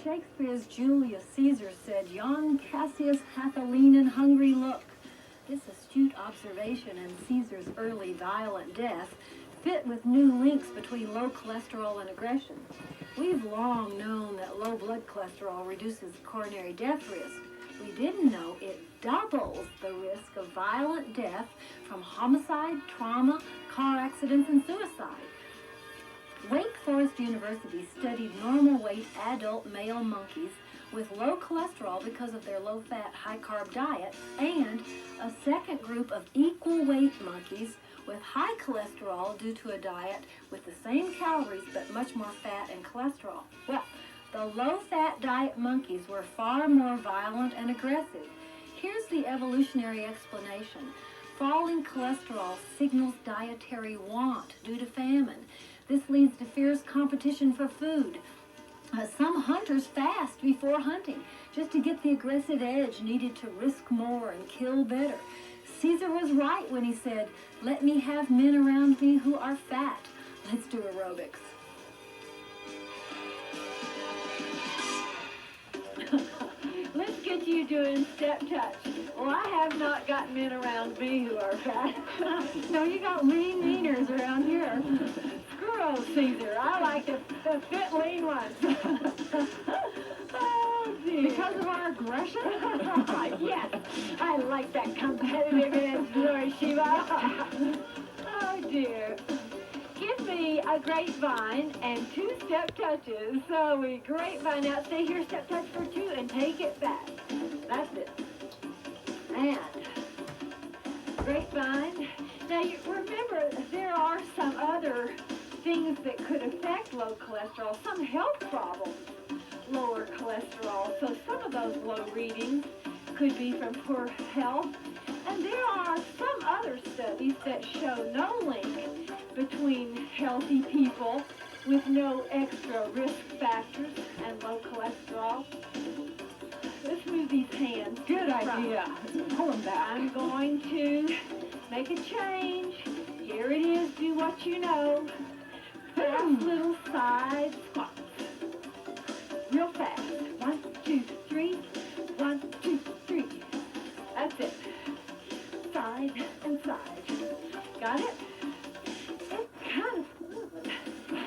Shakespeare's Julius Caesar said, "Yon Cassius hath a lean and hungry look." This astute observation and Caesar's early violent death fit with new links between low cholesterol and aggression. We've long known that low blood cholesterol reduces coronary death risk. We didn't know it doubles the risk of violent death from homicide, trauma, car accidents, and suicide. Wake Forest University studied normal weight adult male monkeys with low cholesterol because of their low-fat, high-carb diet, and a second group of equal weight monkeys with high cholesterol due to a diet with the same calories but much more fat and cholesterol. Well, the low-fat diet monkeys were far more violent and aggressive. Here's the evolutionary explanation. Falling cholesterol signals dietary want due to famine. This leads to fierce competition for food. Some hunters fast before hunting just to get the aggressive edge needed to risk more and kill better. Caesar was right when he said, "Let me have men around me who are fat." Let's do aerobics. Let's get you doing step touch. Well, I have not got men around me who are fat. No, you got lean meaners around here. Screw old Caesar. I like the fit lean ones. Oh, dear. Because of our aggression? Yes, I like that competitiveness, Lord Shiva. Oh, dear. Give me a grapevine and 2 step touches. So we grapevine out, stay here, step touch for 2, and take it back. That's it. And grapevine. Now, you remember, there are some other things that could affect low cholesterol, some health problems, lower cholesterol. So some of those low readings could be from poor health. And there are some other studies that show no link between healthy people with no extra risk factors and low cholesterol. Let's move these hands. Good idea. Pull them back. I'm going to make a change. Here it is. Do what you know. Fast little side squats. Real fast. 1, 2, 3. 1, 2, 3. That's it. Side and side. Got it? It's kind of fun.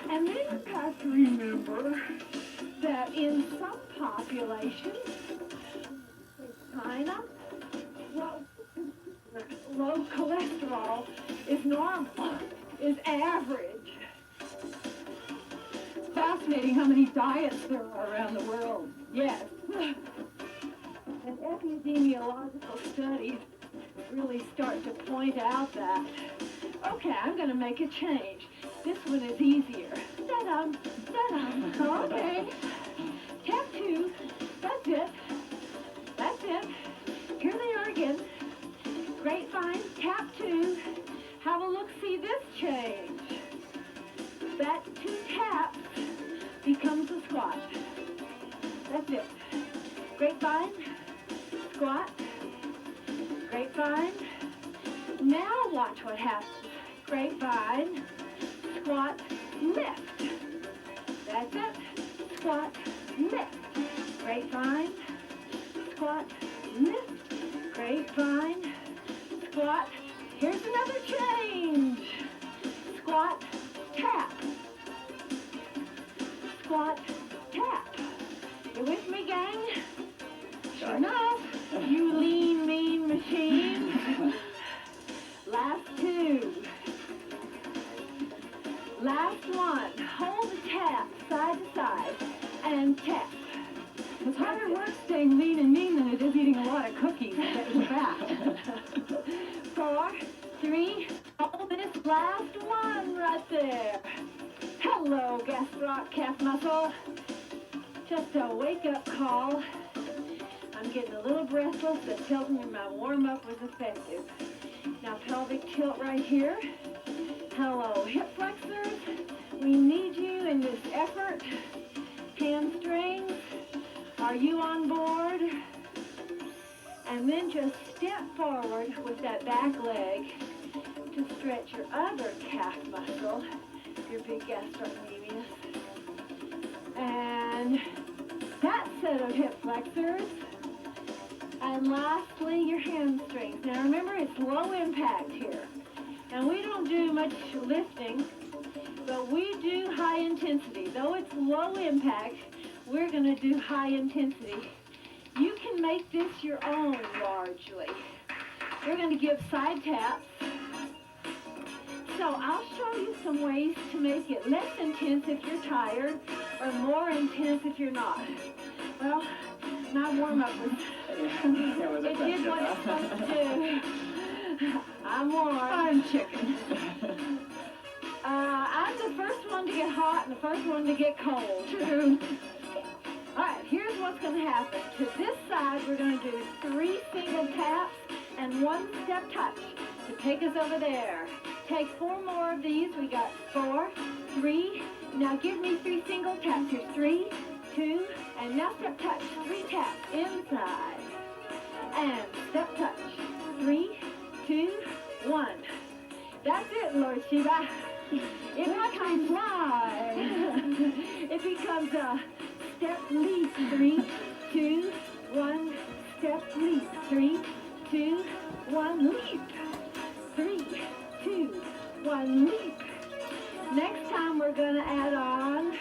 And then you have to remember that in some populations, it's kind of low cholesterol is normal, is average. It's fascinating how many diets there are around the world. Yes. And epidemiological studies really start to point out that. Okay, I'm going to make a change. This one is easier. Ta-dum, ta-dum. Okay. Tap 2. That's it. That's it. Here they are again. Grapevine, tap 2. Have a look, see this change. That 2 taps becomes a squat. That's it. Grapevine, squat, grapevine. Now watch what happens. Grapevine, squat, lift. That's it. Squat, lift. Grapevine, squat, lift. Grapevine, squat. Here's another change. Squat, tap. Squat, tap. You with me, gang? Sure enough. You lean, mean machine. Last 2. Last one. Hold the tap side to side and tap. It's harder work staying lean and mean than it is eating a lot of cookies to get you fat. 4, 3, hold this last one right there. Hello, gastroc calf muscle. Just a wake-up call. I'm getting a little breathless. That tells me my warm-up was effective. Now pelvic tilt right here. Hello, hip flexors. We need you in this effort. Hamstrings. Are you on board? And then just step forward with that back leg to stretch your other calf muscle, your big gastrocnemius. And that set of hip flexors. And lastly, your hamstrings. Now remember, it's low impact here. And we don't do much lifting, but we do high intensity. Though it's low impact, we're going to do high intensity. You can make this your own largely. We're going to give side taps. So I'll show you some ways to make it less intense if you're tired, or more intense if you're not. Well, my warm-up was, it did what it's supposed to do. I'm warm. I'm chicken. I'm the first one to get hot and the first one to get cold. True. All right, here's what's going to happen. To this side, we're going to do 3 single taps and 1 step touch to take us over there. Take 4 more of these. We got 4, 3. Now give me 3 single taps. Here's 3, 2, and now step touch. 3 taps inside. And step touch. 3, 2, 1. That's it, Lord Shiva. It becomes fly. It becomes a step leap. 3, 2, 1. Step leap. 3, 2, 1. Leap. 3, 2, 1. Leap. Next time we're going to add on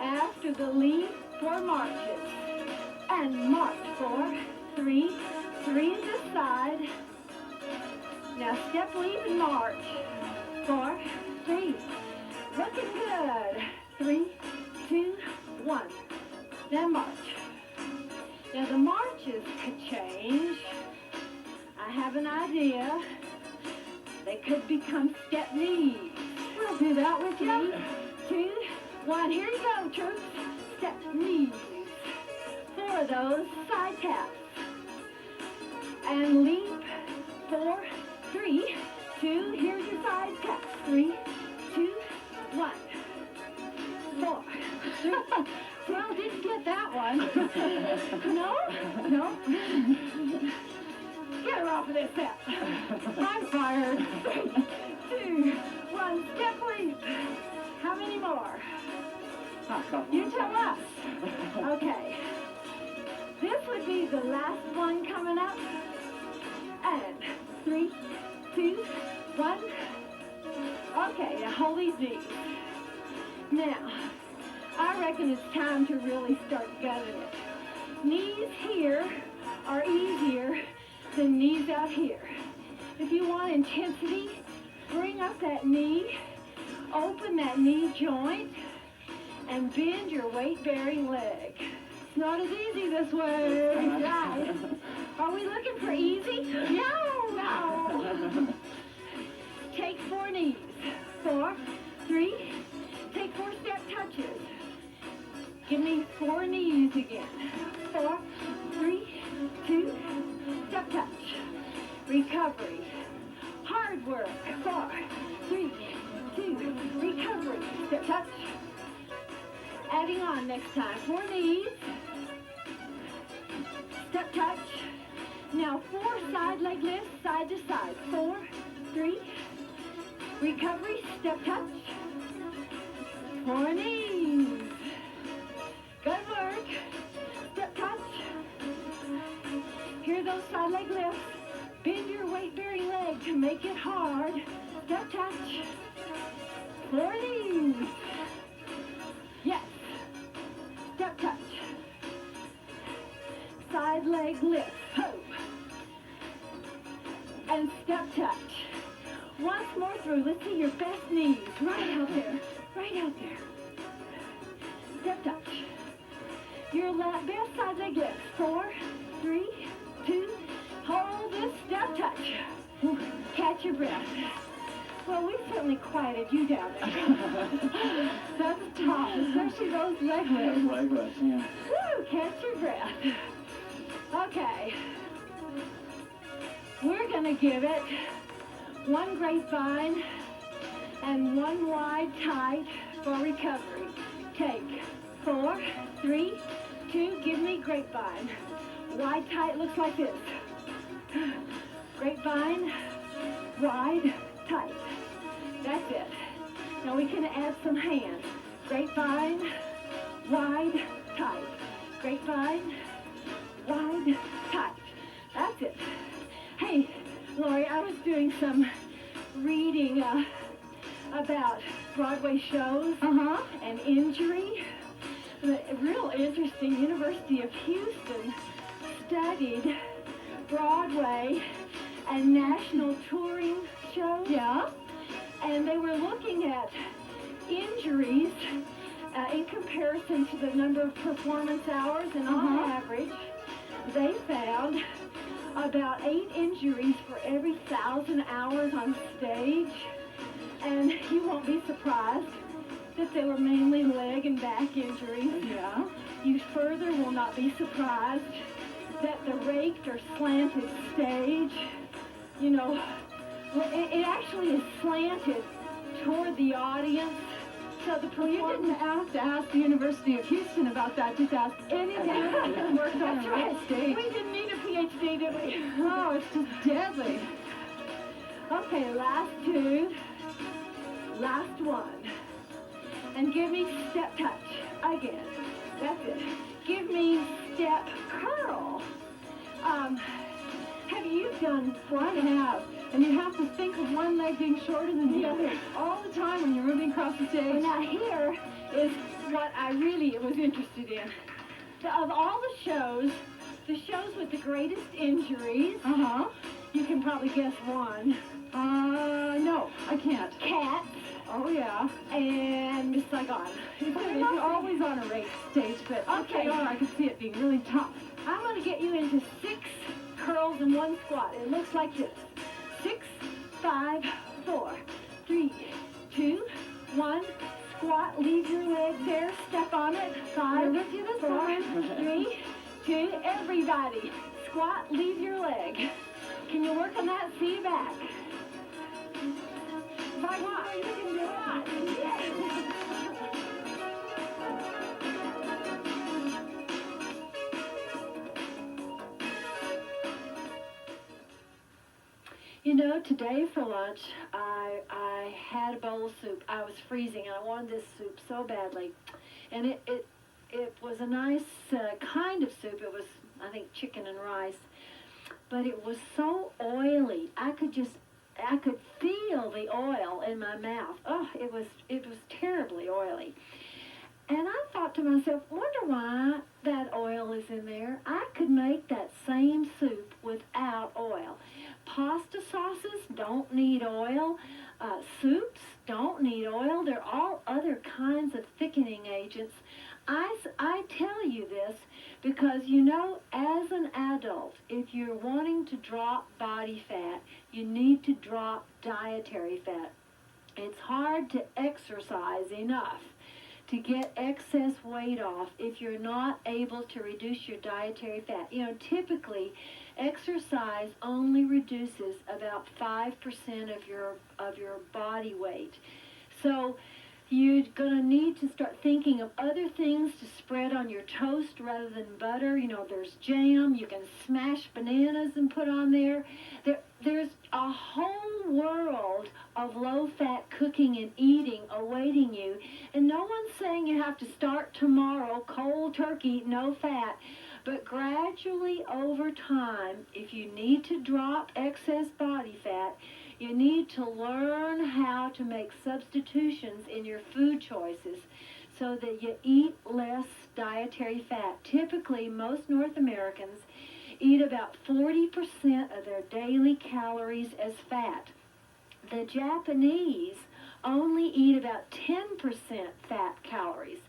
after the leap 4 marches. And march 4, 3, 3 to the side. Now step leap and march. 4, 3. Looking good. 3, 2, 1. Then march. Now the marches could change. I have an idea. They could become step knees. We'll do that with you. 3, 2, 1. Here you go, troops. Step knees. 4 of those side taps. And leap. 4, 3, 2. Here's your side taps. 3, 2, 1. 4, 3. Well, didn't get that one. No? No? Get her off of this step. I'm fired. 3, 2, 1. Step leap. How many more? You tell us. Okay. This would be the last one coming up. And 3, 2, 1. Okay, now hold these knees. Now, I reckon it's time to really start gutting it. Knees here are easier than knees out here. If you want intensity, bring up that knee, open that knee joint, and bend your weight-bearing leg. It's not as easy this way. Right. Are we looking for easy? No. Take 4 knees. 4, 3. Take 4 step touches. Give me 4 knees again. 4, 3, 2. Step touch. Recovery. Hard work. 4, 3, 2. Recovery. Step touch. Adding on next time. 4 knees. Step touch. Now 4 side leg lifts, side to side. 4, 3. Recovery. Step touch. 4 knees. Good work. Step touch. Here are those side leg lifts. Bend your weight-bearing leg to make it hard. Step touch. 4 knees. Yes. Step touch. Side leg lift. Ho. And step touch. Once more through. Let's see your best knees. Right out there. Right out there. Step touch. Your best side leg lift. 4, 3, 2. Hold this. Step touch. Catch your breath. Well, we certainly quieted you down there. That's tough, especially those leg lifts. Those leg lifts, yeah. Woo, catch your breath. Okay. We're going to give it 1 grapevine and 1 wide tight for recovery. Take 4, 3, 2. Give me grapevine. Wide tight looks like this. Grapevine, wide, tight. That's it. Now we can add some hands. Grapevine, wide, tight. Grapevine, some reading about Broadway shows and injury. Real interesting. University of Houston studied Broadway and national touring shows. Yeah. And they were looking at injuries in comparison to the number of performance hours, and on average, they found about 8 injuries for every 1,000 hours on stage. And you won't be surprised that they were mainly leg and back injuries. Yeah. You further will not be surprised that the raked or slanted stage, you know, it actually is slanted toward the audience. So the Well, you didn't have to ask the University of Houston about that. Just ask anything that worked on That's a right. right stage. We didn't need a PhD, did we? Oh, it's just deadly. Okay, last 2. Last 1. And give me step touch. Again. That's it. Give me step curl. Have you done Well, I have. And you have to think of one leg being shorter than the other all the time when you're moving across the stage. Well, now here is what I really was interested in. Of all the shows with the greatest injuries, you can probably guess one. No, I can't. Cats Oh, yeah. and Miss Saigon. It's always on a race stage, but Okay. I can see it being really tough. I'm going to get you into 6 curls and 1 squat. It looks like this. 6, 5, 4, 3, 2, 1. Squat, leave your leg there, step on it. 5, We're with you this 4, time. 3, 2, everybody. Squat, leave your leg. Can you work on that? See back. Squat, you can do it. Yes. You know, today for lunch, I had a bowl of soup. I was freezing, and I wanted this soup so badly. And it was a nice kind of soup. It was, I think, chicken and rice. But it was so oily. I could feel the oil in my mouth. Oh, it was terribly oily. And I thought to myself, wonder why that oil is in there. I could make that same soup without oil. Pasta sauces don't need oil. Soups don't need oil. They're all other kinds of thickening agents. I tell you this because, you know, as an adult, if you're wanting to drop body fat, you need to drop dietary fat. It's hard to exercise enough to get excess weight off if you're not able to reduce your dietary fat. You know, typically, exercise only reduces about 5% of your body weight. So you're going to need to start thinking of other things to spread on your toast rather than butter. You know, there's jam. You can smash bananas and put on there. There's a whole world of low-fat cooking and eating awaiting you. And no one's saying you have to start tomorrow, cold turkey, no fat. But gradually over time, if you need to drop excess body fat, you need to learn how to make substitutions in your food choices so that you eat less dietary fat. Typically, most North Americans eat about 40% of their daily calories as fat. The Japanese only eat about 10% fat calories.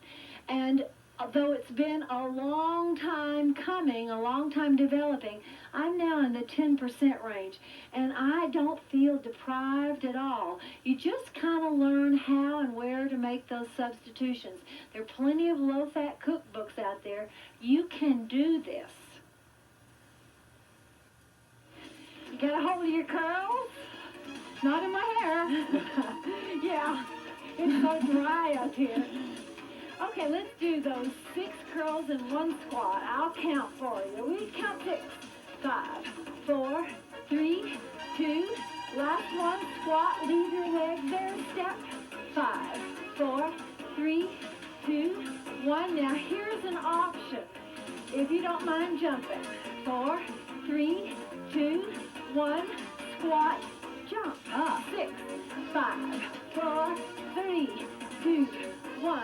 And although it's been a long time coming, a long time developing, I'm now in the 10% range, and I don't feel deprived at all. You just kind of learn how and where to make those substitutions. There are plenty of low-fat cookbooks out there. You can do this. You got a hold of your curls? Not in my hair. Yeah, it's so dry up here. Okay, let's do those 6 curls and 1 squat. I'll count for you. We count 6. 5, 4, 3, 2, last one, squat, leave your leg there, step. 5, 4, 3, 2, 1. Now here's an option, if you don't mind jumping. 4, 3, 2, 1, squat, jump. 6, 5, 4, 3, 2, 1.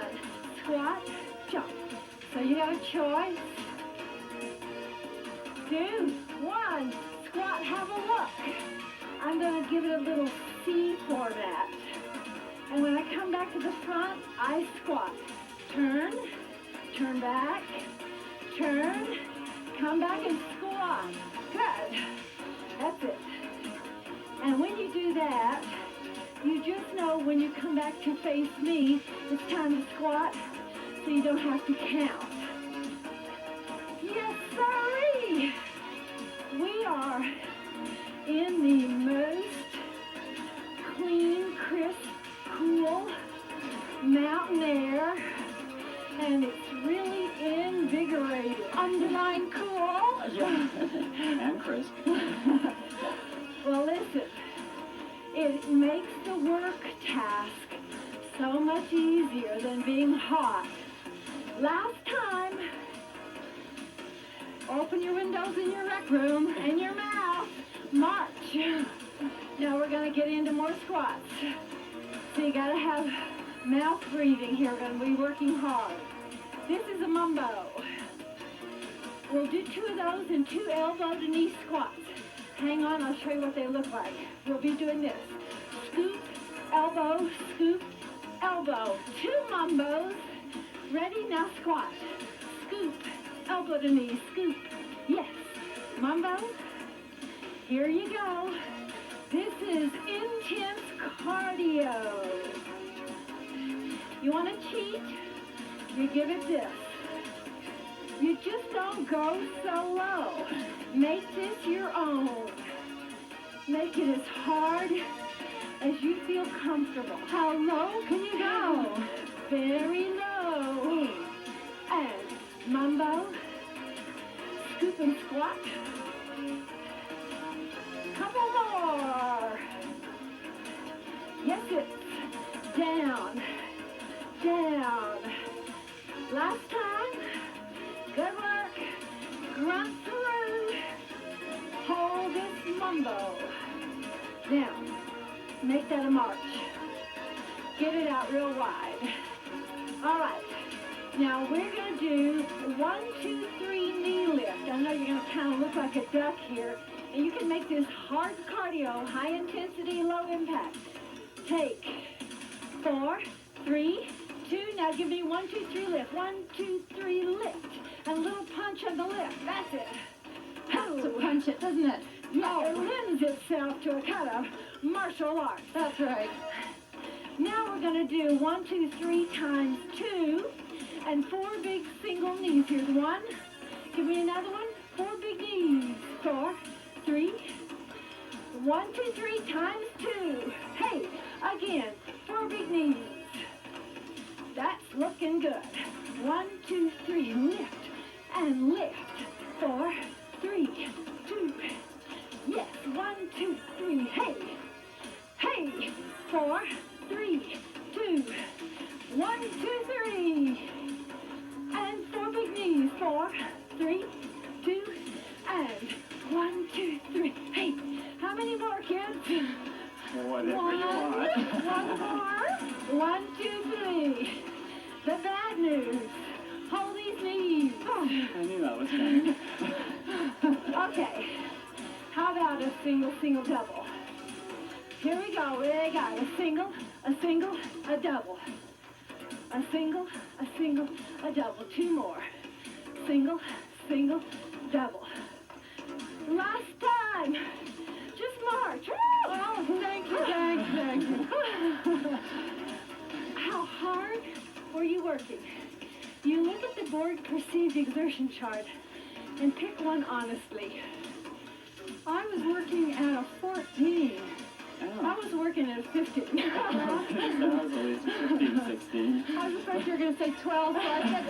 Squat, jump. So you have a choice. 2, 1. Squat, have a look. I'm going to give it a little C format. And when I come back to the front, I squat. Turn, turn back, turn, come back and squat. Good. That's it. And when you do that, you just know when you come back to face me, it's time to squat, so you don't have to count. Yes, sirree! We are in the most clean, crisp, cool mountain air, and it's really invigorating. Underline cool. Yeah, and crisp. Well, listen, it makes the work task so much easier than being hot. Last time, open your windows in your rec room and your mouth. March. Now we're going to get into more squats. So you got to have mouth breathing here. We're going to be working hard. This is a mumbo. We'll do 2 of those and 2 elbow to knee squats. Hang on, I'll show you what they look like. We'll be doing this. Scoop, elbow, scoop, elbow. 2 mumbos. Ready? Now squat. Scoop, elbow to knee, scoop. Yes. Mumbo. Here you go. This is intense cardio. You want to cheat? You give it this. You just don't go so low. Make this your own. Make it as hard as you feel comfortable. How low can you go? Very low. And mumbo. Scoop and squat. Couple more. Yes, it's down, down. Last time. Good work. Grunt through. Hold this mumbo. Now, make that a march. Get it out real wide. All right. Now we're going to do 1, 2, 3 knee lift. I know you're going to kind of look like a duck here. And you can make this hard cardio, high intensity, low impact. Take 4, 3, 2. Now give me 1, 2, 3 lift. 1, 2, 3 lift. And a little punch on the lift. That's it. Has to punch it, doesn't it? Yeah, it lends itself to a kind of martial art. That's right. Now we're going to do 1, 2, 3 times 2 and 4 big single knees. Here's 1. Give me another one. 4 big knees. 4, 3. 1, 2, 3 times 2. Hey, again, 4 big knees. That's looking good. 1, 2, 3, lift and lift. 4, 3, 2. Yes, 1, 2, 3. Hey, hey. 4, 3, 2. 1, 2, 3. And 4 big knees. 4, 3, 2. And 1, 2, 3. Hey, how many more, kids? Whatever you want. One more. 1, 2, 3. The bad news. Hold these knees. I knew that was coming. Okay. How about a single, single, double? Here we go. We got a single, a double. A single, a double. 2 more. Single, single, double. Last time. Just march. Oh, thank you, thank you. How hard were you working? You look at the board perceived exertion chart and pick one honestly. I was working at a 14. I was working at a 15. I was at least 15, 16. I was afraid you were going to say 12, so I said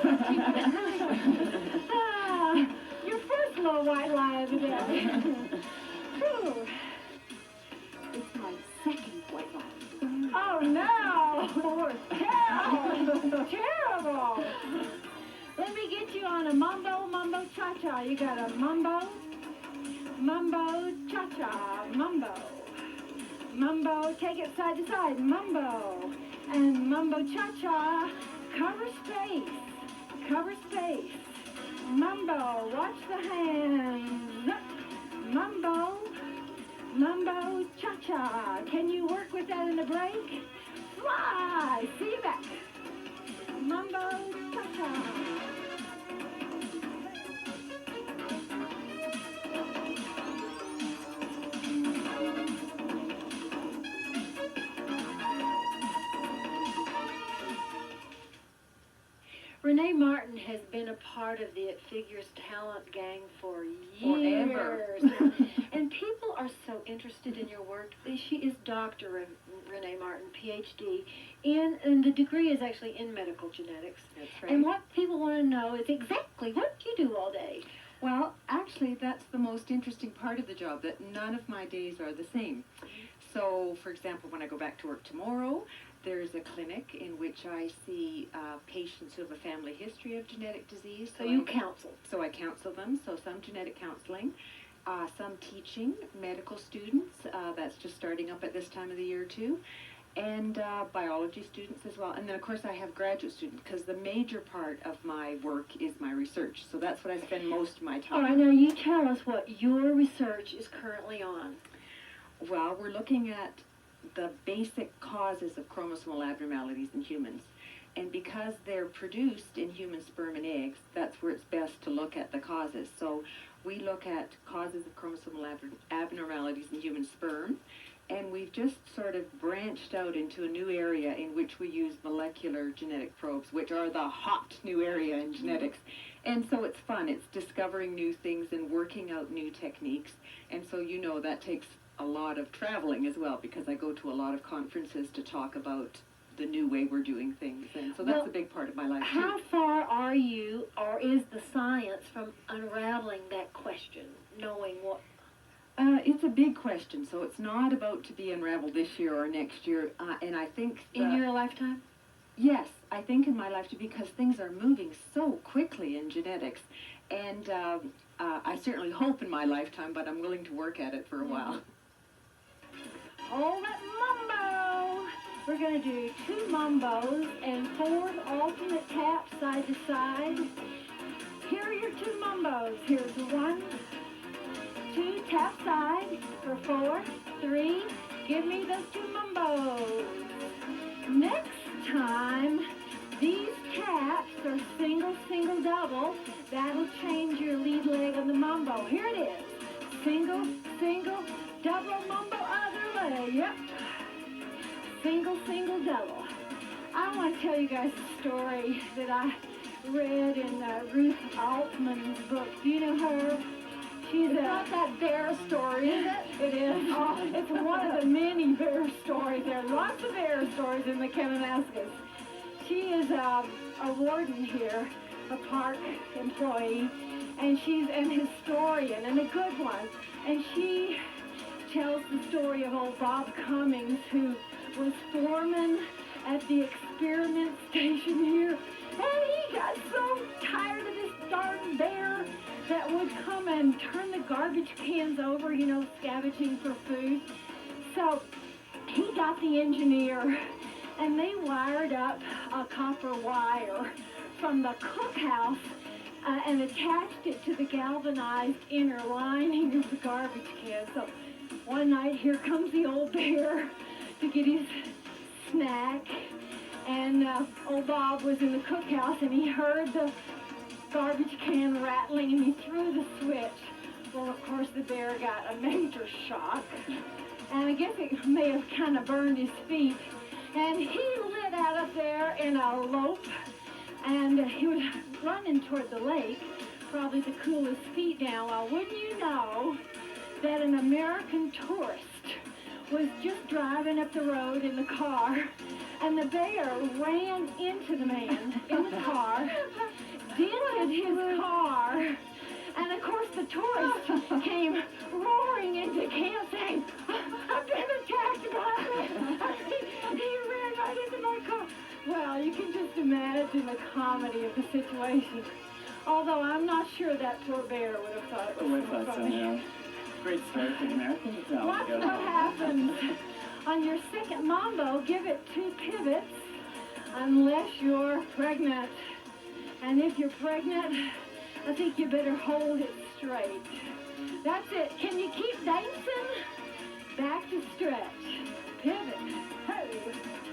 15. Your first little white lie of the day. Whew. It's my second white lie. Oh no! Terrible! Terrible! Let me get you on a mambo, mambo, cha-cha. You got a mambo, mambo, cha-cha, mambo, Mambo, take it side to side, mambo. And mambo cha-cha, cover space, cover space. Mambo, watch the hands. Mambo, mambo cha-cha. Can you work with that in the break? Fly, see you back. Mambo cha-cha. Renee Martin has been a part of the It Figures talent gang for years. Forever. And people are so interested in your work. She is Dr. Renee Martin, PhD, and the degree is actually in medical genetics. That's right. And what people want to know is exactly what you do all day. Well, actually, that's the most interesting part of the job, that none of my days are the same. So, for example, when I go back to work tomorrow, there's a clinic in which I see patients who have a family history of genetic disease. So you counsel. So I counsel them, so some genetic counseling, some teaching medical students, that's just starting up at this time of the year too, and biology students as well. And then of course I have graduate students, because the major part of my work is my research. So that's what I spend most of my time All right, now you tell us what your research is currently on. Well, we're looking at the basic causes of chromosomal abnormalities in humans. And because they're produced in human sperm and eggs, that's where it's best to look at the causes. So we look at causes of chromosomal abnormalities in human sperm, and we've just sort of branched out into a new area in which we use molecular genetic probes, which are the hot new area in genetics. And so it's fun. It's discovering new things and working out new techniques. And so, you know, that takes a lot of traveling as well, because I go to a lot of conferences to talk about the new way we're doing things, and so that's a big part of my life too. How far are you, or is the science, from unraveling that question, knowing what? It's a big question, so it's not about to be unraveled this year or next year, and I think In your lifetime? Yes, I think in my lifetime, because things are moving so quickly in genetics, and I certainly hope in my lifetime, but I'm willing to work at it for a while. All that mambo! We're going to do 2 mambos and 4 alternate taps side to side. Here are your 2 mambos. Here's 1, 2, tap side for 4, 3. Give me those 2 mambos. Next time, these taps are single, single, double. That'll change your lead leg on the mambo. Here it is. Single, single, double mambo other leg. Yep. Single, single, double. I want to tell you guys a story that I read in Ruth Altman's book. Do you know her? She's not that bear story, is it? It is. Oh, it's one of the many bear stories. There are lots of bear stories in the Kananaskis. She is a warden here, a park employee, and she's an historian, and a good one. And she tells the story of old Bob Cummings, who was foreman at the experiment station here. And he got so tired of this darn bear that would come and turn the garbage cans over, you know, scavenging for food. So he got the engineer, and they wired up a copper wire from the cookhouse and attached it to the galvanized inner lining of the garbage can. So one night, here comes the old bear to get his snack, and old Bob was in the cookhouse, and he heard the garbage can rattling, and he threw the switch. Well, of course, the bear got a major shock, and I guess it may have kind of burned his feet, and he lit out of there in a lope, and he was running toward the lake, probably to cool his feet down. Well, wouldn't you know that an American tourist was just driving up the road in the car, and the bear ran into the man in the car, dented his car, and of course the tourist came roaring into camp saying, "I've been attacked by he ran right into my car." Well, you can just imagine the comedy of the situation. Although I'm not sure that poor bear would have thought it was I thought so, funny. yeah. Great story for the Americans. Watch what happens On your second mambo, give it 2 pivots, unless you're pregnant. And if you're pregnant, I think you better hold it straight. That's it. Can you keep dancing? Back to stretch. Pivot. Ho,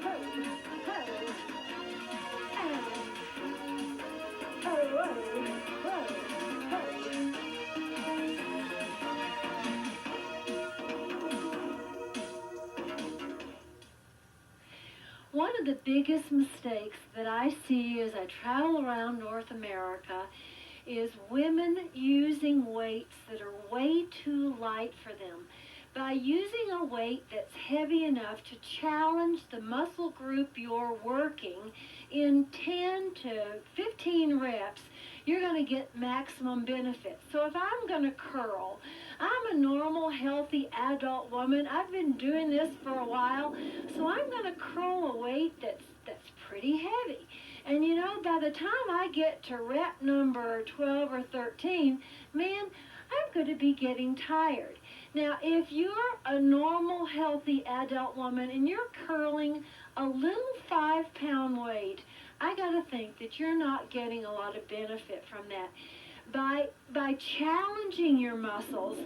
ho, ho. And ho, ho, ho, ho. One of the biggest mistakes that I see as I travel around North America is women using weights that are way too light for them. By using a weight that's heavy enough to challenge the muscle group you're working in 10 to 15 reps, you're going to get maximum benefit. So if I'm going to curl, I'm a normal, healthy adult woman. I've been doing this for a while, so I'm going to curl a weight that's pretty heavy. And you know, by the time I get to rep number 12 or 13, man, I'm going to be getting tired. Now, if you're a normal, healthy adult woman and you're curling a little 5-pound weight, I got to think that you're not getting a lot of benefit from that. By challenging your muscles,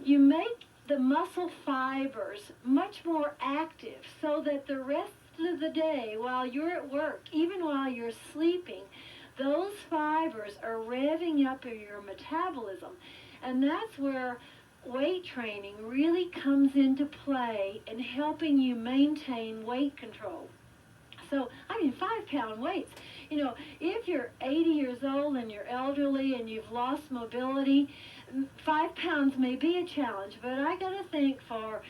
you make the muscle fibers much more active so that the rest of the day, while you're at work, even while you're sleeping, those fibers are revving up your metabolism. And that's where weight training really comes into play in helping you maintain weight control. So, I mean, 5-pound weights. You know, if you're 80 years old and you're elderly and you've lost mobility, 5 pounds may be a challenge, but I got to think for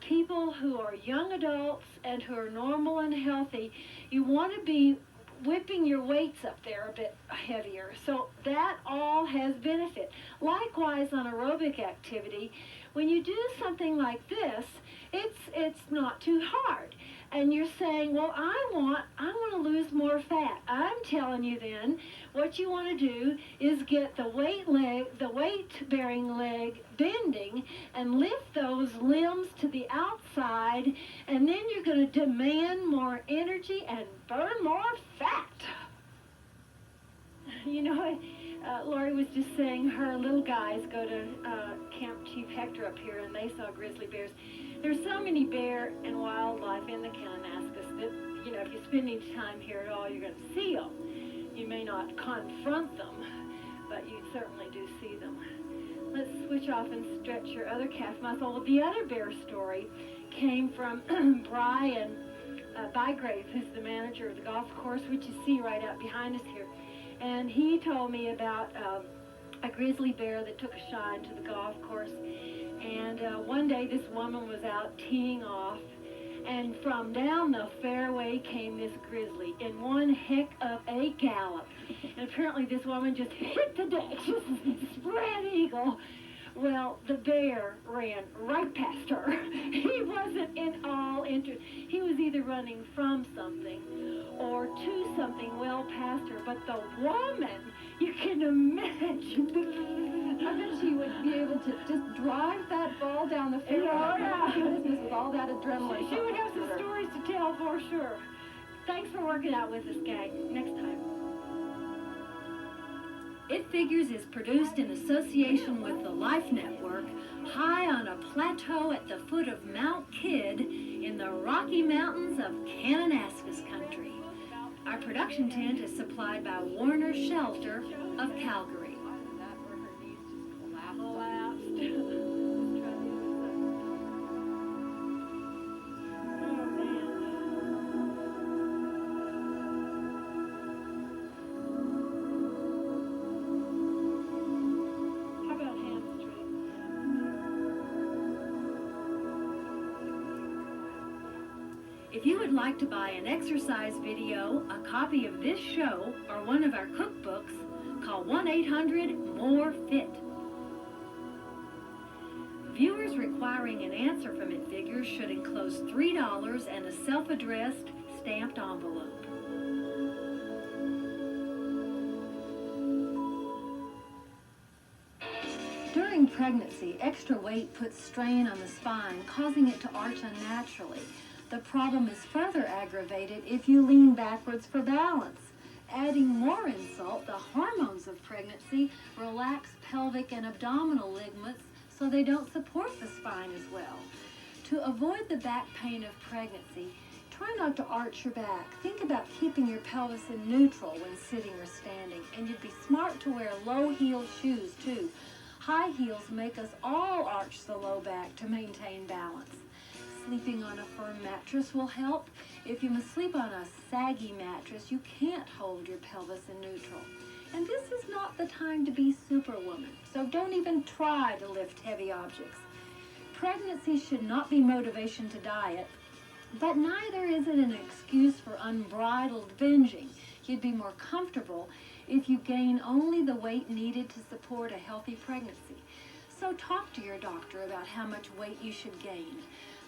people who are young adults and who are normal and healthy, you want to be whipping your weights up there a bit heavier. So that all has benefit. Likewise, on aerobic activity, when you do something like this, it's not too hard. And you're saying, well, I want to lose more fat. I'm telling you then, what you want to do is get the weight-bearing leg bending and lift those limbs to the outside, and then you're going to demand more energy and burn more fat. You know, Lori was just saying her little guys go to Camp Chief Hector up here, and they saw grizzly bears. There's so many bear and wildlife in the Kananaskis that, you know, if you spend any time here at all, you're going to see them. You may not confront them, but you certainly do see them. Let's switch off and stretch your other calf muscle. Well, the other bear story came from Brian Bygrave, who's the manager of the golf course, which you see right out behind us here. And he told me about a grizzly bear that took a shine to the golf course. And one day this woman was out teeing off, and from down the fairway came this grizzly in one heck of a gallop. And apparently this woman just hit the deck, just spread eagle. Well, the bear ran right past her. He wasn't in all interest. He was either running from something or to something well past her. But the woman, you can imagine. I bet she would be able to just drive that ball down the fairway. Yeah. Business with all that adrenaline. She would have some stories to tell for sure. Thanks for working out with us, gang. Next time. It Figures is produced in association with the Life Network, high on a plateau at the foot of Mount Kidd in the Rocky Mountains of Kananaskis country. Our production tent is supplied by Warner Shelter of Calgary. If you would like to buy an exercise video, a copy of this show, or one of our cookbooks, call 1-800-MORE-FIT. Viewers requiring an answer from It Figures should enclose $3 and a self-addressed stamped envelope. During During pregnancy, extra weight puts strain on the spine, causing it to arch unnaturally. The problem is further aggravated if you lean backwards for balance. Adding more insult, the hormones of pregnancy relax pelvic and abdominal ligaments so they don't support the spine as well. To avoid the back pain of pregnancy, try not to arch your back. Think about keeping your pelvis in neutral when sitting or standing, and you'd be smart to wear low-heeled shoes too. High heels make us all arch the low back to maintain balance. Sleeping on a firm mattress will help. If you must sleep on a saggy mattress, you can't hold your pelvis in neutral. And this is not the time to be superwoman, so don't even try to lift heavy objects. Pregnancy should not be motivation to diet, but neither is it an excuse for unbridled binging. You'd be more comfortable if you gain only the weight needed to support a healthy pregnancy. So talk to your doctor about how much weight you should gain.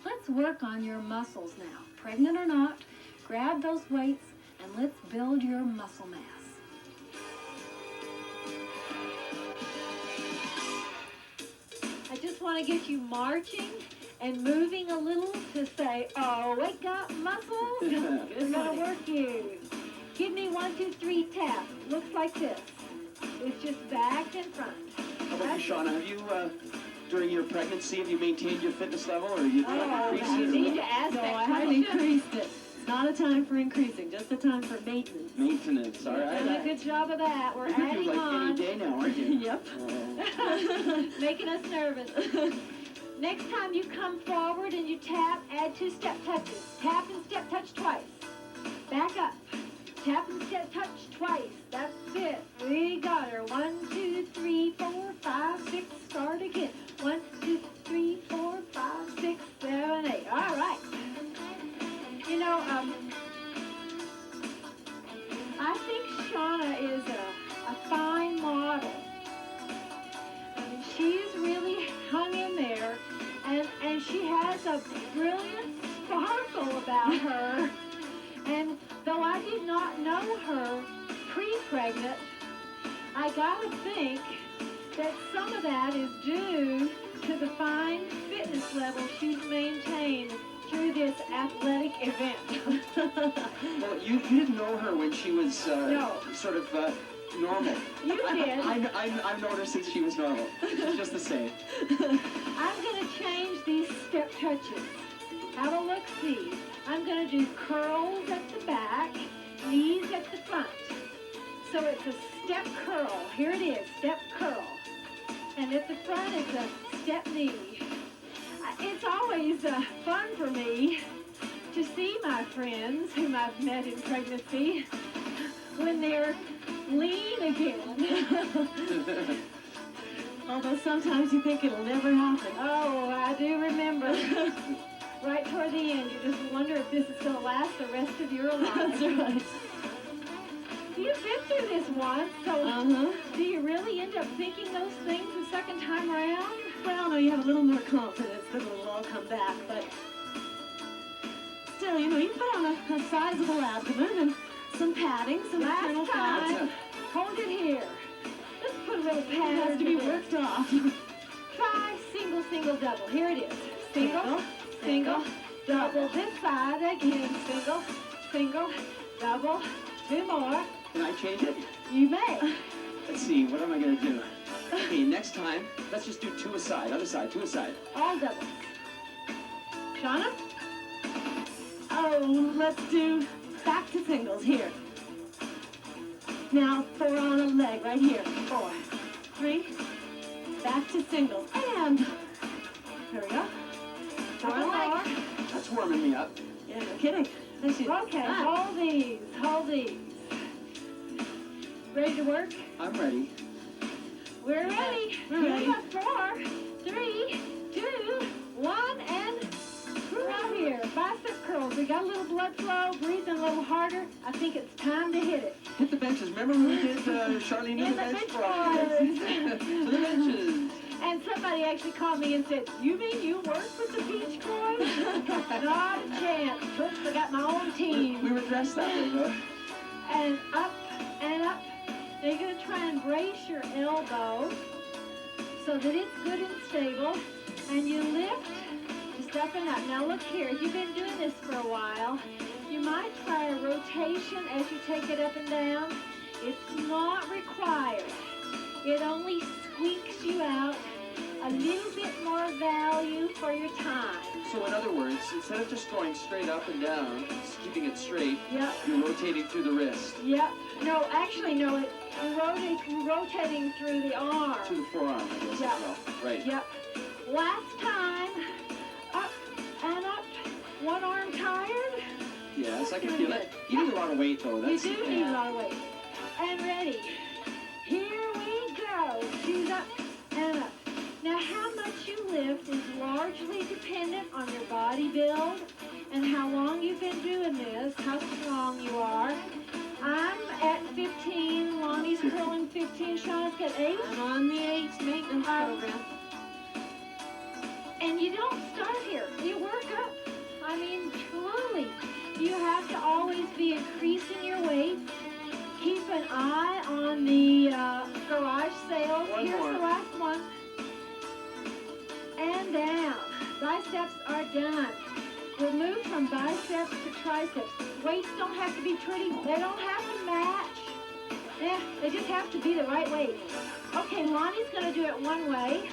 Let's work on your muscles now. Pregnant or not, grab those weights and let's build your muscle mass. I just want to get you marching and moving a little to say, oh, wake up, muscles. It's going to work you. Give me 1, 2, 3 taps. Looks like this. It's just back and front. How about you, Shauna? Have you, during your pregnancy, have you maintained your fitness level, or you increased You it? need to ask No, that I haven't question. increased it. It's not a time for increasing, just a time for maintenance. Maintenance, all right. Doing a good job of that. We're You're gonna adding do like on. any day now, aren't you? Yep. Oh. Making us nervous. Next time you come forward and you tap, add 2 step touches. Tap and step touch twice. Back up. Tap and step touch twice. That's it. We got her. 1, 2, 3, 4, 5, 6. Start again. 1, 2, 3, 4, 5, 6, 7, 8. All right. You know, I think Shauna is a fine model. I mean, she's really hung in there, and she has a brilliant sparkle about her. And though I did not know her pre-pregnant, I gotta think that some of that is due to the fine fitness level she's maintained through this athletic event. Well, you didn't know her when she was No. sort of normal. You did. I've known her since she was normal. She's just the same. I'm gonna change these step touches. Have a look-see. I'm gonna do curls at the back, knees at the front. So it's a step curl. Here it is, step curl. And at the front it's a step knee. It's always fun for me to see my friends whom I've met in pregnancy when they're lean again. Although sometimes you think it'll never happen. Oh, I do remember. Right toward the end, you just wonder if this is going to last the rest of your life. That's right. You've been through this once, so Uh-huh. do you really end up thinking those things the second time around? Well, no, you have a little more confidence that it'll all come back, but still, you know, you put on a sizable abdomen and some padding, some internal Last fat. time, hold it here. Let's put a little It pad has to be under this. worked off. Try single, single, double. Here it is. Single, single, double. This side again. Single, single, double. 2 more. Can I change it? You may. Let's see, what am I going to do? Okay, next time, let's just do 2 aside. Other side, 2 aside. All doubles. Shauna? Oh, let's do back to singles here. Now, 4 on a leg right here. 4, 3, back to singles. And there we go. 4 on a leg. That's warming me up. Yeah, no kidding. There she is. Okay, Ah. hold these. Hold these. Ready to work? I'm ready. We're ready. We're ready. You got 4, 3, 2, 1, and we're out here. Bicep curls. We got a little blood flow, breathing a little harder. I think it's time to hit it. Hit the benches. Remember when we did Charlene In the bench bars. To the benches. And somebody actually called me and said, you mean you work with the Beach Boys? Not a chance. Oops, I got my own We team. were dressed that way, though. And up and up. Now you're going to try and brace your elbow so that it's good and stable. And you lift just up and up. Now look here, if you've been doing this for a while, you might try a rotation as you take it up and down. It's not required. It only squeaks you out a little bit more value for your time. So in other words, instead of just going straight up and down, just keeping it straight, Yep. you're rotating through the wrist. Yep. No, actually, no. You're rotating through the arm. Through the forearm, I guess, Yep. as well. Right. Yep. Last time. Up and up. One arm tired. Yes, I can feel it. You need a lot of weight, though. You do need a lot of weight. And ready. Here we go. Shoes up and up. Now, how much you lift is largely dependent on your body build and how long you've been doing this, how strong you are. I'm at 15. Lonnie's curling 15. Shauna's got 8. I'm on the 8 maintenance program. And you don't start here. You work up. I mean, truly. You have to always be increasing your weight. Keep an eye on the garage sales. One Here's more. the last one. And down. Biceps are done. We'll move from biceps to triceps. Weights don't have to be pretty. They don't have to match. Yeah, they just have to be the right weight. Okay, Lonnie's going to do it one way.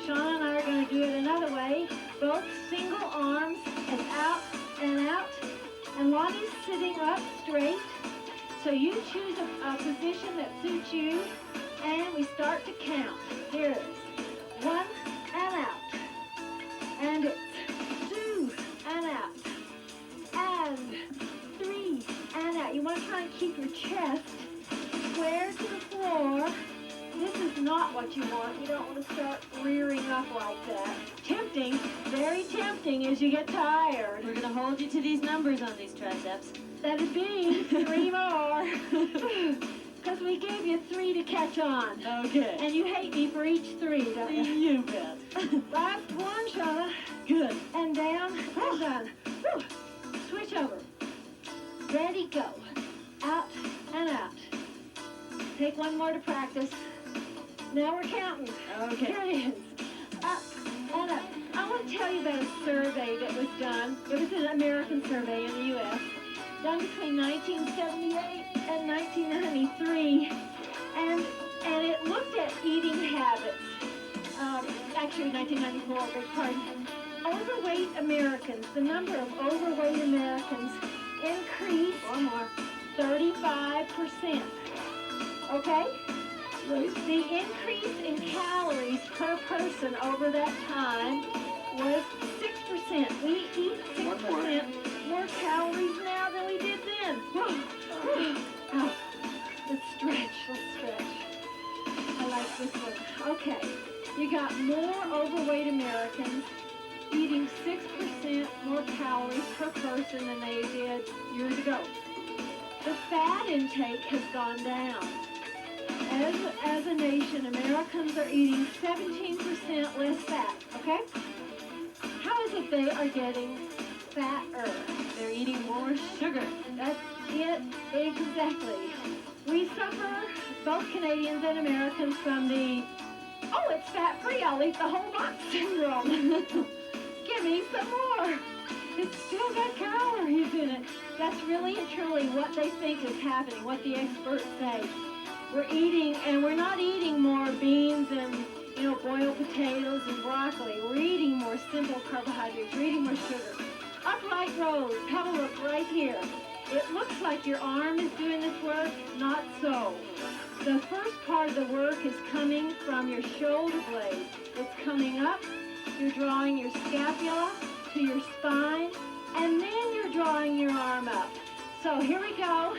Shauna and I are going to do it another way. Both single arms and out and out. And Lonnie's sitting up straight. So you choose a position that suits you. And we start to count. Here it is. 1 and out. And it's 2 and out. And 3 and out. You want to try and keep your chest square to the floor. This is not what you want. You don't want to start rearing up like that. Tempting, very tempting as you get tired. We're going to hold you to these numbers on these triceps. That'd be 3 more. Because we gave you 3 to catch on. Okay. And you hate me for each 3, don't you? You bet. Last one, Shauna. Good. And down and done. Whew. Switch over. Ready, go. Out and out. Take one more to practice. Now we're counting. Okay. Here it is. Up and up. I want to tell you about a survey that was done. It was an American survey in the U.S. done between 1978 and 1993. And it looked at eating habits. Actually, 1994, beg pardon. Overweight Americans, the number of overweight Americans increased 35%. Okay? Right. The increase in calories per person over that time was 6%. We eat 6% more calories now than we did then. Oh, let's stretch. I like this one. Okay. You got more overweight Americans eating 6% more calories per person than they did years ago. The fat intake has gone down. As a nation, Americans are eating 17% less fat, okay? How is it they are getting fatter? They're eating more sugar. That's it, exactly. We suffer, both Canadians and Americans, from the, oh, it's fat-free, I'll eat the whole box syndrome. Give me some more. It's still got calories in it. That's really and truly what they think is happening, what the experts say. We're eating, and we're not eating more beans and, boiled potatoes and broccoli. We're eating more simple carbohydrates. We're eating more sugar. Upright rows. Have a look right here. It looks like your arm is doing this work. Not so. The first part of the work is coming from your shoulder blade. It's coming up. You're drawing your scapula to your spine, and then you're drawing your arm up. So here we go,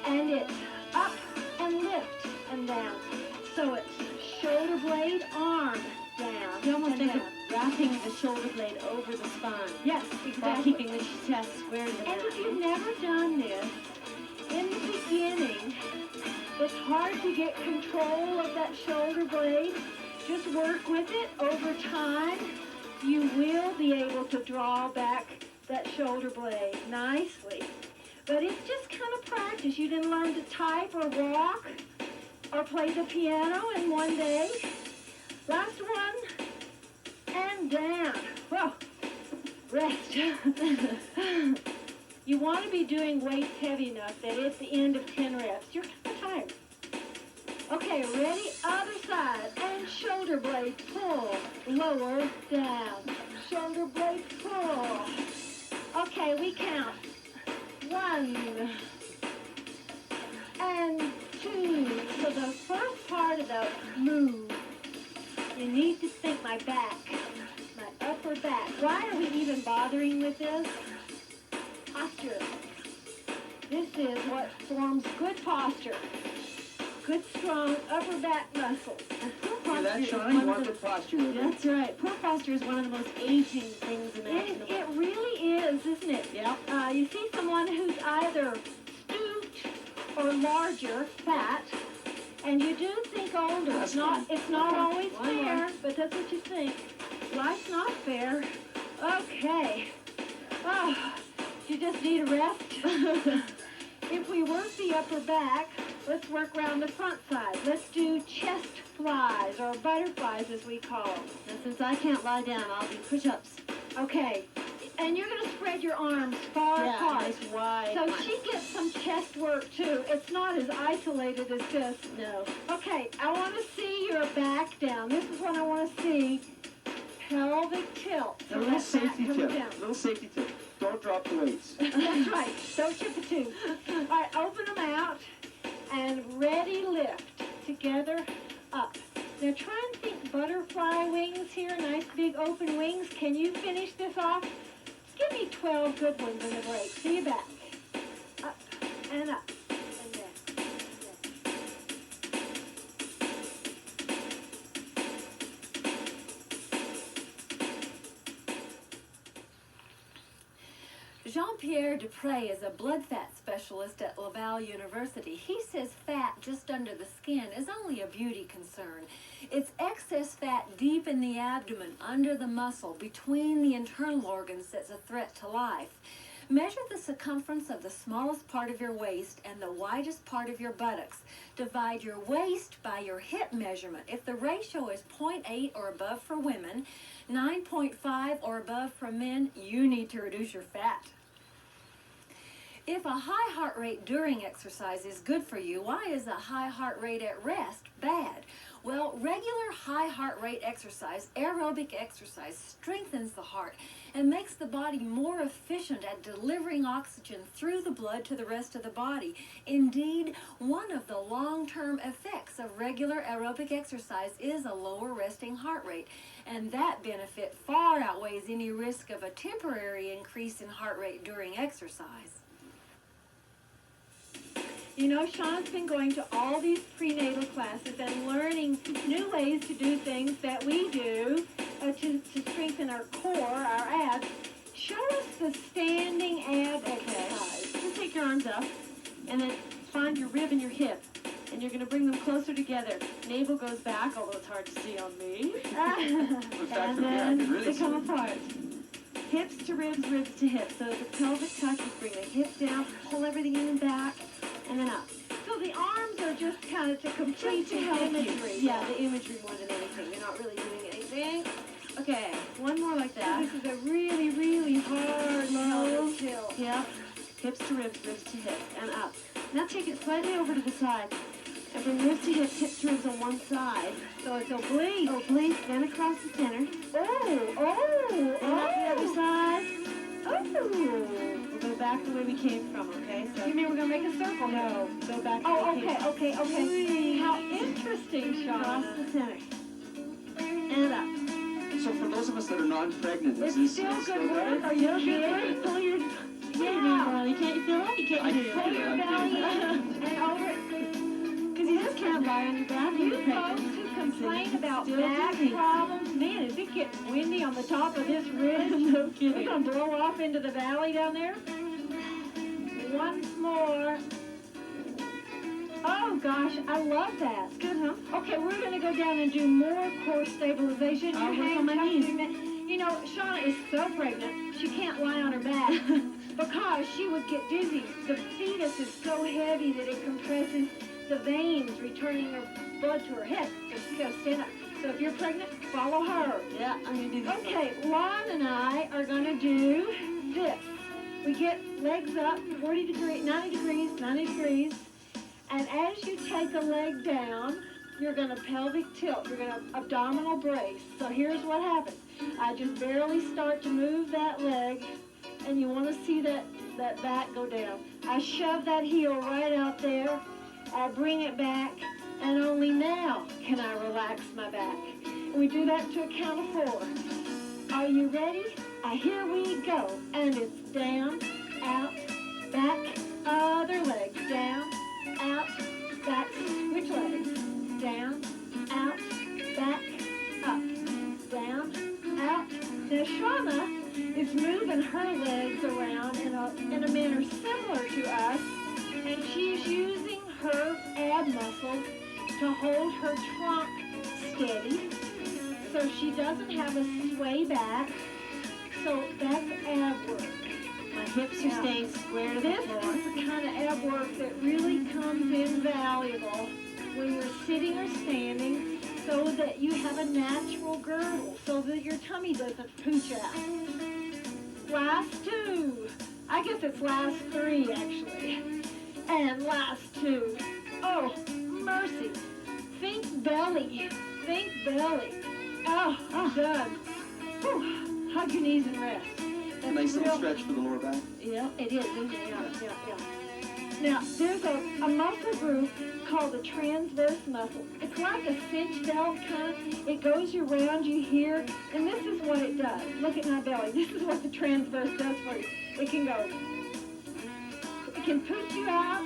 and it's up and lift and down. So it's shoulder blade, arm, down. You almost and think of down. wrapping the shoulder blade over the spine. Yes, While exactly. keeping the chest square to the And if mat. you've never done this, in the beginning, it's hard to get control of that shoulder blade. Just work with it over time. You will be able to draw back that shoulder blade nicely. But it's just kind of practice. You didn't learn to type or walk or play the piano in one day. Last and down. Whoa, rest. You want to be doing weights heavy enough that at the end of 10 reps, you're kind of tired. Okay, ready? Other side. And shoulder blade pull. Lower, down. Shoulder blade pull. Okay, we count. 1 and 2. So the first part of the move, you need to think my back, my upper back. Why are we even bothering with this? Posture. This is what forms good posture. Good, strong upper back muscles. And poor Hear that, posture Sean? is You one want of good the... posture. With it. That's right. Poor posture is one of the most aging things imaginable. It really is, isn't it? Yep. You see someone who's either stooped or larger, fat, and you do think older. That's It's not always One more. fair, but that's what you think. Life's not fair. Okay. Oh, you just need a rest. If we work the upper back, let's work around the front side. Let's do chest flies, or butterflies as we call them. And since I can't lie down, I'll do push-ups. Okay. And you're going to spread your arms far Yeah, apart. nice wide. So she gets some chest work too. It's not as isolated as this. No. Okay, I want to see your back down. This is what I want to see. Pelvic tilt. A little that back safety comes tip. down. Little safety tip. Don't drop the weights. That's right. Don't chip a tooth. All right, open them out and ready lift. Together, up. Now try and think butterfly wings here, nice big open wings. Can you finish this off? Give me 12 good ones in the break. See you back. Up and up and down. Jean-Pierre Dupré is a blood fat specialist at Laval University. He says fat just under the skin is only a beauty concern. It's excess fat deep in the abdomen, under the muscle, between the internal organs that's a threat to life. Measure the circumference of the smallest part of your waist and the widest part of your buttocks. Divide your waist by your hip measurement. If the ratio is 0.8 or above for women, 9.5 or above for men, you need to reduce your fat. If a high heart rate during exercise is good for you, why is a high heart rate at rest bad? Well, regular high heart rate exercise, aerobic exercise, strengthens the heart and makes the body more efficient at delivering oxygen through the blood to the rest of the body. Indeed, one of the long-term effects of regular aerobic exercise is a lower resting heart rate, and that benefit far outweighs any risk of a temporary increase in heart rate during exercise. You know, Sean's been going to all these prenatal classes and learning new ways to do things that we do to strengthen our core, our abs. Show us the standing ab exercise. Just take your arms up, and then find your rib and your hip, and you're going to bring them closer together. Navel goes back, although it's hard to see on me. In fact, And from here, I then can really they see come it. apart. Hips to ribs, ribs to hips. So the pelvic touch, you bring the hips down, pull everything in and back, and then up. So the arms are just kind of to complete Just to the help imagery. you. Yeah, the imagery more than anything. You're not really doing anything. Okay, one more like that. This is a really, really hard Low. pelvic tilt. Yep. Hips to ribs, ribs to hips, and up. Now take it slightly over to the side, and bring ribs to hips, hips to ribs on one side. So it's oblique. Oblique, then across the center. Oh, And up the other side. oh. We'll go back the way we came from, okay? So You mean we're going to make a circle? no, go back the Oh, way we came okay, from. okay. How interesting, Across Sean. the center. And up. So for those of us that are non-pregnant, It's is still this good work. Are Feel you good? sure? Pull your... Yeah. Bonnie. Can't you feel it? You can't I do Pull it. your belly in and over. Because you just can't lie on your back when You you're folks pregnant. who complain about Still back dizzy. problems, man, is it getting windy on the top of this ridge? No We're kidding. going to blow off into the valley down there. Once more. Oh, gosh, I love that. Good, huh? Okay, we're going to go down and do more core stabilization. I'll Your work hands on my come knees. to your neck. You know, Shauna is so pregnant, she can't lie on her back because she would get dizzy. The fetus is so heavy that it compresses the veins, returning her blood to her head. So she's got to stand up. So if you're pregnant, follow her. Yeah, I'm gonna do this. Okay, Lon and I are gonna do this. We get legs up, 40 degrees, 90 degrees, 90 degrees. And as you take a leg down, you're gonna pelvic tilt. You're gonna abdominal brace. So here's what happens. I just barely start to move that leg, and you wanna see that back go down. I shove that heel right out there. I bring it back, and only now can I relax my back. We do that to a count of 4. Are you ready? Here we go. And it's down, out, back, other leg, down, out, back, switch legs, down, out, back, up, down, out. Now Shauna is moving her legs around in a manner similar to us, and she's using her ab muscles to hold her trunk steady so she doesn't have a sway back. So that's ab work. My hips are staying square to the This floor. is the kind of ab work that really comes in valuable when you're sitting or standing, so that you have a natural girdle, so that your tummy doesn't pooch out. Last 2. I guess it's last 3, actually. And last 2. Oh, mercy. Think belly. Think belly. Oh, I'm done. Whew. Hug your knees and rest. That's Nice little real- stretch for the lower back. Yeah, it is, isn't it? Yeah. Now, there's a muscle group called the transverse muscle. It's like a cinch belt kind of. It goes around you here, and this is what it does. Look at my belly. This is what the transverse does for you. It can go, it can push you out,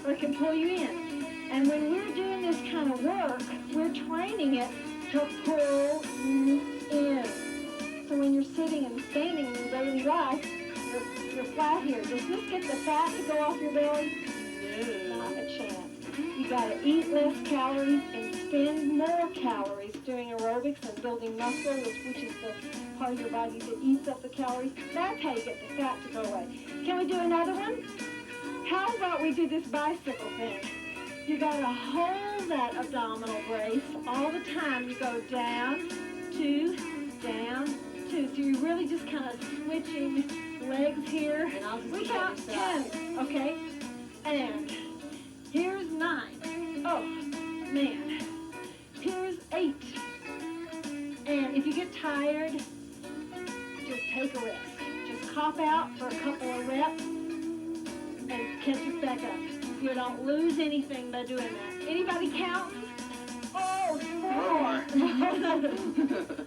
or it can pull you in. And when we're doing this kind of work, we're training it to pull you in. So when you're sitting and standing in your daily life, you're flat here. Does this get the fat to go off your belly? No. Not a chance. You gotta eat less calories and spend more calories doing aerobics and building muscle, which is the part of your body that eats up the calories. That's how you get the fat to go away. Can we do another one? How about we do this bicycle thing? You gotta hold that abdominal brace all the time. You go down, 2, down, 2. So you're really just kind of switching legs here. And I'll just We do the count other side. 10, okay? And here's 9. Oh, man. Here's 8. And if you get tired, just take a rest. Just cop out for a couple of reps and catch us back up. You don't lose anything by doing that. Anybody counting? Oh, 4.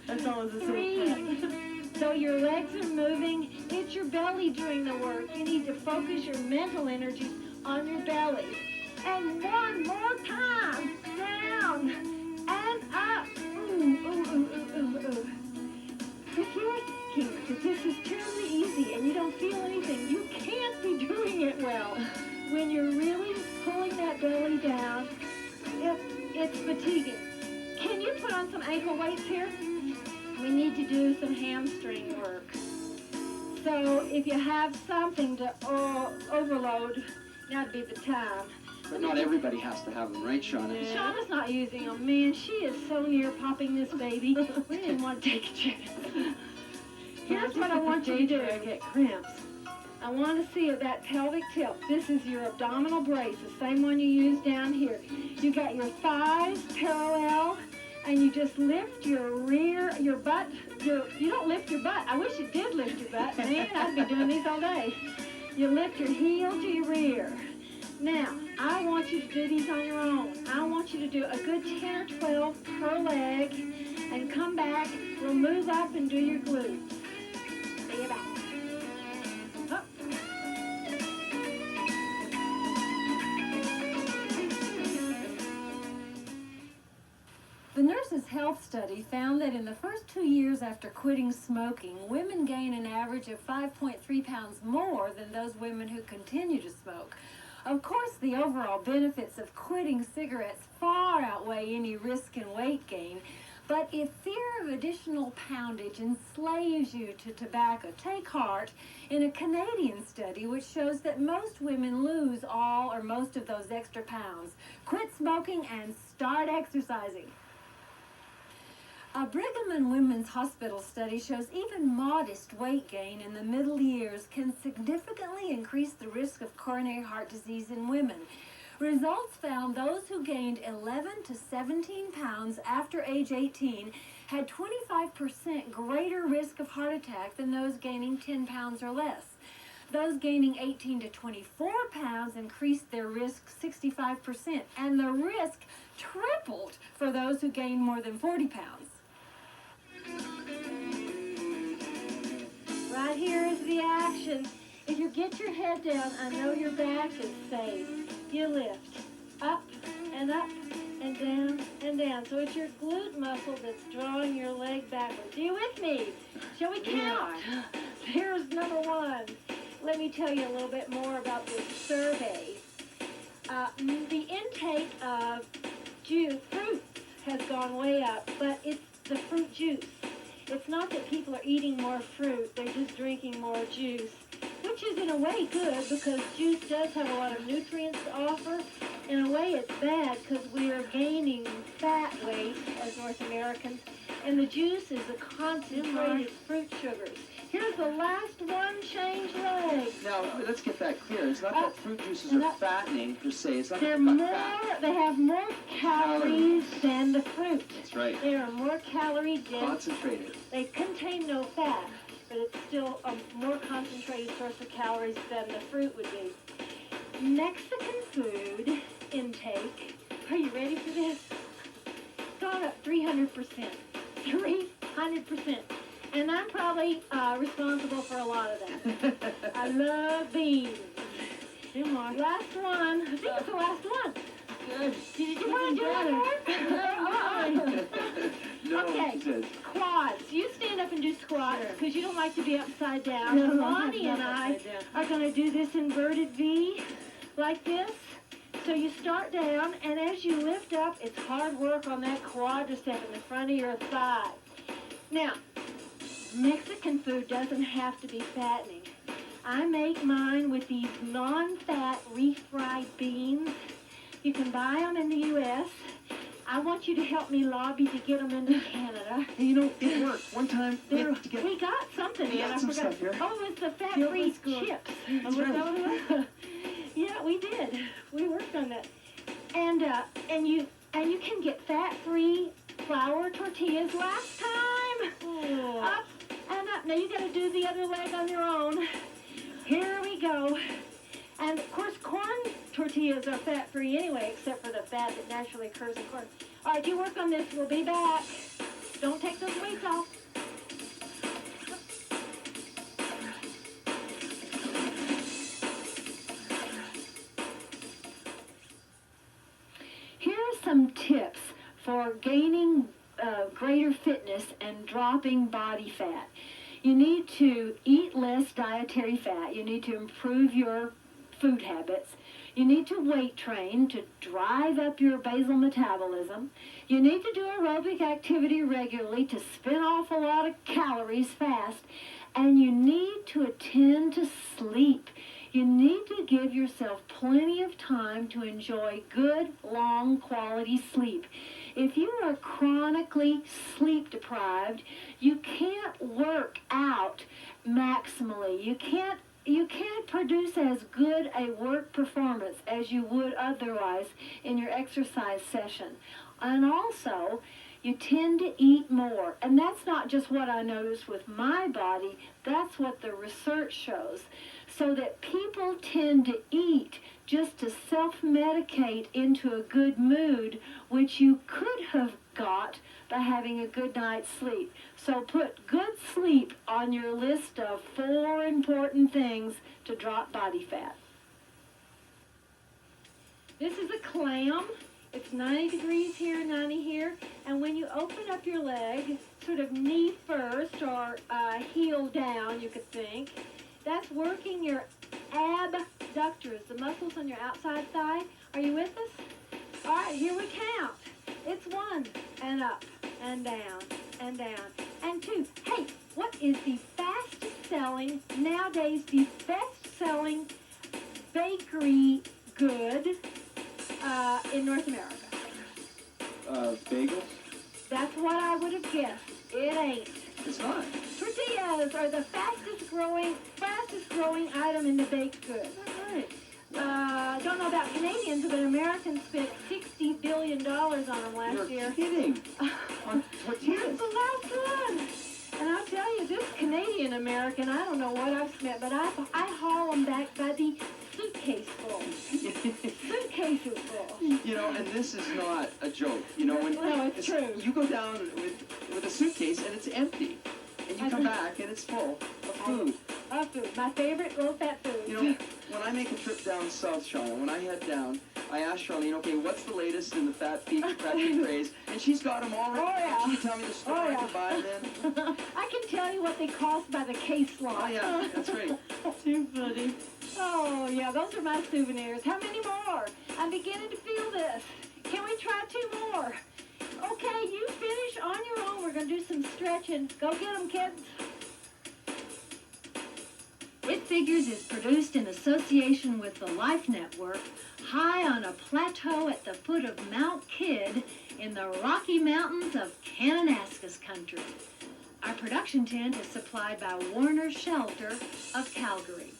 That's always a 3. So your legs are moving. It's your belly doing the work. You need to focus your mental energies on your belly. And one more time. Down and up. Ooh, ooh, ooh, ooh, ooh, ooh. If you're thinking that this is terribly easy and you don't feel anything, you can't be doing it well. When you're really pulling that belly down, it's fatiguing. Can you put on some ankle weights here? We need to do some hamstring work. So if you have something to overload, that'd be the time. But not everybody has to have them, right, Shauna? Shauna's not using them. Man, she is so near popping this baby. We didn't want to take a chance. Here's what I want you to do. I get cramps. I want to see that pelvic tilt. This is your abdominal brace, the same one you use down here. You got your thighs parallel, and you just lift your butt. You don't lift your butt. I wish you did lift your butt. Man, I'd be doing these all day. You lift your heel to your rear. Now, I want you to do these on your own. I want you to do a good 10 or 12 per leg, and come back. We'll move up and do your glutes. Bring it back. Up. The Nurses' Health Study found that in the first 2 years after quitting smoking, women gain an average of 5.3 pounds more than those women who continue to smoke. Of course, the overall benefits of quitting cigarettes far outweigh any risk in weight gain, but if fear of additional poundage enslaves you to tobacco, take heart in a Canadian study which shows that most women lose all or most of those extra pounds. Quit smoking and start exercising. A Brigham and Women's Hospital study shows even modest weight gain in the middle years can significantly increase the risk of coronary heart disease in women. Results found those who gained 11 to 17 pounds after age 18 had 25% greater risk of heart attack than those gaining 10 pounds or less. Those gaining 18 to 24 pounds increased their risk 65%, and the risk tripled for those who gained more than 40 pounds. Right here is the action. If you get your head down, I know your back is safe. You lift up and up and down and down. So it's your glute muscle that's drawing your leg backwards. Are you with me? Shall we count? Here's number one. Let me tell you a little bit more about this survey. The intake of fruit has gone way up, but it's the fruit juice. It's not that people are eating more fruit, they're just drinking more juice, which is in a way good because juice does have a lot of nutrients to offer. In a way it's bad because we are gaining fat weight as North Americans, and the juice is the concentrated fruit sugars. Here's the last one, change legs. Now, let's get that clear. It's not that fruit juices are fattening per se. It's not They're about more, fat. they have more calories than the fruit. That's right. They are more calorie dense. Concentrated. They contain no fat, but it's still a more concentrated source of calories than the fruit would be. Mexican food intake, are you ready for this? Gone up 300%. 300%. And I'm probably responsible for a lot of that. I love beans. Last one. I think it's the last one. Good. Did you want to do one more? No, Okay. she says. Quads. You stand up and do squats because you don't like to be upside down. No, Lonnie I'm and not I upside down. are going to do this inverted V like this. So you start down, and as you lift up, it's hard work on that quadricep in the front of your thigh. Now, Mexican food doesn't have to be fattening. I make mine with these non-fat refried beans. You can buy them in the U.S. I want you to help me lobby to get them into Canada. Hey, you know, it worked. One time, we had to get... We got something. We got and I some forgot. stuff here. Oh, it's the fat-free School. chips. That's Was right. that what it was? Yeah, we did. We worked on that. And you can get fat-free flour tortillas last time. Oh. Up and up. Now you got to do the other leg on your own. Here we go. And of course, corn tortillas are fat-free anyway, except for the fat that naturally occurs in corn. All right, you work on this. We'll be back. Don't take those weights off. Here are some tips for gaining greater fitness and dropping body fat. You need to eat less dietary fat. You need to improve your food habits. You need to weight train to drive up your basal metabolism. You need to do aerobic activity regularly to spin off a lot of calories fast. And you need to attend to sleep. You need to give yourself plenty of time to enjoy good, long, quality sleep. If you are chronically sleep deprived, you can't work out maximally. You can't produce as good a work performance as you would otherwise in your exercise session. And also, you tend to eat more. And that's not just what I notice with my body, that's what the research shows. So that people tend to eat just to self-medicate into a good mood, which you could have got by having a good night's sleep. So put good sleep on your list of 4 important things to drop body fat. This is a clam. It's 90 degrees here, 90 here. And when you open up your leg, sort of knee first or heel down, you could think, that's working your abductors, the muscles on your outside thigh. Are you with us? All right, here we count. It's 1, and up, and down, and down, and 2. Hey, what is the fastest selling, nowadays, the best selling bakery good in North America? Bagels? That's what I would have guessed. It ain't. It's not. Tortillas are the fastest growing item in the baked goods. Right. Don't know about Canadians, but Americans spent $60 billion on them last You're year. kidding. On tortillas. That's the last one. And I'll tell you, this Canadian American, I don't know what I've spent, but I haul them back by the suitcase full. Suitcases full. You know, and this is not a joke. You know, when No, it's true. you go down with a suitcase and it's empty, and you come back and it's full of food. Food. My favorite low-fat food. You know, when I make a trip down south, Charlene, when I head down, I ask Charlene, okay, what's the latest in the fat pig craze? And she's got them all right. Oh, yeah. She can tell me the store I can buy them. I can tell you what they cost by the case lot. Oh, yeah, that's right. Too funny. Oh, yeah, those are my souvenirs. How many more? I'm beginning to feel this. Can we try 2 more? Okay, you finish on your own. We're going to do some stretching. Go get them, kids. It Figures is produced in association with the Life Network, high on a plateau at the foot of Mount Kidd in the Rocky Mountains of Kananaskis country. Our production tent is supplied by Warner Shelter of Calgary.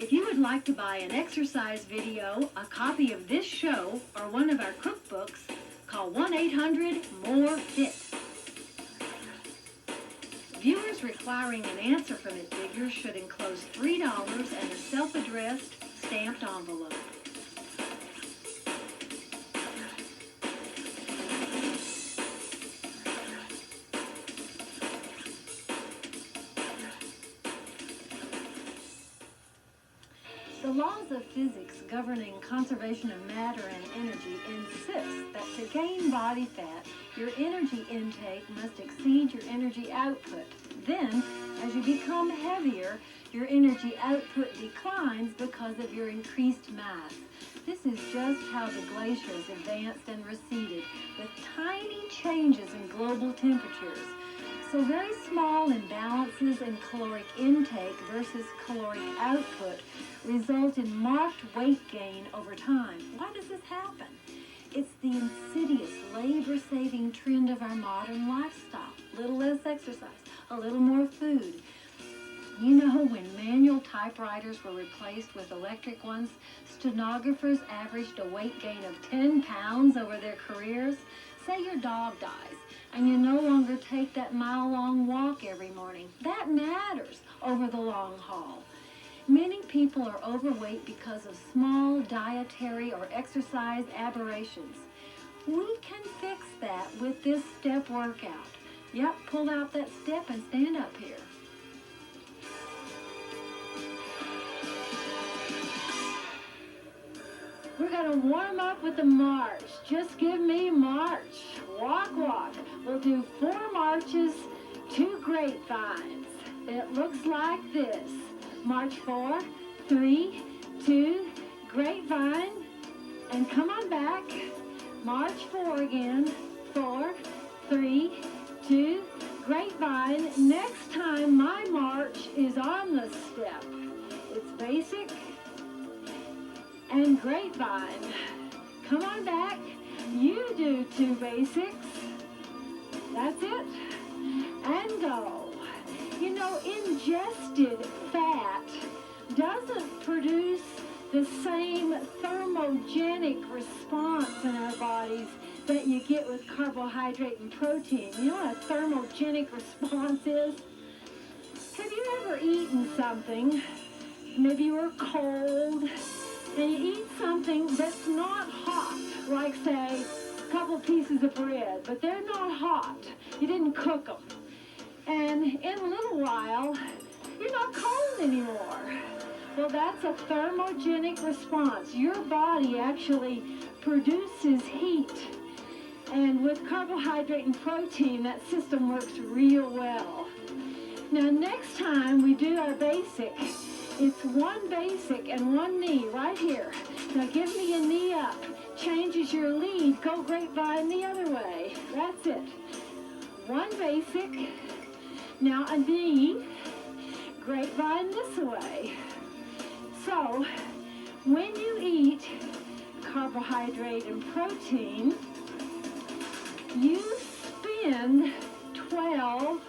If you would like to buy an exercise video, a copy of this show, or one of our cookbooks, call 1-800-MORE-FIT. Viewers requiring an answer from It Figures should enclose $3 and a self-addressed stamped envelope. The laws of physics governing conservation of matter and energy insist that to gain body fat, your energy intake must exceed your energy output. Then, as you become heavier, your energy output declines because of your increased mass. This is just how the glaciers advanced and receded, with tiny changes in global temperatures. So very small imbalances in caloric intake versus caloric output result in marked weight gain over time. Why does this happen? It's the insidious, labor-saving trend of our modern lifestyle. A little less exercise, a little more food. You know, when manual typewriters were replaced with electric ones, stenographers averaged a weight gain of 10 pounds over their careers. Say your dog dies, and you no longer take that mile-long walk every morning. That matters over the long haul. Many people are overweight because of small dietary or exercise aberrations. We can fix that with this step workout. Yep, pull out that step and stand up here. We're going to warm up with a march. Just give me march. Walk, walk. We'll do 4 marches, 2 grapevines. It looks like this. March 4, 3, 2, grapevine, and come on back. March 4 again. 4, 3, 2, grapevine. Next time my march is on the step. It's basic and grapevine. Come on back. You do 2 basics. That's it. And go. You know, ingested fat doesn't produce the same thermogenic response in our bodies that you get with carbohydrate and protein. You know what a thermogenic response is? Have you ever eaten something, maybe you were cold, and you eat something that's not hot, like, say, a couple pieces of bread, but they're not hot. You didn't cook them. And in a little while, you're not cold anymore. Well, that's a thermogenic response. Your body actually produces heat. And with carbohydrate and protein, that system works real well. Now, next time we do our basic, it's 1 basic and 1 knee right here. Now, give me a knee up. changes your lead, go grapevine the other way. That's it. One basic, now a knee, grapevine this way. So, when you eat carbohydrate and protein, you spend 12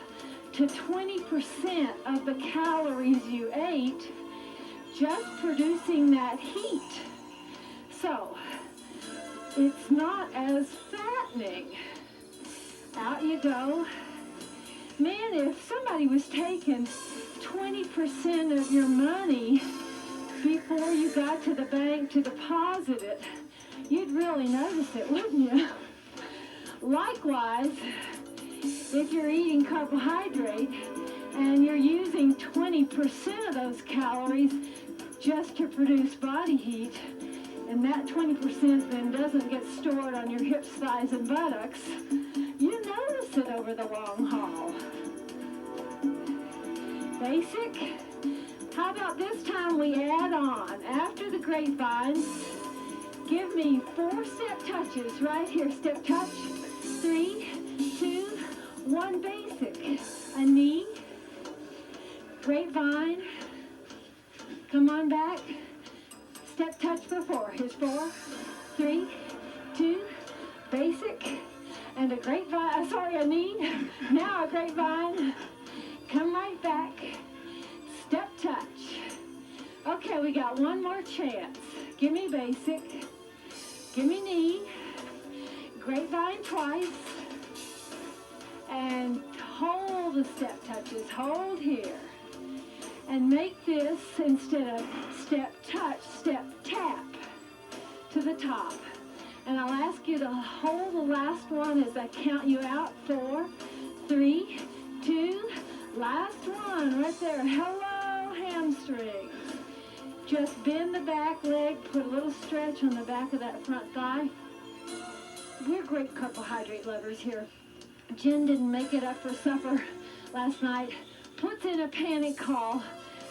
to 20% of the calories you ate just producing that heat. So, it's not as fattening. Out you go. Man, if somebody was taking 20% of your money before you got to the bank to deposit it, you'd really notice it, wouldn't you? Likewise, if you're eating carbohydrate and you're using 20% of those calories just to produce body heat, and that 20% then doesn't get stored on your hips, thighs, and buttocks, you notice it over the long haul. Basic. How about this time we add on, after the grapevines, give me 4 step touches right here. Step touch, 3, 2, 1, basic. A knee, grapevine, come on back. Step touch for 4. Here's 4, 3, 2, basic, and a grapevine, a knee, now a grapevine. Come right back, step touch. Okay, we got one more chance. Give me basic, give me knee, grapevine twice, and hold the step touches, hold here. And make this, instead of step touch, step tap to the top. And I'll ask you to hold the last one as I count you out. 4, 3, 2, last one right there. Hello, hamstrings. Just bend the back leg, put a little stretch on the back of that front thigh. We're great carbohydrate lovers here. Jen didn't make it up for supper last night. Puts in a panic call.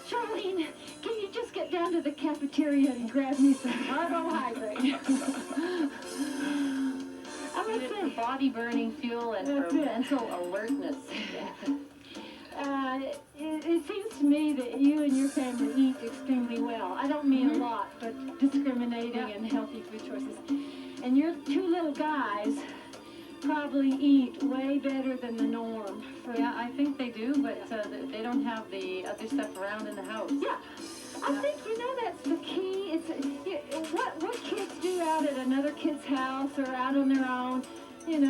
Charlene, can you just get down to the cafeteria and grab me some carbohydrate? I'm Need it for body burning fuel and for mental alertness. It seems to me that you and your family eat extremely well. I don't mean a lot, but discriminating and healthy food choices. And your 2 little guys probably eat way better than the norm. Yeah, I think they do, but they don't have the other stuff around in the house. Yeah, I think, that's the key. It's what kids do out at another kid's house or out on their own, You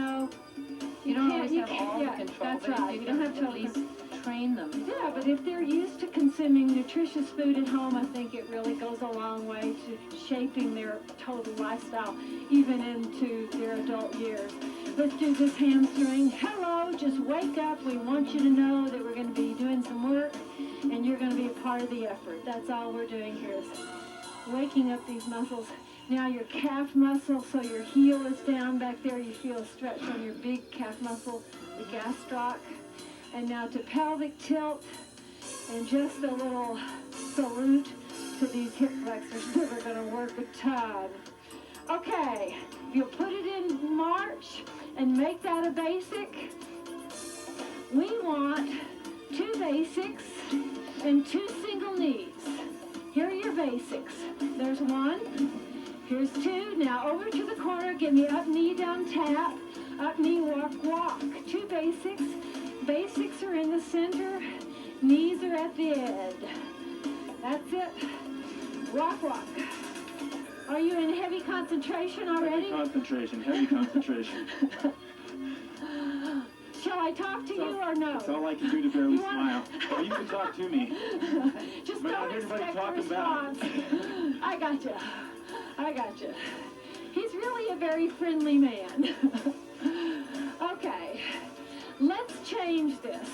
don't always have all the control, that's but right. you You can don't have to at least train them. Yeah, but if they're used to consuming nutritious food at home, I think it really goes a long way to shaping their total lifestyle, even into their adult years. Let's do this hamstring. Hello, just wake up. We want you to know that we're going to be doing some work, and you're going to be a part of the effort. That's all we're doing here is waking up these muscles. Now your calf muscle, so your heel is down back there. You feel a stretch on your big calf muscle, the gastroc. And now to pelvic tilt, and just a little salute to these hip flexors that are going to work a ton. Okay, if you'll put it in march and make that a basic, we want 2 basics and 2 single knees. Here are your basics. There's 1, here's 2. Now over to the corner, give me up knee down tap, up knee walk, walk. 2 basics. Basics are in the center, knees are at the end. That's it. Walk, walk. Are you in heavy concentration already? Heavy concentration. Shall I talk to you or no? That's all I can do to barely smile. Well, you can talk to me. Just But don't everybody expect a talking back. response. I gotcha. He's really a very friendly man. Okay, let's change this.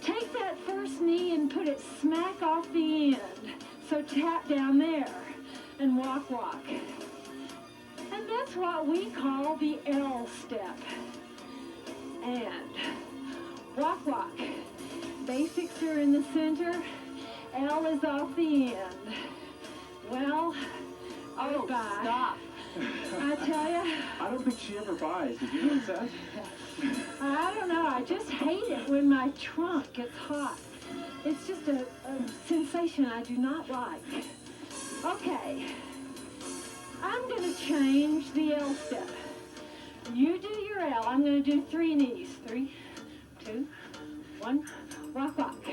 Take that first knee and put it smack off the end. So tap down there and walk, walk. And that's what we call the L step. And walk, walk. Basics are in the center. L is off the end. Well, Oh, goodbye. stop. I tell you, I don't think she ever buys. Did you notice that? I don't know. I just hate it when my trunk gets hot. It's just a sensation I do not like. Okay. I'm going to change the L step. You do your L. I'm going to do 3 knees. 3, 2, 1. Walk, walk.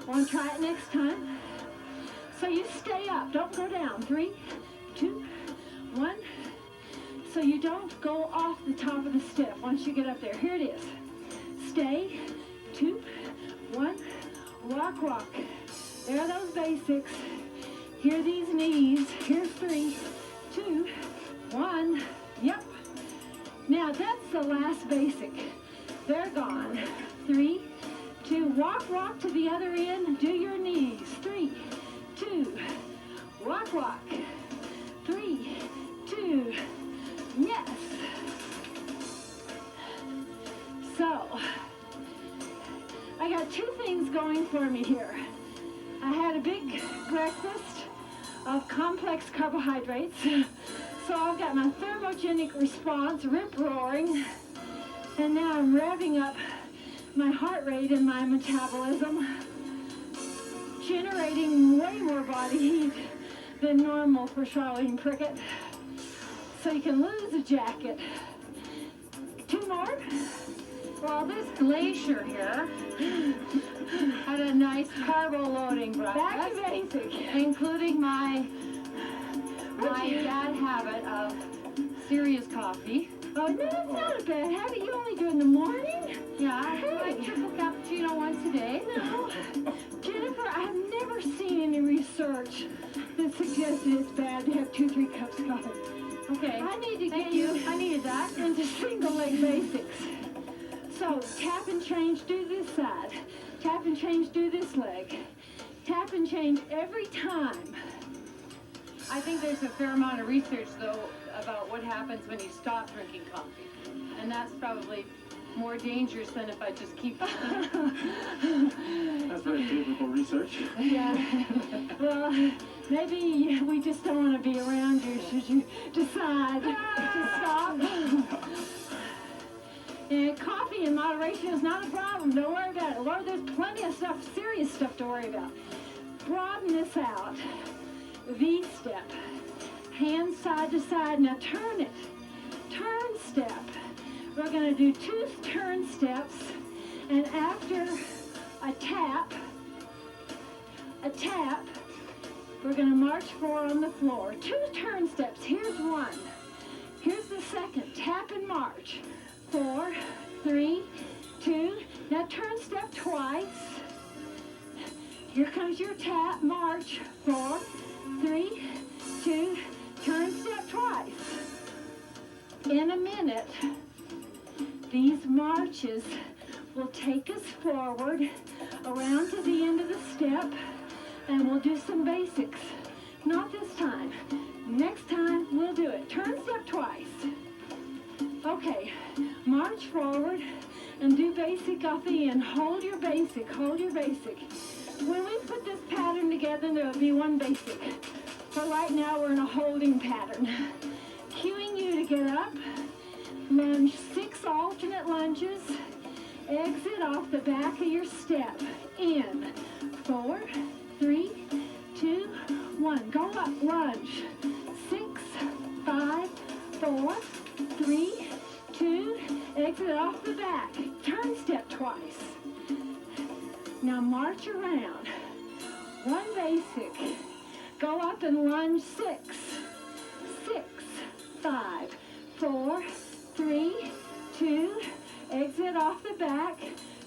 Want to try it next time? So you stay up. Don't go down. 3, 2, 1. So you don't go off the top of the step once you get up there. Here it is. Stay. 2, 1. Walk, walk. There are those basics. Here are these knees. Here's 3, 2, 1. Yep. Now that's the last basic. They're gone. 3, 2. Walk, walk to the other end. Do your knees. 3, 2. Walk, walk. 3, 2. Yes. So, I got 2 things going for me here. I had a big breakfast of complex carbohydrates, so I've got my thermogenic response rip-roaring, and now I'm revving up my heart rate and my metabolism, generating way more body heat than normal for Charlene Prickett, so you can lose a jacket. 2 more? Well, this glacier here had a nice carbo-loading Back to breakfast, basic. including my bad habit of serious coffee. Oh, no, that's not a bad habit. You only do it in the morning? Yeah, I Hey. triple cappuccino once a day. No. Jennifer, I've never seen any research that suggests that it's bad to have 2-3 cups of coffee. Okay, I need to thank get you. you I needed that. into single leg basics. So tap and change, do this side. Tap and change, do this leg. Tap and change every time. I think there's a fair amount of research, though, about what happens when you stop drinking coffee. And that's probably more dangerous than if I just keep That's very favorable research. Yeah. Well, maybe we just don't want to be around you should you decide to stop. And coffee in moderation is not a problem. Don't worry about it. Lord, there's plenty of stuff, serious stuff to worry about. Broaden this out. V step. Hands side to side. Now turn it. Turn step. We're going to do 2 turn steps. And after a tap, we're going to march 4 on the floor. 2 turn steps. Here's 1. Here's the second. Tap and march. 4, 3, 2. Now turn step twice. Here comes your tap, march. 4, 3, 2. Turn step twice. In a minute, these marches will take us forward around to the end of the step, and we'll do some basics. Not this time. Next time, we'll do it. Turn step twice. Okay, march forward and do basic off the end. Hold your basic, hold your basic. When we put this pattern together, there'll be 1 basic. But right now, we're in a holding pattern. Cueing you to get up, lunge 6 alternate lunges, exit off the back of your step. In 4, 3, 2, 1. Go up, lunge. 6, 5, 4, 3, 2, exit off the back. Turn step twice. Now march around. 1 basic. Go up and lunge 6, 6, 5, 4, 3, 2, exit off the back.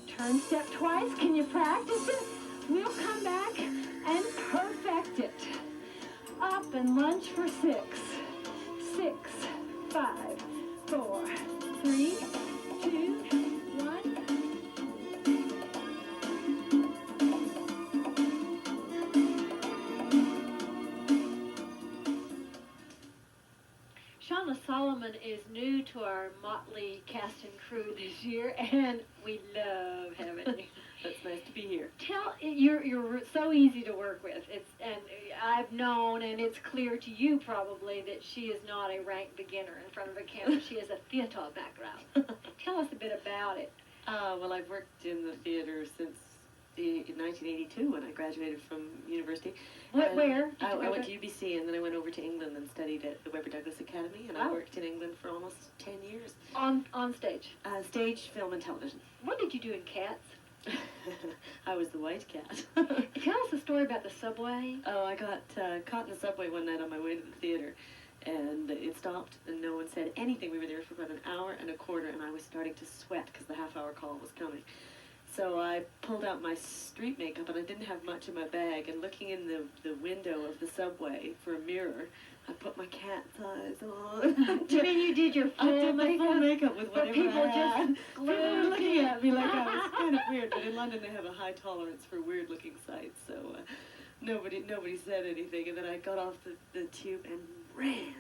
Turn step twice. Can you practice it? We'll come back and perfect it. Up and lunge for 6, 6, 5, 4, 3, 2, 1. Shauna Solomon is new to our motley cast and crew this year, and we love having you. That's nice to be here. Tell You're so easy to work with. And I've known, and it's clear to you probably, that she is not a rank beginner in front of a camera. She has a theater background. Tell us a bit about it. Well, I've worked in the theater since 1982 when I graduated from university. Where? I went to UBC, and then I went over to England and studied at the Webber Douglas Academy, and I worked in England for almost 10 years. On stage? Stage, film, and television. What did you do in Cats? I was the white cat. Tell us a story about the subway. Oh, I got caught in the subway one night on my way to the theater, and it stopped, and no one said anything. We were there for about an hour and a quarter, and I was starting to sweat because the half-hour call was coming. So I pulled out my street makeup, and I didn't have much in my bag, and looking in the window of the subway for a mirror, I put my cat's eyes on. Do you mean you did your I full did my full makeup with whatever people I had. just People were glued looking at me like I was kind of weird, but in London they have a high tolerance for weird-looking sights, so nobody said anything, and then I got off the tube and ran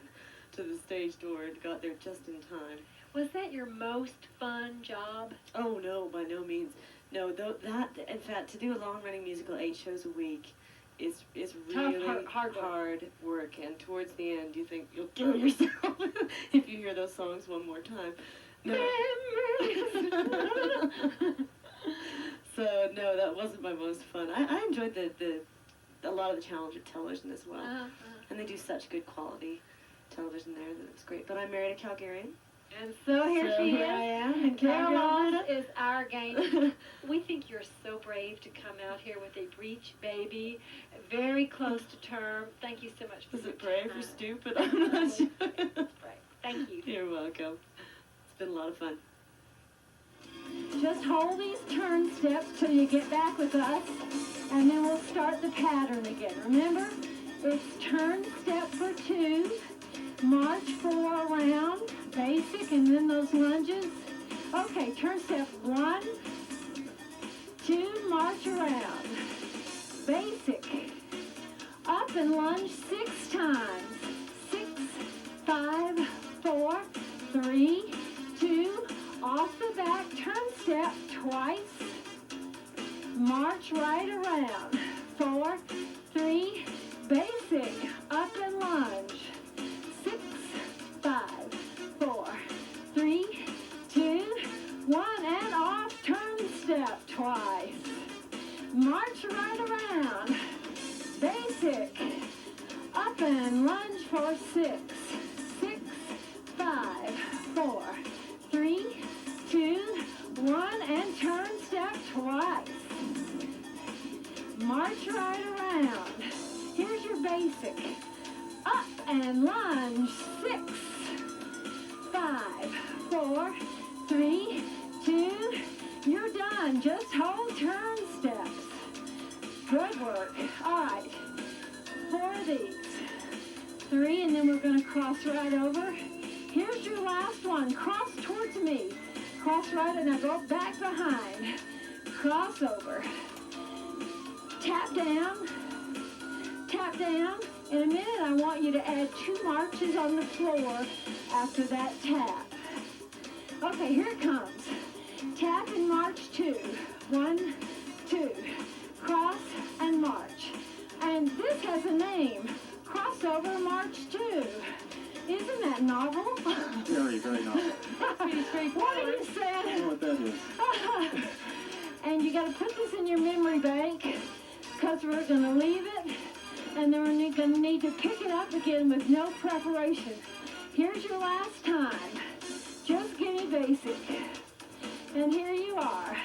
to the stage door and got there just in time. Was that your most fun job? Oh no, by no means. No, that in fact, to do a long-running musical 8 shows a week is really hard work, and towards the end you think you'll kill yourself if you hear those songs one more time. No. So no, that wasn't my most fun. I enjoyed a lot of the Challenger television as well, and they do such good quality television there that it was great. But I married a Calgarian. And so here she is. I am in Caroline Calgary. is our game. We think you're so brave to come out here with a breech baby, very close to term. Thank you so much for Is your it brave time. or stupid? I'm not sure. Right. Thank you. You're welcome. It's been a lot of fun. Just hold these turn steps till you get back with us, and then we'll start the pattern again. Remember, it's turn step for 2, march 4 around, basic, and then those lunges. Okay, turn step 1, 2, march around, basic, up and lunge 6 times. 6, 5, 4, 3, 2, off the back, turn step twice, march right around, 4, 3, basic, up and lunge, 6, 5, 4, 3, 2, 1, and off, turn step twice, march right around, basic, up and lunge for 6, 6, 5, 4, 3, 2, 1, and turn step twice. March right around. Here's your basic. Up and lunge. 6, 5, 4, 3, 2, you're done. Just hold turn steps. Good work. All right. 4 of these. 3, and then we're going to cross right over. Here's your last one. Cross towards me. Cross right, and now go back behind. Cross over. Tap down. Tap down. In a minute, I want you to add 2 marches on the floor after that tap. Okay, here it comes. Tap and march 2. 1, 2. Cross and march. And this has a name. Crossover March 2. Isn't that novel? Very, very novel. What are you I saying? know what that is. And you got to put this in your memory bank, because we're going to leave it, and then we're going to need to pick it up again with no preparation. Here's your last time. Just give me basic. And here you are.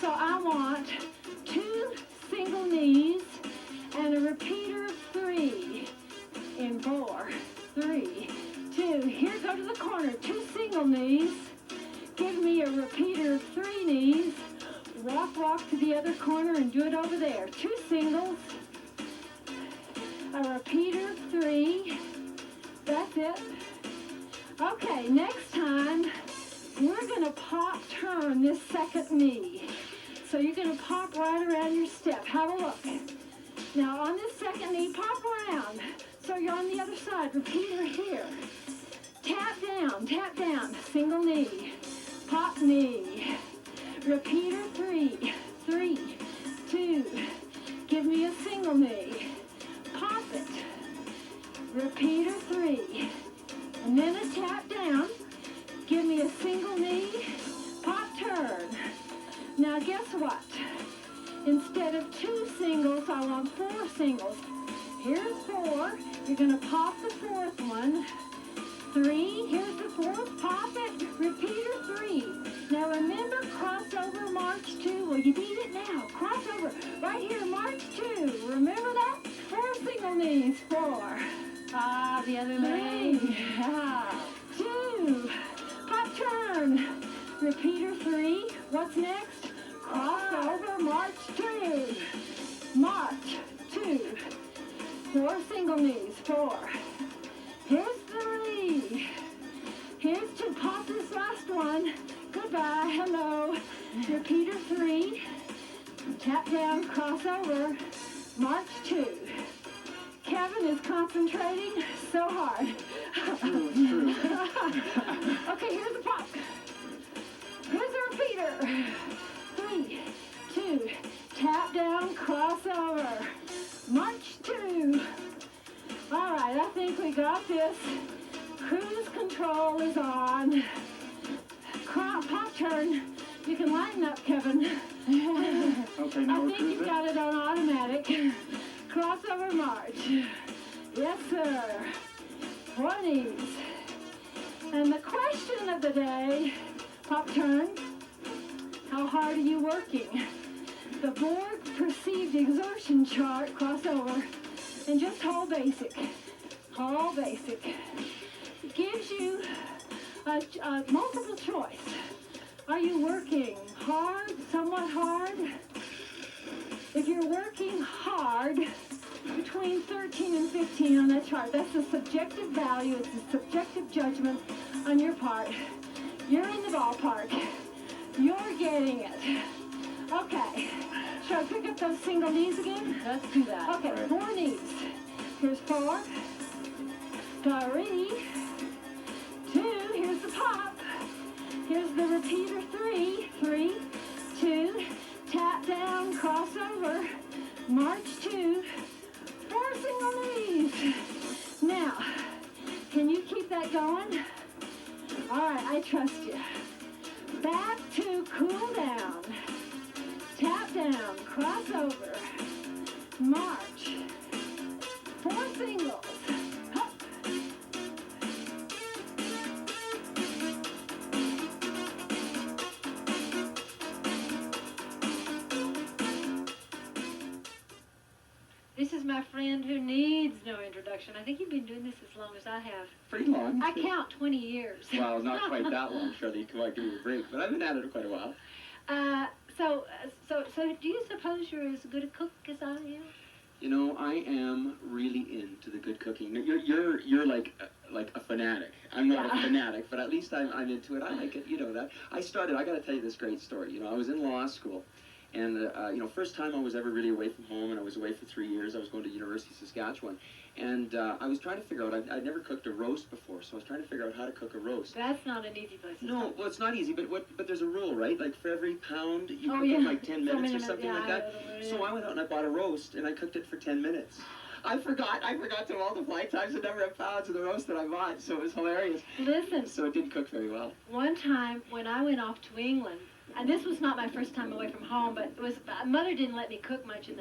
So I want 2 single knees and a repeater of 3 in 4, 3, 2. Here, go to the corner. 2 single knees. Give me a repeater of 3 knees. Walk to the other corner and do it over there. 2 singles. A repeater of 3. That's it. Okay, next time, we're going to pop turn this second knee. So you're going to pop right around your step. Have a look. Now on this second knee, pop around. So you're on the other side. Repeater here. Tap down, single knee. Pop knee. Repeater 3, 3, 2, Instead of 2 singles, I want 4 singles. Here's 4. You're going to pop the 4th one. 3. Here's the 4th. Pop it. Repeater 3. Now remember, crossover, march 2. Well, you need it now. Crossover. Right here, march 2. Remember that? 4 single knees. 4. The other leg. 3. 2. Pop turn. Repeater 3. What's next? Crossover, march 2. March 2. 4 single knees. 4. Here's 3. Here's 2. Pop this last one. Goodbye. Hello. Repeater 3. Tap down, crossover. March 2. Kevin is concentrating so hard. Okay, here's the pop. Here's the repeater. 3, 2, tap down, crossover. March 2. All right, I think we got this. Cruise control is on. Pop turn. You can lighten up, Kevin. Okay, now I we're think you've cruising. got it on automatic. Crossover march. Yes, sir. 4 knees. And the question of the day, pop turn, how hard are you working? The Borg perceived exertion chart, crossover, and just hold basic. Hold basic. It gives you a multiple choice. Are you working hard, somewhat hard? If you're working hard, between 13 and 15 on that chart, that's a subjective value, it's a subjective judgment on your part. You're in the ballpark. You're getting it. Okay. Shall I pick up those single knees again? Let's do that. Okay, Right. 4 knees. Here's 4. 3. 2. Here's the pop. Here's the repeater 3. 3, 2. Tap down, crossover. March 2. 4 single knees. Now, can you keep that going? All right, I trust you. Back to cool down. Tap down, crossover. March. 4 singles. Hup. This is my friend who needs no introduction. I think you've been doing this as long as I have. Pretty long. I count 20 years. Well, not quite that long, Charlie. Come on, give me a break. But I've been at it quite a while. So do you suppose you're as good a cook as I am? You know, I am really into the good cooking. You're like a fanatic. I'm not a fanatic, but at least I'm into it. I like it. You know that. I got to tell you this great story. You know, I was in law school. And, you know, first time I was ever really away from home, and I was away for 3 years. I was going to University of Saskatchewan. And I was trying to figure out, I'd never cooked a roast before, so I was trying to figure out how to cook a roast. That's not an easy place to No, start. well, it's not easy, but there's a rule, right? Like, for every pound, you Oh, cook yeah. it like 10 So minutes many or something minutes, like yeah, that. yeah. So I went out and I bought a roast, and I cooked it for 10 minutes. I forgot to multiply times the number of pounds of the roast that I bought, so it was hilarious. Listen, So it didn't cook very well. one time when I went off to England, and this was not my first time away from home, but it was, Mother didn't let me cook much in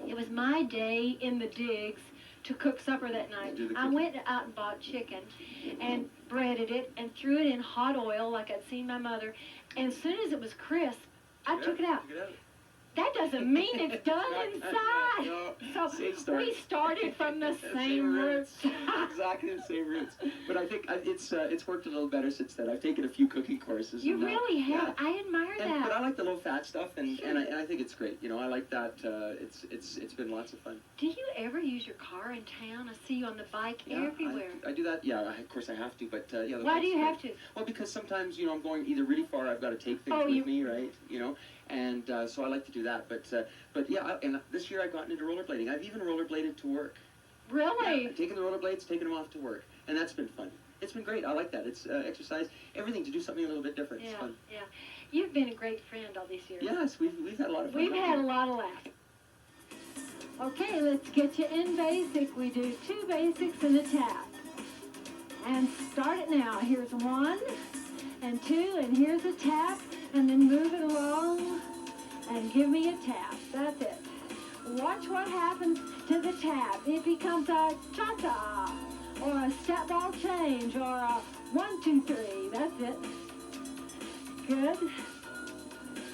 it was my day in the digs to cook supper that night. Do the I cooking. went out and bought chicken and breaded it and threw it in hot oil like I'd seen my mother. And as soon as it was crisp, I took it out. That doesn't mean it's done inside. No, So same story. we started from the same roots. Exactly the same roots. But I think it's worked a little better since then. I've taken a few cooking courses. You and, really have. yeah. I admire But that. I like the low fat stuff, and I think it's great. You know, I like that. It's been lots of fun. Do you ever use your car in town? I see you on the bike Yeah, everywhere. I do that. Yeah, of course I have to. But yeah. the Why do bike's you great. have to? Well, because sometimes I'm going either really far. I've got to take things Oh, with you- me, right? You know, and so I like to do that. But yeah, and this year I've gotten into rollerblading. I've even rollerbladed to work. Really? Yeah, taking the rollerblades, taking them off to work, and that's been fun. It's been great. I like that. It's exercise, everything to do something a little bit different. It's Yeah, fun. yeah. You've been a great friend all these years. Yes, we've had a lot of fun. We've had a lot of laughs. Okay, let's get you in basic. We do 2 basics and a tap. And start it now. Here's 1 and 2, and here's a tap, and then move it along and give me a tap. That's it. Watch what happens to the tap. It becomes a cha-cha, or a step ball change, or a 1, 2, 3. That's it. Good.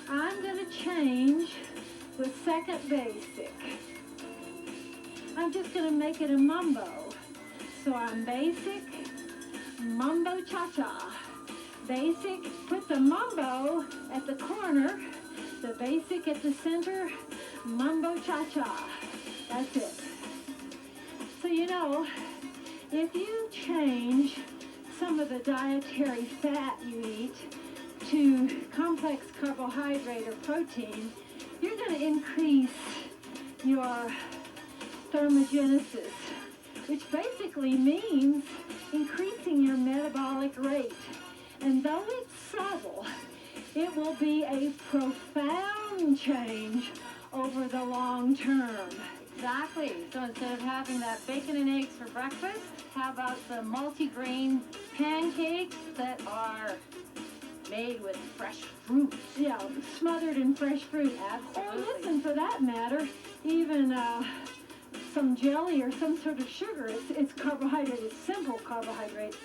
I'm going to change the second basic. I'm just going to make it a mumbo. So I'm basic, mumbo cha-cha. Basic, put the mumbo at the corner, the basic at the center, mumbo cha-cha. That's it. So you know, if you change some of the dietary fat you eat to complex carbohydrate or protein, you're going to increase your thermogenesis, which basically means increasing your metabolic rate. And though it's subtle, it will be a profound change over the long term. Exactly. So instead of having that bacon and eggs for breakfast, how about the multi-grain pancakes that are made with fresh fruit? Yeah, smothered in fresh fruit. Absolutely. Or listen, for that matter, even some jelly or some sort of sugar. It's carbohydrate. It's simple carbohydrate.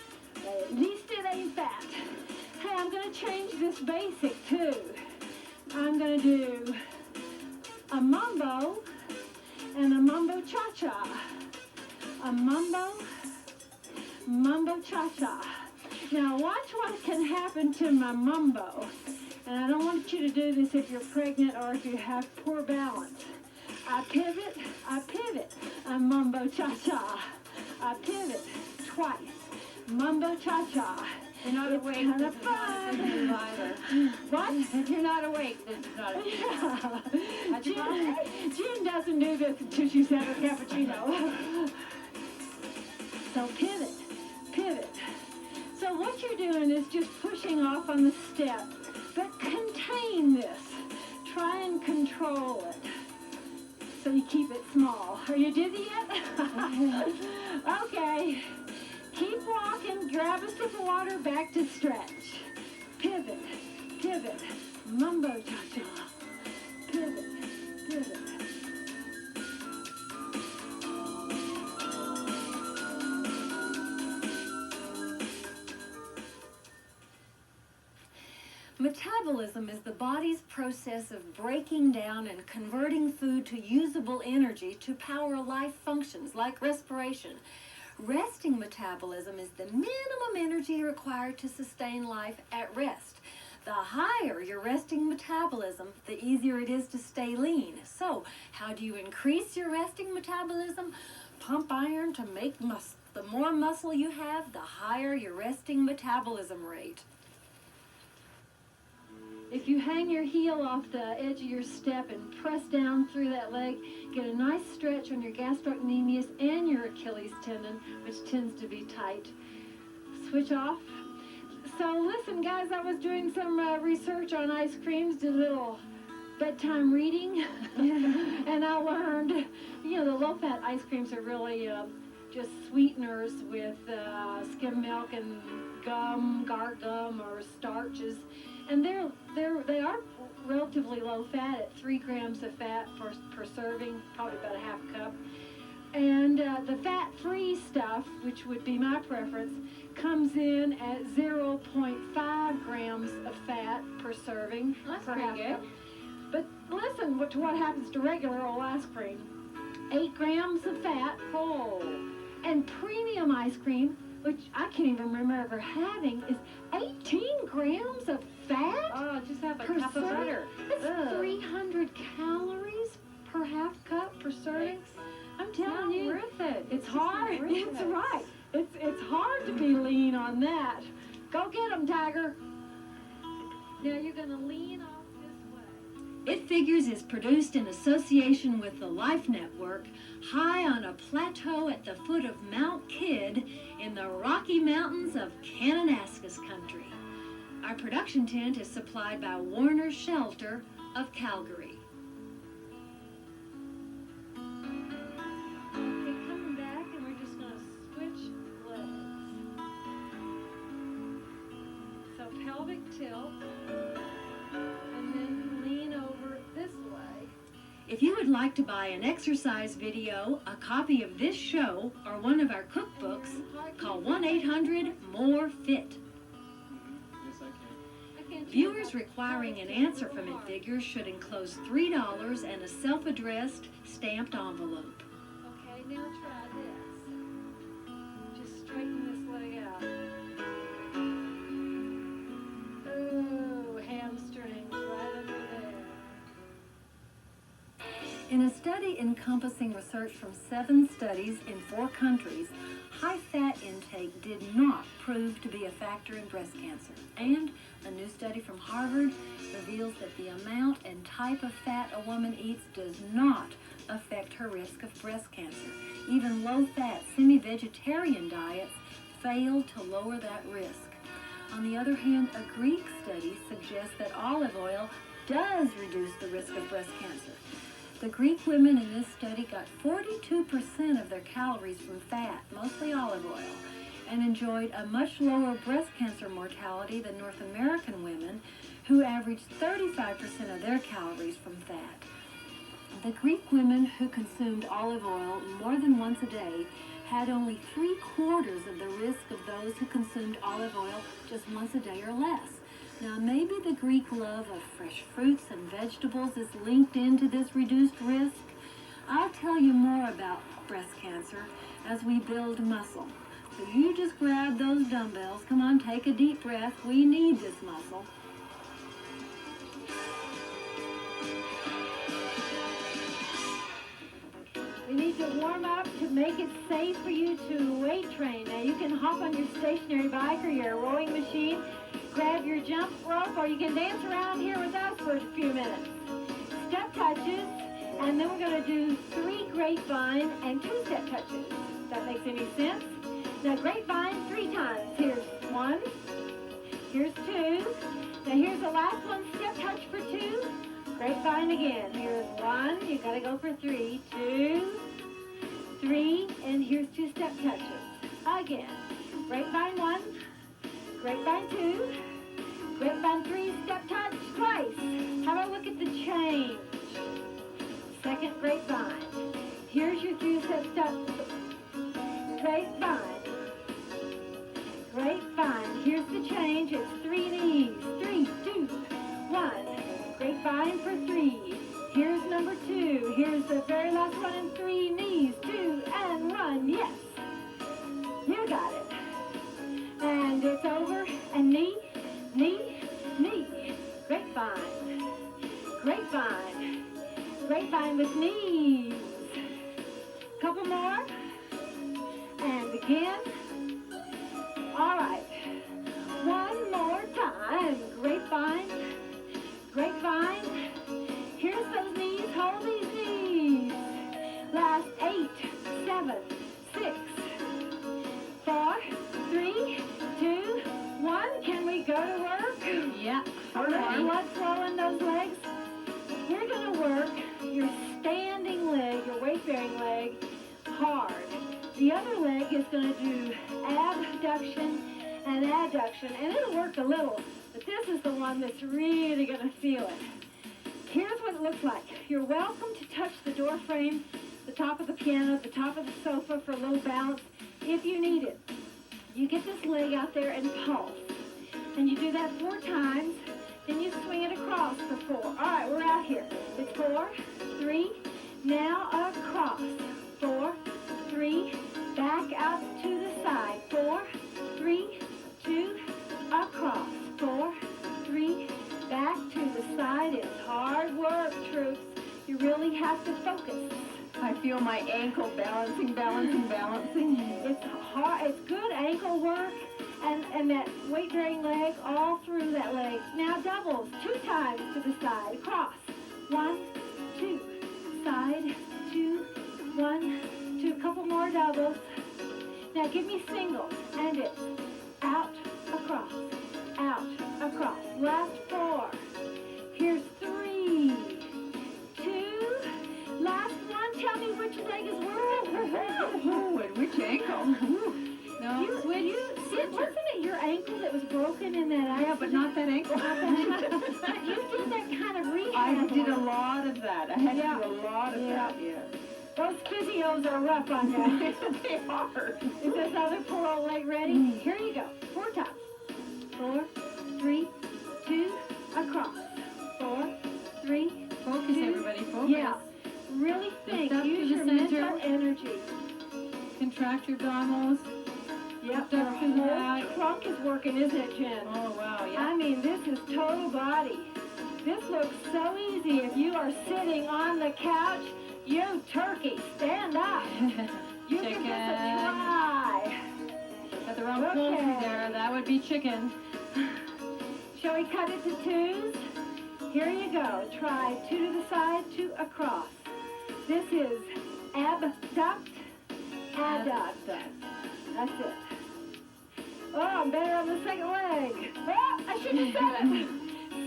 At least it ain't fat. Hey, I'm going to change this basic too. I'm going to do a mumbo and a mumbo cha-cha. A mumbo cha-cha. Now watch what can happen to my mumbo. And I don't want you to do this if you're pregnant or if you have poor balance. I pivot, a mumbo cha-cha. I pivot twice, mumbo cha-cha. You're not awake. It's kind of fun. What? If you're not awake, this is not a Jean doesn't do this until she's had her cappuccino. So pivot. So what you're doing is just pushing off on the step, but contain this. Try and control it. So you keep it small. Are you dizzy yet? Okay. Keep walking, grab a sip of water, back to stretch. Pivot, mumbo cha-cha. Pivot. Metabolism is the body's process of breaking down and converting food to usable energy to power life functions like respiration. Resting metabolism is the minimum energy required to sustain life at rest. The higher your resting metabolism, the easier it is to stay lean. So, how do you increase your resting metabolism? Pump iron to make muscle. The more muscle you have, the higher your resting metabolism rate. If you hang your heel off the edge of your step and press down through that leg, get a nice stretch on your gastrocnemius and your Achilles tendon, which tends to be tight. Switch off. So listen, guys, I was doing some research on ice creams, did a little bedtime reading, and I learned, the low-fat ice creams are really just sweeteners with skim milk and gum, guar gum, or starches. And they are relatively low fat at 3 grams of fat per serving, probably about a half a cup. And the fat-free stuff, which would be my preference, comes in at 0.5 grams of fat per serving. That's per pretty half good. cup. But listen to what happens to regular old ice cream. 8 grams of fat. Oh. And premium ice cream, which I can't even remember having, is 18 grams of fat? Oh, just have a per cup of serving? butter. That's Ugh. 300 calories per half cup per serving. I'm telling Not you, worth it. it's hard. Not worth It's it. right. It's hard to be lean on that. Go get them, Tiger. Now you're going to lean off this way. It Figures is produced in association with the Life Network, high on a plateau at the foot of Mount Kidd in the Rocky Mountains of Kananaskis country. Our production tent is supplied by Warner Shelter of Calgary. Okay, coming back, and we're just going to switch legs. So pelvic tilt, and then lean over. This If you would like to buy an exercise video, a copy of this show, or one of our cookbooks, call 1-800-MORE-FIT. Viewers requiring an answer from It Figures should enclose $3 and a self-addressed stamped envelope. Okay, now try this. Just straighten this leg out. Ooh, hamstrings right under there. In a study encompassing research from 7 studies in 4 countries, high fat intake did not prove to be a factor in breast cancer. And a new study from Harvard reveals that the amount and type of fat a woman eats does not affect her risk of breast cancer. Even low-fat, semi-vegetarian diets failed to lower that risk. On the other hand, a Greek study suggests that olive oil does reduce the risk of breast cancer. The Greek women in this study got 42% of their calories from fat, mostly olive oil, and enjoyed a much lower breast cancer mortality than North American women, who averaged 35% of their calories from fat. The Greek women who consumed olive oil more than once a day had only 3/4 of the risk of those who consumed olive oil just once a day or less. Now, maybe the Greek love of fresh fruits and vegetables is linked into this reduced risk. I'll tell you more about breast cancer as we build muscle. So you just grab those dumbbells. Come on, take a deep breath. We need this muscle. We need to warm up to make it safe for you to weight train. Now you can hop on your stationary bike or your rowing machine, grab your jump rope, or you can dance around here with us for a few minutes. Step touches, and then we're going to do 3 grapevine and 2 step touches. If that makes any sense? Now grapevine 3 times. Here's 1, here's 2. Now here's the last one, step touch for 2. Grapevine again. Here's 1, you got to go for 3, 2, 3, and here's 2 step touches. Again, grapevine 1, grapevine 2, grapevine 3, step touch twice. How about look at the change? Second grapevine. Here's your 3 step grapevine. Grapevine. Here's the change. It's 3 knees. 3, 2, 1. Grapevine for 3. Here's number 2. Here's the very last one in 3 knees. 2 and 1. Yes. You got it. And it's over. And knee, knee, knee. Grapevine. Grapevine. Grapevine with knees. Couple more. And again. All right. One more time. Grapevine. Grapevine. Here's those knees. Hold these knees. Last 8, 7, 6, 4, 3, 2, 1. Can we go to work? Yeah. Blood flow in those legs. We're going to work your standing leg, your weight-bearing leg, hard. The other leg is going to do abduction and adduction, and it'll work a little, but this is the one that's really going to feel it. Here's what it looks like. You're welcome to touch the door frame, the top of the piano, the top of the sofa for a little balance if you need it. You get this leg out there and pulse, and you do that 4 times, then you swing it across for 4. All right, we're out here. It's 4, 3, now across. 4, 3, back out to the side. 4, 3, 2, across. 4, 3, back to the side. It's hard work, troops. You really have to focus. I feel my ankle balancing, balancing, balancing. It's hard. It's good ankle work. And that weight-bearing leg all through that leg. Now doubles 2 times to the side. Across. 1, 2. Side. 2. 1, 2. Couple more doubles. Now give me singles. And it's out, across, out, across. Last 4. Here's 3, 2. Last 1. Tell me which leg is working. Oh, and which ankle? No, Wasn't it your ankle that was broken in that accident? but not that ankle. But you did that kind of rehab. I did a work. lot of that. I had Yeah. to do a lot of Yeah. that, yeah. Those physios are rough on you. They are. Is this other poor old leg ready? Here you go. 4 times. 4, 3, 2, across. 4, 3. Focus, Two. everybody, focus. Yeah. Really think. Lift up to Use the your center. mental energy. Contract your abdominals. Yep. Lift Your up to the whole back. trunk is working, isn't it, Jen? Oh, wow, yeah. I mean, this is total body. This looks so easy. If you are sitting on the couch, you turkey, stand up. You give this a Chicken. try. Got the wrong poultry Okay. there. That would be chicken. Shall we cut it to 2s? Here you go. Try 2 to the side, 2 across. This is abduct, adduct. That's it. Oh, I'm better on the second leg. Oh, I shouldn't have said it.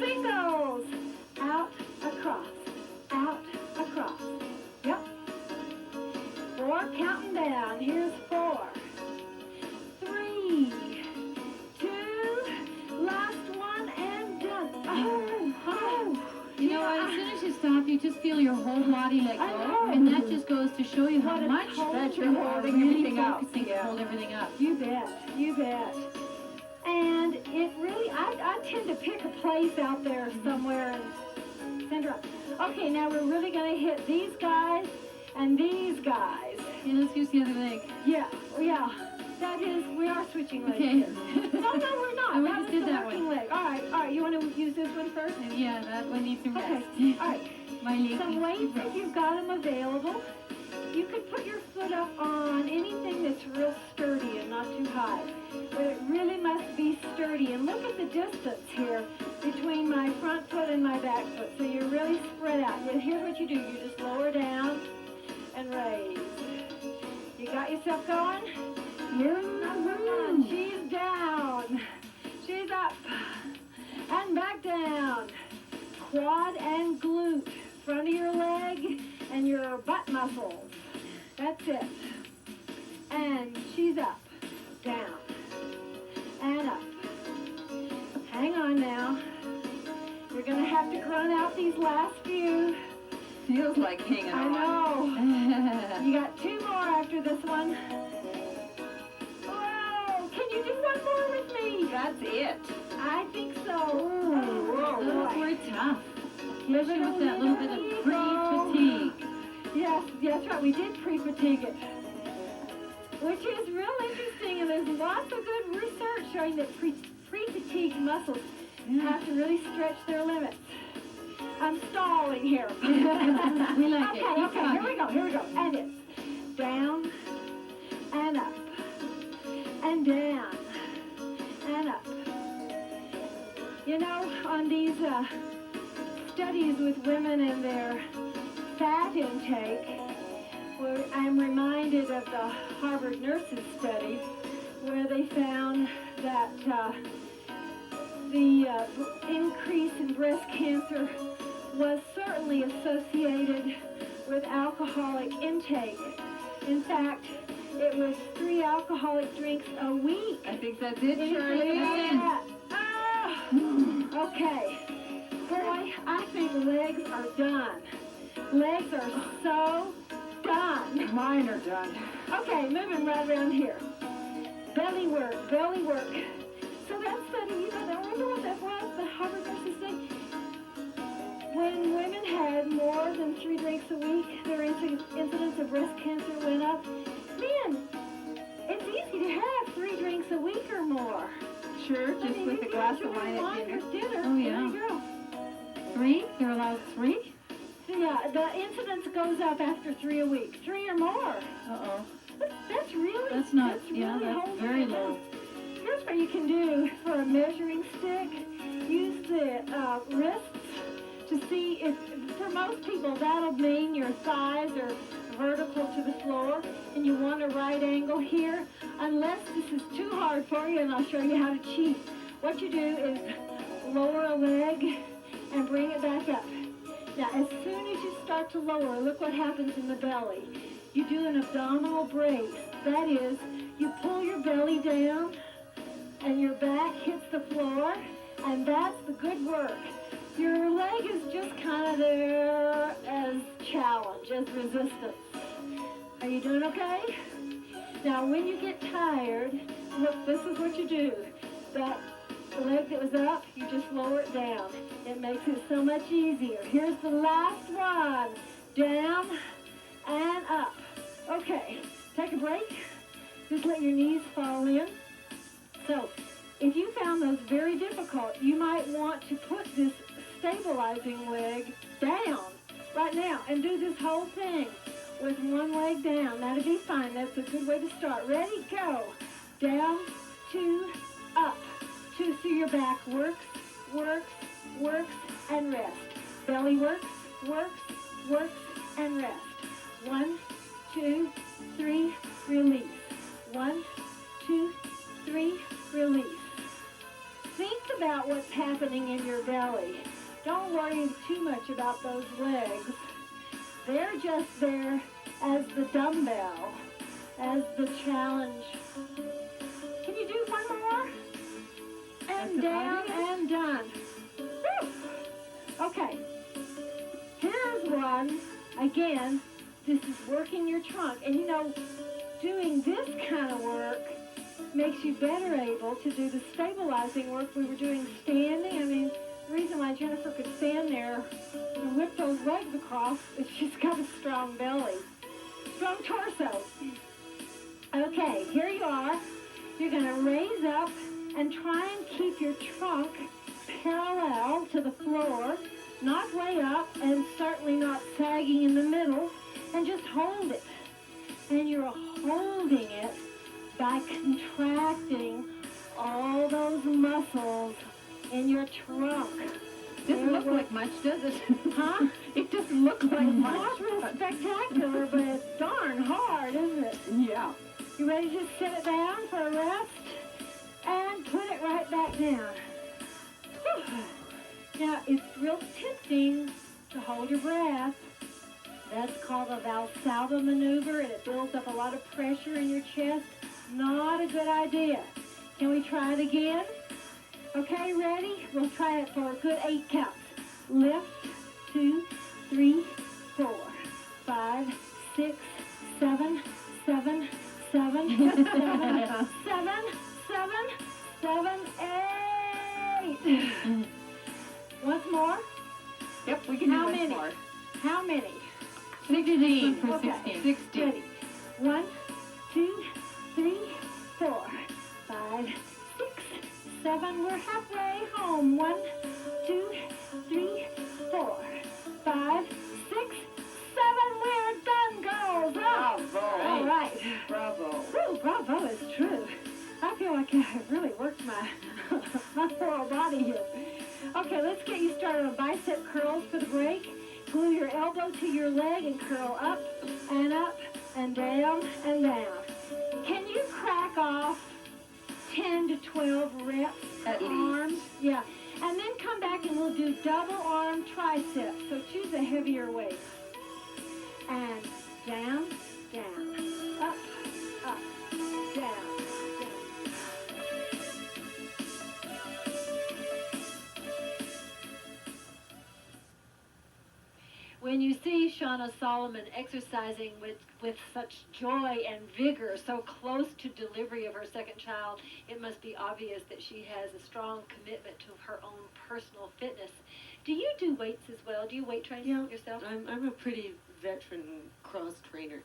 Singles. Out, across. Out, across. Yep. 4, counting down. Here's 4. 3, 2, last one, and done. Oh. You know what? As soon as you stop, you just feel your whole body let I go. know. And that just goes to show you how What a much total that you're holding really everything up. focusing to Yeah. hold everything up. You bet, you bet. And it really, I tend to pick a place out there somewhere and center up. Okay, now we're really going to hit these guys and these guys. Okay, let's use the other leg. Yeah, yeah. That is, we are switching legs Okay. here. No, we're not. No, we that just was did the that working one. leg. All right. You want to use this one first? Yeah, that one needs some Okay. rest. All right. My leg Some needs weights, some if rest. you've got them available. You could put your foot up on anything that's real sturdy and not too high. But it really must be sturdy. And look at the distance here between my front foot and my back foot. So you're really spread out. And here's what you do. You just lower down and raise. You got yourself going? Yeah. She's down. She's up. And back down. Quad and glute. Front of your leg and your butt muscles. That's it. And she's up, down, and up. Hang on now. You're going to have to run out these last few. Feels like hanging I on. know. You got 2 more after this one. Whoa! Can you do one more with me? That's it. I think so. Those boy. were tough. Give Especially it a with that little bit of little pre-fatigue. Yes, that's right. We did pre-fatigue it. Which is real interesting, and there's lots of good research showing that pre-fatigued muscles have to really stretch their limits. I'm stalling here. We like it. Keep Okay, talking. here we go. And it's down and up and down and up. You know, on these studies with women and their fat intake, where I'm reminded of the Harvard nurses study, where they found that the increase in breast cancer was certainly associated with alcoholic intake. In fact, it was 3 alcoholic drinks a week. I think that's it, Did you Charlie. see that? Ah! Okay. Boy, I think legs are done. Legs are so done. Mine are done. Okay, moving right around here. Belly work, belly work. So that study, you know, I wonder what that was, the Harvard nurses study. When women had more than 3 drinks a week, their incidence of breast cancer went up. Man, it's easy to have 3 drinks a week or more. Sure, just I mean, with you a glass can of wine enjoy at dinner. with dinner. Oh, yeah. There you go. 3? They're allowed 3? Yeah, the incidence goes up after 3 a week. 3 or more. Uh-oh. That's really, That's not, really yeah, that's holding very it low. down. Here's what you can do for a measuring stick. Use the wrists to see if, for most people, that'll mean your thighs are vertical to the floor, and you want a right angle here. Unless this is too hard for you, and I'll show you how to cheat. What you do is lower a leg and bring it back up. Now, as soon as you start to lower, look what happens in the belly. You do an abdominal brace. That is, you pull your belly down, and your back hits the floor, And that's the good work. Your leg is just kind of there as challenge, as resistance. Are you doing okay? Now, when you get tired, look, this is what you do. That leg that was up, you just lower it down. It makes it so much easier. Here's the last one. Down and up. Okay, take a break. Just let your knees fall in. So, if you found those very difficult, you might want to put this stabilizing leg down right now and do this whole thing with one leg down. That'll be fine. That's a good way to start. Ready? Go. Down, 2, up. 2 through your back. Works, works, works, and rest. Belly works, works, works, and rest. 1, 2, 3, release. 1, 2, 3, release. Think about what's happening in your belly. Don't worry too much about those legs. They're just there as the dumbbell, as the challenge. Can you do one more? And down and done. Woo. Okay. Here's one. Again, this is working your trunk. And you know, doing this kind of work makes you better able to do the stabilizing work we were doing standing. I mean, the reason why Jennifer could stand there and whip those legs across is she's got a strong belly, strong torso. Okay, here you are. You're going to raise up and try and keep your trunk parallel to the floor, not way up and certainly not sagging in the middle, and just hold it. And you're holding it by contracting all those muscles in your trunk. Doesn't look like much, does it? Huh? It doesn't look like much. Not real spectacular, but it's darn hard, isn't it? Yeah. You ready to just sit it down for a rest? And put it right back down. Whew. Now, it's real tempting to hold your breath. That's called a Valsalva maneuver, and it builds up a lot of pressure in your chest. Not a good idea. Can we try it again? Okay, ready? We'll try it for a good 8 counts. Lift, 2, 3, 4, 5, 6, 7, 7, 7, 7, 7, 7, 8. Once more? Yep, we can How do one many? more. How many? 16 for Okay. 16. 16. Ready? 1, 2, 3, 4, 5, 6, 7. We're halfway home. 1, 2, 3, 4, 5, 6, 7. We're done, girls. Bravo. All right. Bravo. Woo, bravo is true. I feel like I've really worked my my whole body here. Okay, let's get you started on bicep curls for the break. Glue your elbow to your leg and curl up and down and down. Can you crack off 10 to 12 reps At per least. arm? Yeah. And then come back and we'll do double arm triceps. So choose a heavier weight. And down, down, up, up, down, down. When you see Shauna Solomon exercising with such joy and vigor, so close to delivery of her second child, it must be obvious that she has a strong commitment to her own personal fitness. Do you do weights as well? Do you weight train yourself? I'm a pretty veteran cross trainer.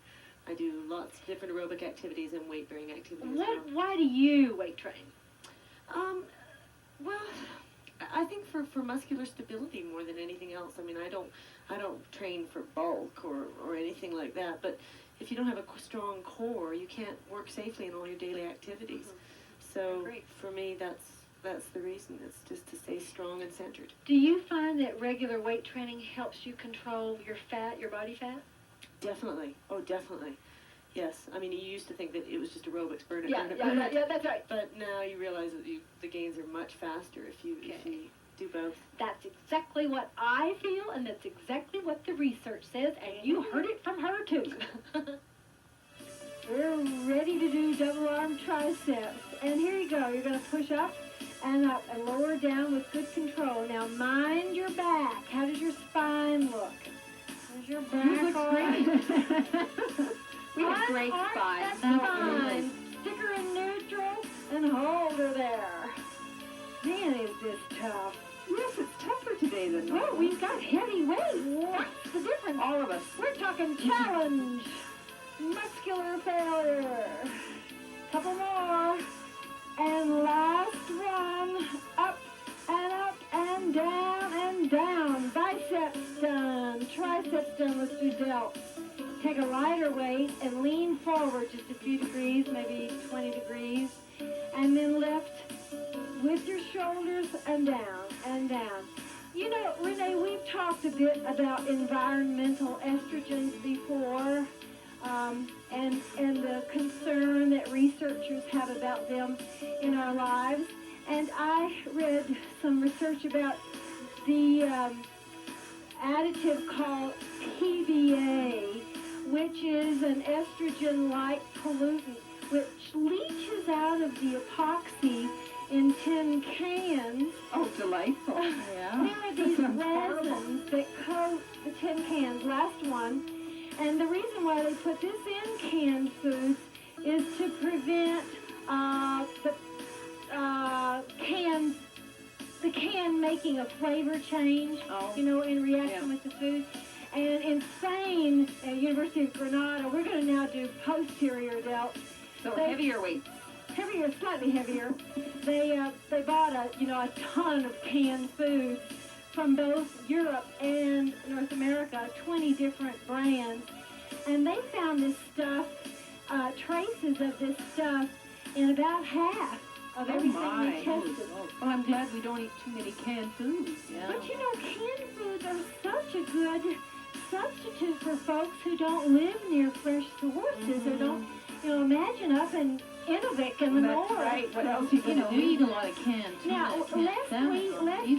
I do lots of different aerobic activities and weight-bearing activities. Why do you weight train? Well, I think for muscular stability more than anything else. I mean, I don't train for bulk or anything like that, but if you don't have a strong core, you can't work safely in all your daily activities. So for me, that's the reason. It's just to stay strong and centered. Do you find that regular weight training helps you control your fat, your body fat? Definitely. Oh, definitely. Yes. I mean, you used to think that it was just aerobics, burn it, Yeah, burn it, yeah, burn yeah, it. yeah, that's right. But now you realize that the gains are much faster if you do both. That's exactly what I feel, and that's exactly what the research says, and you heard it from her, too. We're ready to do double arm triceps. And here you go. You're going to push up and up and lower down with good control. Now mind your back. How does your spine look? Does your back looks all great. right? We have great Arch spines. that spine. Stick her in neutral and hold her there. Man, is this tough. Yes, it's tougher today than Well, normal. we've got heavy weights. What's the difference? All of us. We're talking challenge. Muscular failure. Couple more. And last one. Up and down and down. Biceps done. Triceps done. Let's do delts. Take a lighter weight and lean forward just a few degrees, maybe 20 degrees. And then lift with your shoulders and down and down. You know, Renee, we've talked a bit about environmental estrogens before, and the concern that researchers have about them in our lives. And I read some research about the additive called PBA, which is an estrogen-like pollutant, which leaches out of the epoxy in tin cans. Oh, delightful. There are these resins that coat the tin cans, last one, and the reason why they put this in canned foods is to prevent the can making a flavor change, you know, in reaction with the food. And in Spain, at University of Granada, we're going to now do posterior delts. So heavier weights. Heavier, slightly heavier. They bought a ton of canned foods from both Europe and North America, 20 different brands, and they found this stuff, traces of this stuff in about half of everything they tested. Well, I'm glad we don't eat too many canned foods. Yeah. But you know, canned foods are such a good substitute for folks who don't live near fresh sources or don't, you know, imagine up in Inuvik in the north. Right. What else you gonna do? We eat a lot of canned tuna. Now, lest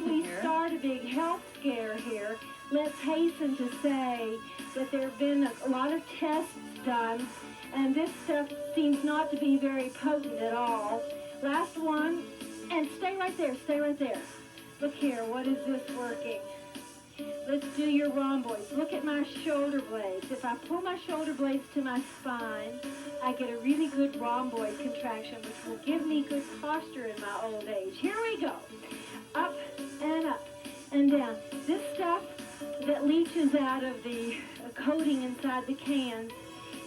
we start a big health scare here, let's hasten to say that there have been a lot of tests done, and this stuff seems not to be very potent at all. Last one, and stay right there, stay right there. Look here, what is this working? Let's do your rhomboids. Look at my shoulder blades. If I pull my shoulder blades to my spine, I get a really good rhomboid contraction, which will give me good posture in my old age. Here we go. Up and down. This stuff that leaches out of the coating inside the cans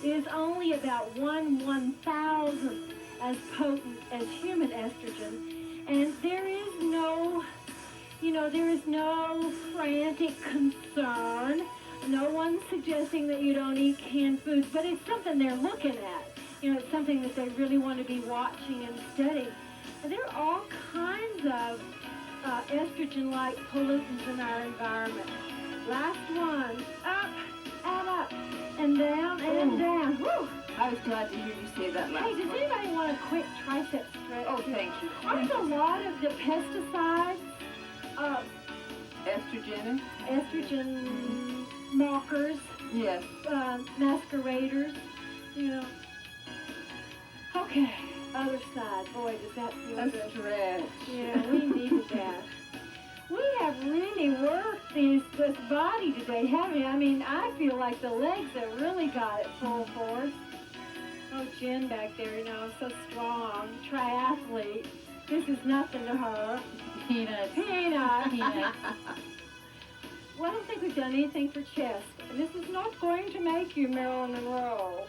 is only about 1/1000th as potent as human estrogen. And there is no frantic concern. No one's suggesting that you don't eat canned foods, but it's something they're looking at. You know, it's something that they really want to be watching and studying. And there are all kinds of estrogen-like pollutants in our environment. Last one, up, and down, and down. Woo! I was glad to hear you say that last Hey, does one. anybody want a quick tricep stretch? Oh, thank you. Aren't a lot of the pesticides estrogen markers, Yes. masqueraders, you know? Okay, other side. Boy, does that feel A good. stretch. Yeah, we needed that. We have really worked this body today, haven't we? I mean, I feel like the legs have really got it full force. Oh, Jen back there, you know, so strong, triathlete. This is nothing to her. Peanuts. Peanuts. Well, I don't think we've done anything for chest. This is not going to make you Marilyn Monroe.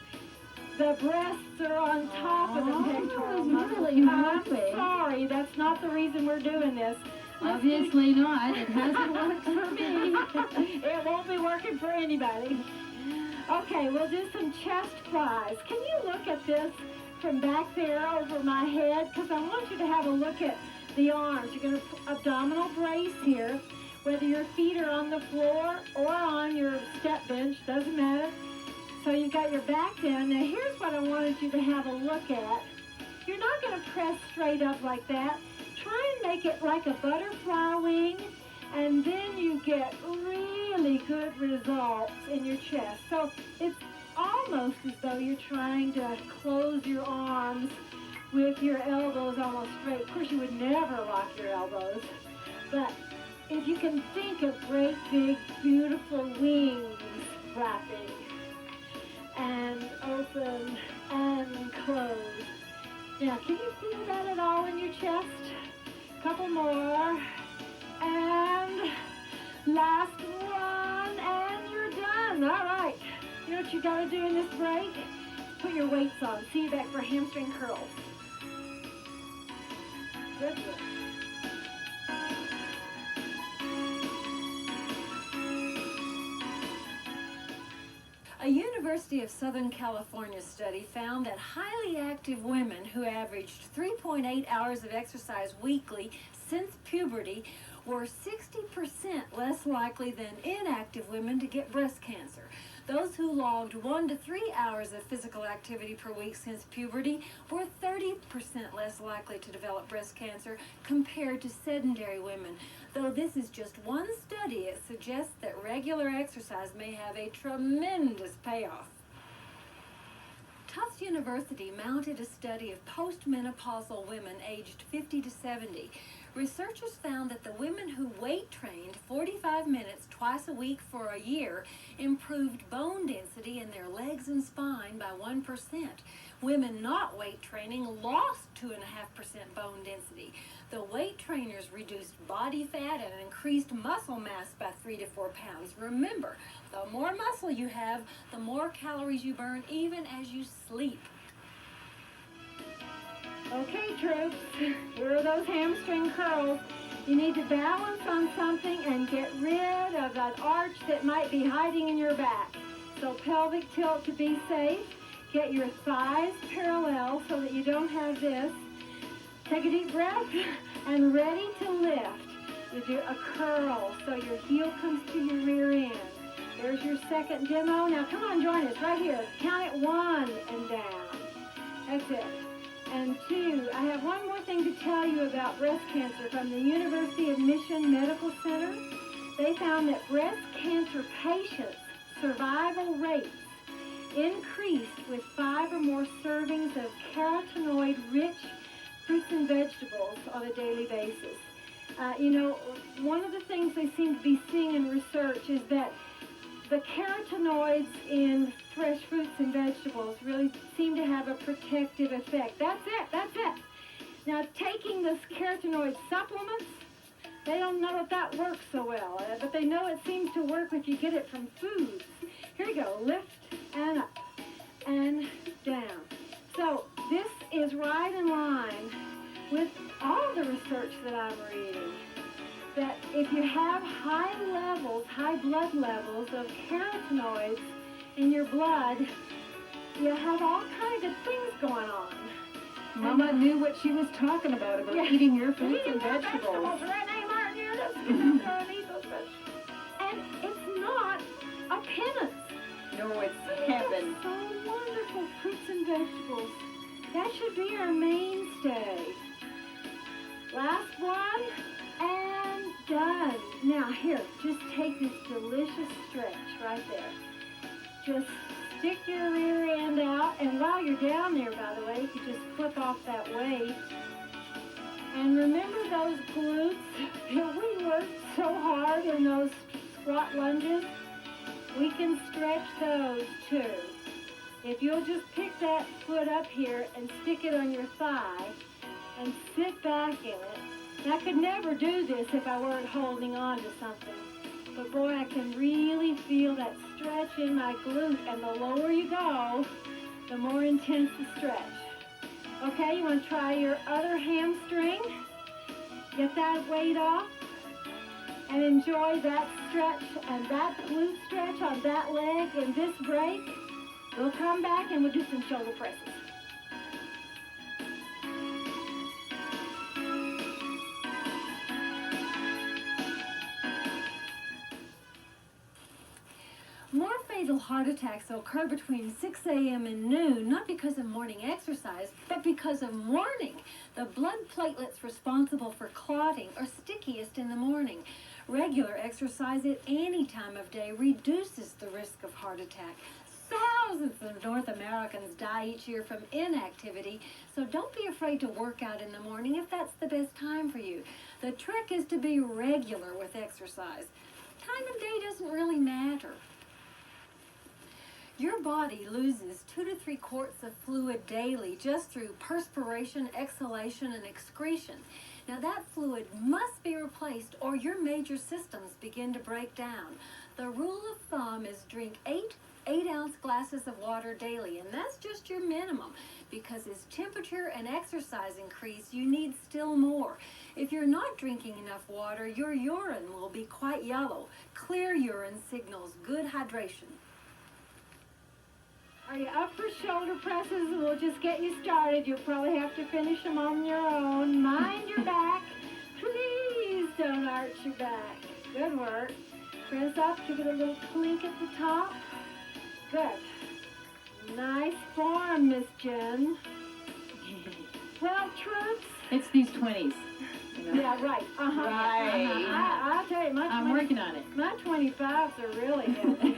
The breasts are on top of the pectorals. really I'm happy. sorry, that's not the reason we're doing this. Obviously not. It hasn't worked for me. It won't be working for anybody. Okay, we'll do some chest flies. Can you look at this from back there over my head? Because I want you to have a look at the arms. You're going to abdominal brace here. Whether your feet are on the floor or on your step bench, doesn't matter. So you've got your back down. Now here's what I wanted you to have a look at. You're not going to press straight up like that. Try and make it like a butterfly wing, and then you get really good results in your chest. So it's almost as though you're trying to close your arms with your elbows almost straight. Of course, you would never lock your elbows, but if you can think of great big beautiful wings flapping and open and close. Now, can you feel that at all in your chest? Couple more, and last one, and you're done. All right. You know what you got to do in this break? Put your weights on. See you back for hamstring curls. Good. A University of Southern California study found that highly active women who averaged 3.8 hours of exercise weekly since puberty were 60% less likely than inactive women to get breast cancer. Those who logged 1 to 3 hours of physical activity per week since puberty were 30% less likely to develop breast cancer compared to sedentary women. Though this is just one study, it suggests that regular exercise may have a tremendous payoff. Tufts University mounted a study of postmenopausal women aged 50 to 70. Researchers found that the women who weight trained 45 minutes twice a week for a year improved bone density in their legs and spine by 1%. Women not weight training lost 2.5% bone density. The weight trainers reduced body fat and increased muscle mass by 3 to 4 pounds. Remember, the more muscle you have, the more calories you burn even as you sleep. Okay, troops, here are those hamstring curls. You need to balance on something and get rid of that arch that might be hiding in your back. So pelvic tilt to be safe. Get your thighs parallel so that you don't have this. Take a deep breath and ready to lift. You do a curl so your heel comes to your rear end. There's your second demo. Now come on, join us right here. Count it 1 and down. That's it. And 2, I have one more thing to tell you about breast cancer from the University of Mission Medical Center. They found that breast cancer patients' survival rates increased with 5 or more servings of carotenoid-rich fruits and vegetables on a daily basis. One of the things they seem to be seeing in research is that the carotenoids in fresh fruits and vegetables really seem to have a protective effect. That's it. Now, taking this carotenoid supplements, they don't know if that works so well, but they know it seems to work if you get it from foods. Here we go. Lift and up and down. So this is right in line with all the research that I'm reading, that if you have high blood levels of carotenoids in your blood, you have all kinds of things going on. Mama knew what she was talking about eating your fruits and And vegetables. it's not a penance. No, it's heaven. So wonderful, fruits and vegetables. That should be our mainstay. Last one, and done. Now here, just take this delicious stretch right there. Just stick your rear end out, and while you're down there, by the way, you can just flip off that weight. And remember those glutes that we worked so hard in those squat lunges? We can stretch those too. If you'll just pick that foot up here and stick it on your thigh and sit back in it. And I could never do this if I weren't holding on to something. But boy, I can really feel that stretch in my glute, and the lower you go, the more intense the stretch. Okay, you want to try your other hamstring? Get that weight off and enjoy that stretch and that glute stretch on that leg in this break. We'll come back and we'll do some shoulder presses. More fatal heart attacks occur between 6 a.m. and noon, not because of morning exercise, but because of mourning. The blood platelets responsible for clotting are stickiest in the morning. Regular exercise at any time of day reduces the risk of heart attack. So Thousands of North Americans die each year from inactivity, so don't be afraid to work out in the morning if that's the best time for you. The trick is to be regular with exercise. Time of day doesn't really matter. Your body loses 2 to 3 quarts of fluid daily just through perspiration, exhalation, and excretion. Now that fluid must be replaced or your major systems begin to break down. The rule of thumb is drink 8-ounce glasses of water daily, and that's just your minimum, because as temperature and exercise increase, you need still more. If you're not drinking enough water, your urine will be quite yellow. Clear urine signals good hydration. Are you up for shoulder presses? We'll just get you started. You'll probably have to finish them on your own. Mind your back. Please don't arch your back. Good work. Press up. Give it a little clink at the top. Good. Nice form, Miss Jen. Well, troops. It's these 20s. You know? Yeah, right. Right. I'll tell you, I'm working on it. my 25s are really heavy.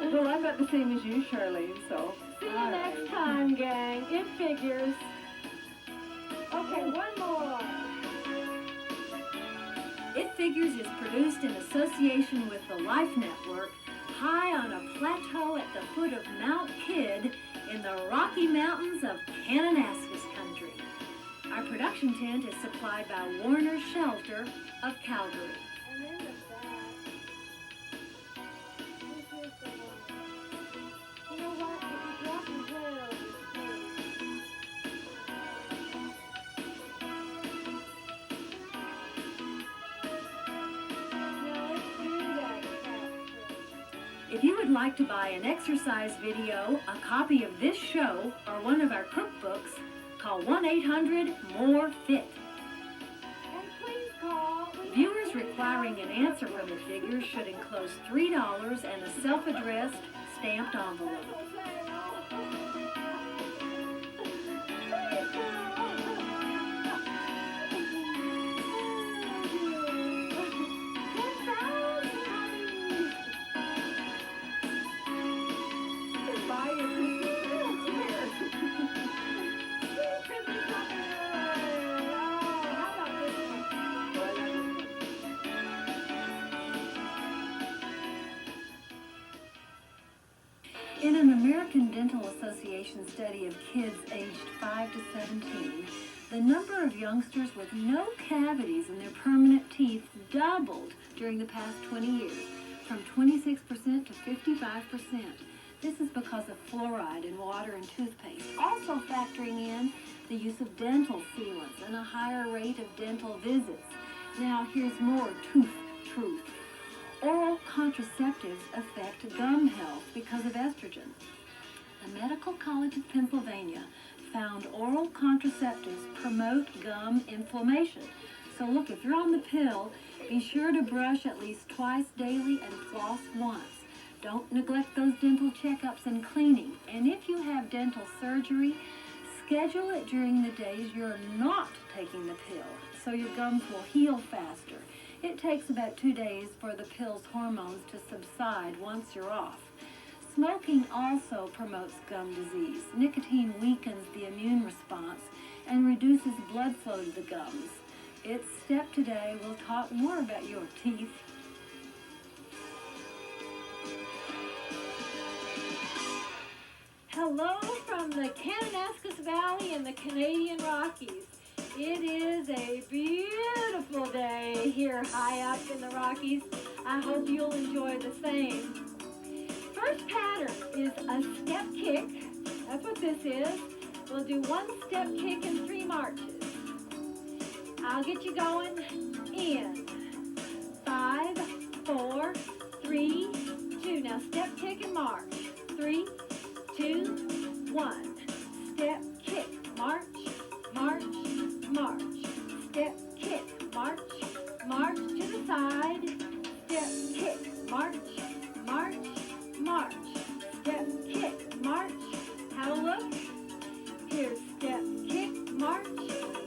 Well, I'm about the same as you, Charlene, so. See you next time, gang. It figures. Okay, one more. It Figures is produced in association with the Life Network, high on a plateau at the foot of Mount Kidd in the Rocky Mountains of Kananaskis country. Our production tent is supplied by Warner Shelter of Calgary. And then the back. This is the one. You know what? If you drop your hair over the face. Now let's do that capture. If you would like to buy an exercise video, a copy of this show, or one of our cookbooks, call 1-800-MORE-FIT. And please call. Viewers requiring an answer from the figures should enclose $3 and a self-addressed stamped envelope. Buy your Christmas presents In an American Dental Association study of kids aged 5 to 17, the number of youngsters with no cavities in their permanent teeth doubled during the past 20 years, from 26% to 55%. This is because of fluoride in water and toothpaste, also factoring in the use of dental sealants and a higher rate of dental visits. Now here's more tooth truth. Oral contraceptives affect gum health because of estrogen. The Medical College of Pennsylvania found oral contraceptives promote gum inflammation. So look, if you're on the pill, be sure to brush at least twice daily and floss once. Don't neglect those dental checkups and cleaning. And if you have dental surgery, schedule it during the days you're not taking the pill so your gums will heal faster. It takes about 2 days for the pill's hormones to subside once you're off. Smoking also promotes gum disease. Nicotine weakens the immune response and reduces blood flow to the gums. It's Step Today. We'll talk more about your teeth. Hello from the Kananaskis Valley in the Canadian Rockies. It is a beautiful day here high up in the Rockies. I hope you'll enjoy the same. First pattern is a step kick. That's what this is. We'll do 1 step kick and 3 marches. I'll get you going in 5, 4, 3, 2. Now step kick and march. 3, 2, 1. Step kick, march, march, march. Step kick, march, march to the side. Step kick, march, march, march. Step kick, march. Have a look. Here's step kick, march,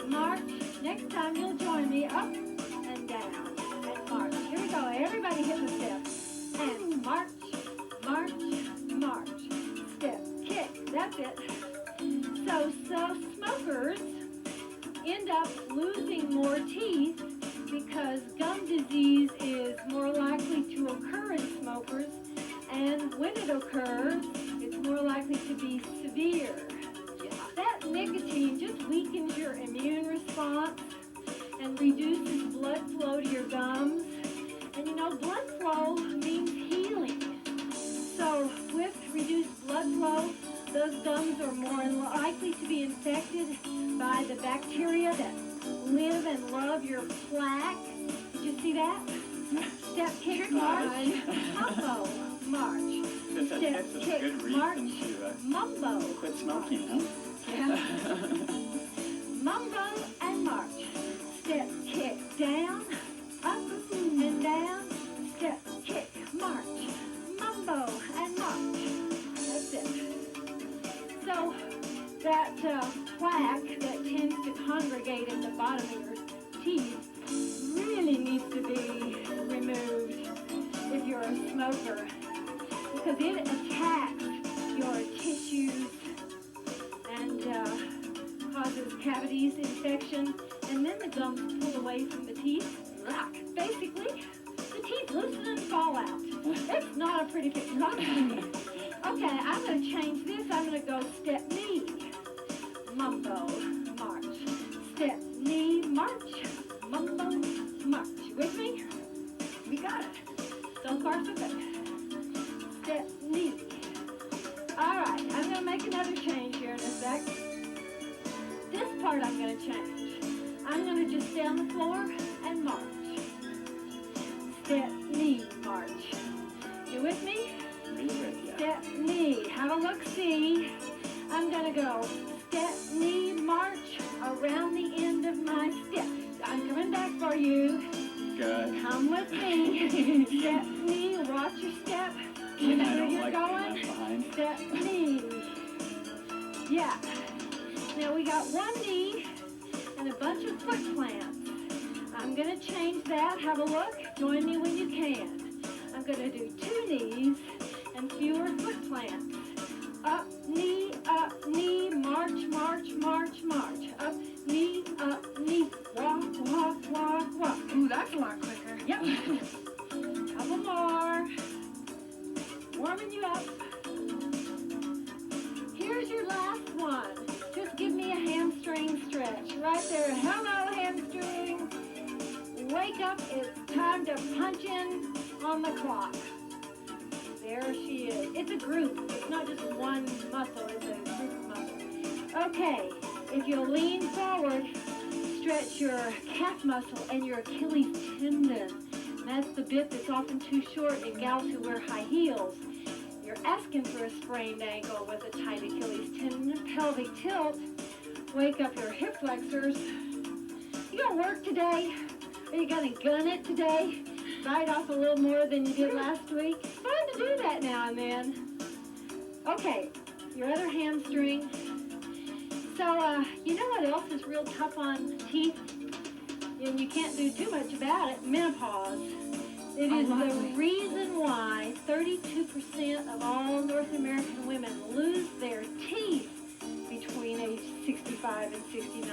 march. Next time you'll join me up and down. likely to be infected by the bacteria that live and love your plaque. Did you see that? Step kick march, mumbo march. Step kick march, mumbo. Quit smoking, huh? Yeah. Mumbo and march. Step kick down, up and down. Step kick march, mumbo and march. That's it. So that plaque that tends to congregate in the bottom of your teeth really needs to be removed if you're a smoker, because it attacks your tissues and causes cavities, infection, and then the gums pull away from the teeth. Basically, the teeth loosen and fall out. It's not a pretty picture. Okay, I'm going to change this. I'm going to go step knee, mumbo, march. Step knee, march, mumbo, march. You with me? We got it. So far, so good. Step knee. All right, I'm going to make another change here in a sec. This part I'm going to change. I'm going to just stay on the floor and march. Step knee, march. You with me? Me with ya. Step knee. Have a look-see. I'm going to go step knee, march around the end of my step. I'm coming back for you. Good. Come with me. Step knee. Watch your step. You know where you're going? Behind. Step knee. Yeah. Now we got one knee and a bunch of foot plants. I'm going to change that. Have a look. Join me when you can. I'm going to do 2 knees and fewer foot plants. Up, knee, march, march, march, march. Up, knee, walk, walk, walk, walk. Ooh, that's a lot quicker. Yep. Couple more. Warming you up. Here's your last one. Just give me a hamstring stretch. Right there. Hello, hamstring. Wake up. It's time to punch in on the clock. There she is. It's a group. It's not just one muscle. It's a group of muscles. Okay. If you'll lean forward, stretch your calf muscle and your Achilles tendon. That's the bit that's often too short in gals who wear high heels. You're asking for a sprained ankle with a tight Achilles tendon and pelvic tilt. Wake up your hip flexors. You gonna work today? Are you gonna gun it today? Bite off a little more than you did last week? It's fun to do that now and then. Okay, your other hamstring. So, you know what else is real tough on teeth? And you can't do too much about it. Menopause. It is the reason why 32% of all North American women lose their teeth between age 65 and 69.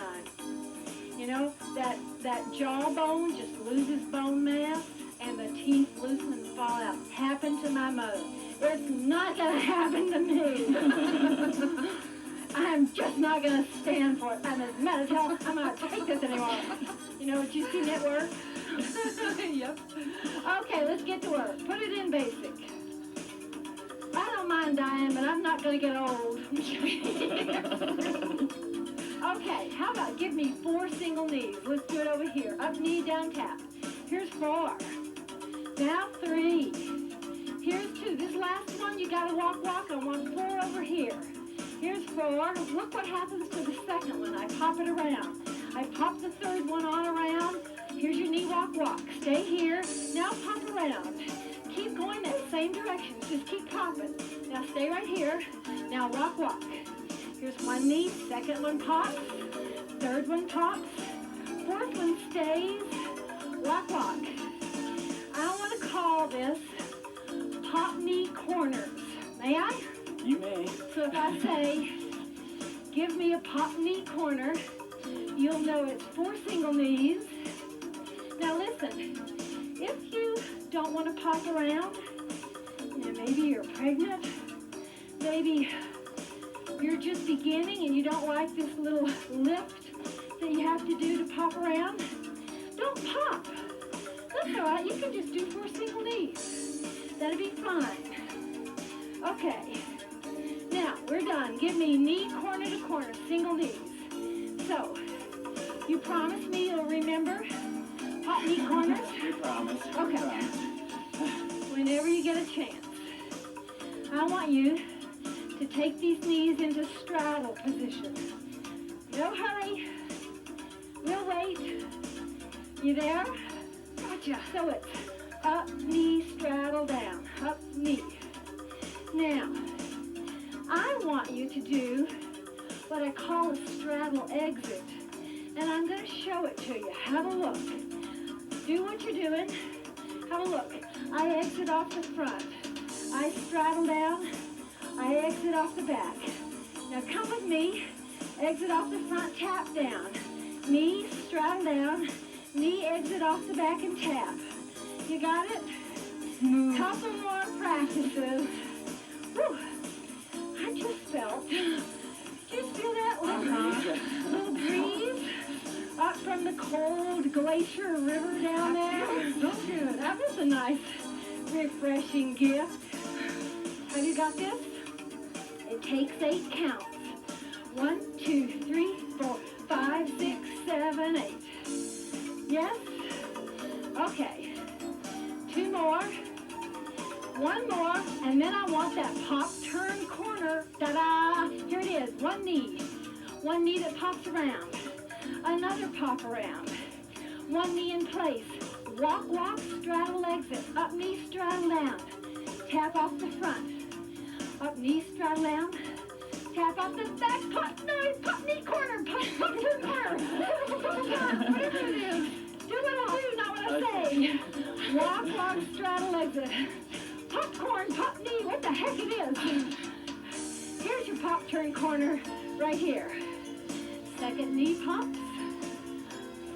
You know, that jawbone just loses bone mass and the teeth loosen and fall out. Happened to my mother. It's not going to happen to me. I'm just not going to stand for it. I'm as mad as hell. I'm not going to take this anymore. You know what you see network? Yep. Okay, let's get to work. Put it in basic. I don't mind dying, but I'm not going to get old. Okay, how about give me 4 single knees? Let's do it over here. Up knee, down tap. Here's 4. Now 3. Here's 2. This last one, you got to walk. I want 4 over here. Here's 4. Look what happens to the second one. I pop it around. I pop the third one on around. Here's your knee walk. Stay here. Now pop around. Keep going that same direction. Just keep popping. Now stay right here. Now walk. Here's one knee. Second one pops. Third one pops. Fourth one stays. Walk. I want to call this pop knee corners. May I? You may. So if I say, give me a pop knee corner, you'll know it's 4 single knees. Now listen, if you don't want to pop around, maybe you're pregnant, maybe you're just beginning and you don't like this little lift that you have to do to pop around, don't pop. That's all right, you can just do 4 single knees. That'll be fine. Okay. Now, we're done. Give me knee corner to corner, single knees. So, you promise me you'll remember hot knee corners? We promise. We Okay. promise. Whenever you get a chance. I want you to take these knees into straddle position. No hurry. We'll wait. You there? Gotcha. So it's up, knee, straddle, down. Up, knee. Now, I want you to do what I call a straddle exit. And I'm going to show it to you. Have a look. Do what you're doing. Have a look. I exit off the front. I straddle down. I exit off the back. Now come with me. Exit off the front, tap down. Knee, straddle down. Knee, exit off the back and tap. You got it? Couple more practices. Whew. I just felt. Did you feel that little breeze up from the cold glacier river down there? So good. That was a nice, refreshing gift. Have you got this? It takes 8 counts. 1, 2, 3, 4, 5, 6, 7, 8. Yes? Okay. 2 more. 1 more, and then I want that pop turn corner. Ta-da! Here it is. 1 knee. 1 knee that pops around. Another pop around. 1 knee in place. Walk, walk, straddle, exit. Up knee, straddle down. Tap off the front. Up knee, straddle down. Tap off the back. Pop knee corner. Pop turn corner. Whatever it is. Do what I do, not what I say. Walk, walk, straddle, exit. Popcorn, pop knee, what the heck it is. Here's your pop turn corner right here. Second knee pops.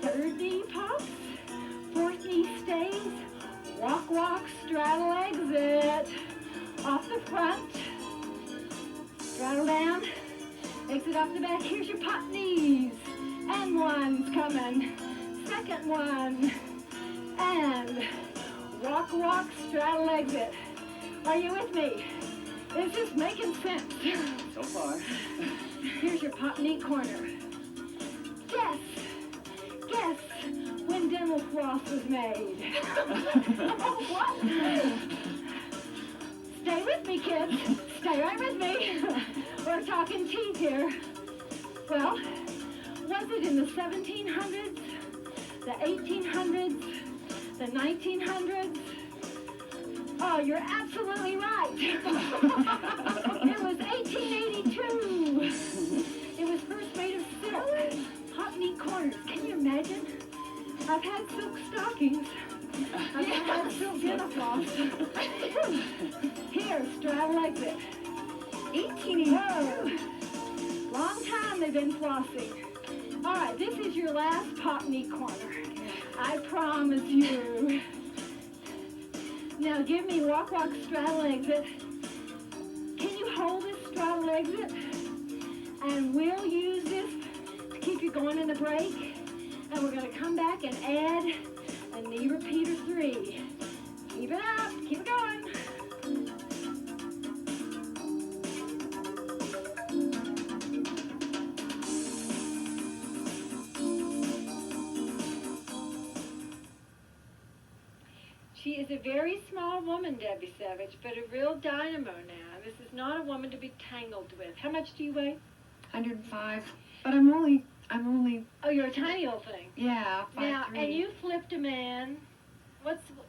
Third knee pops. Fourth knee stays. Walk, walk, straddle, exit. Off the front. Straddle down. Exit off the back. Here's your pop knees. And one's coming. Second one. And walk, walk, straddle, exit. Are you with me? Is this making sense? So far. Here's your pop knee corner. Guess when dental floss was made. What? Stay with me, kids. Stay right with me. We're talking teeth here. Well, was it in the 1700s, the 1800s, the 1900s? Oh, you're absolutely right. It was 1882. It was first made of silk. Hot knee corners. Can you imagine? I've had silk stockings. I've had silk dental floss. Here, straddle exit. 1882. Long time they've been flossing. All right, this is your last pop knee corner. I promise you. Now give me walk, walk, straddle, exit. Can you hold this straddle exit? And we'll use this to keep you going in the break. And we're going to come back and add a knee repeater 3. Keep it up. Keep it going. She is a very small woman, Debbie Savage, but a real dynamo now. This is not a woman to be tangled with. How much do you weigh? 105. But I'm only. Oh, you're a tiny old thing. Yeah, 5'3". Now, and you flipped a man.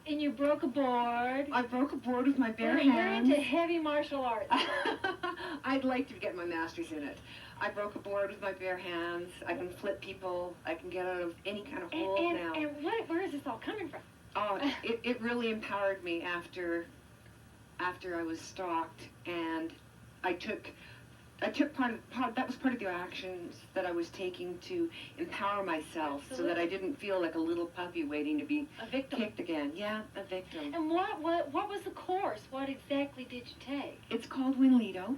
And you broke a board. I broke a board with my bare You're hands. into heavy martial arts. I'd like to get my master's in it. I broke a board with my bare hands. I can flip people. I can get out of any kind of hole now. And where is this all coming from? Oh, it really empowered me after I was stalked, and I took part that was part of the actions that I was taking to empower myself. Absolutely. So that I didn't feel like a little puppy waiting to be A victim. kicked again. Yeah, a victim. And what was the course? What exactly did you take? It's called Winlido,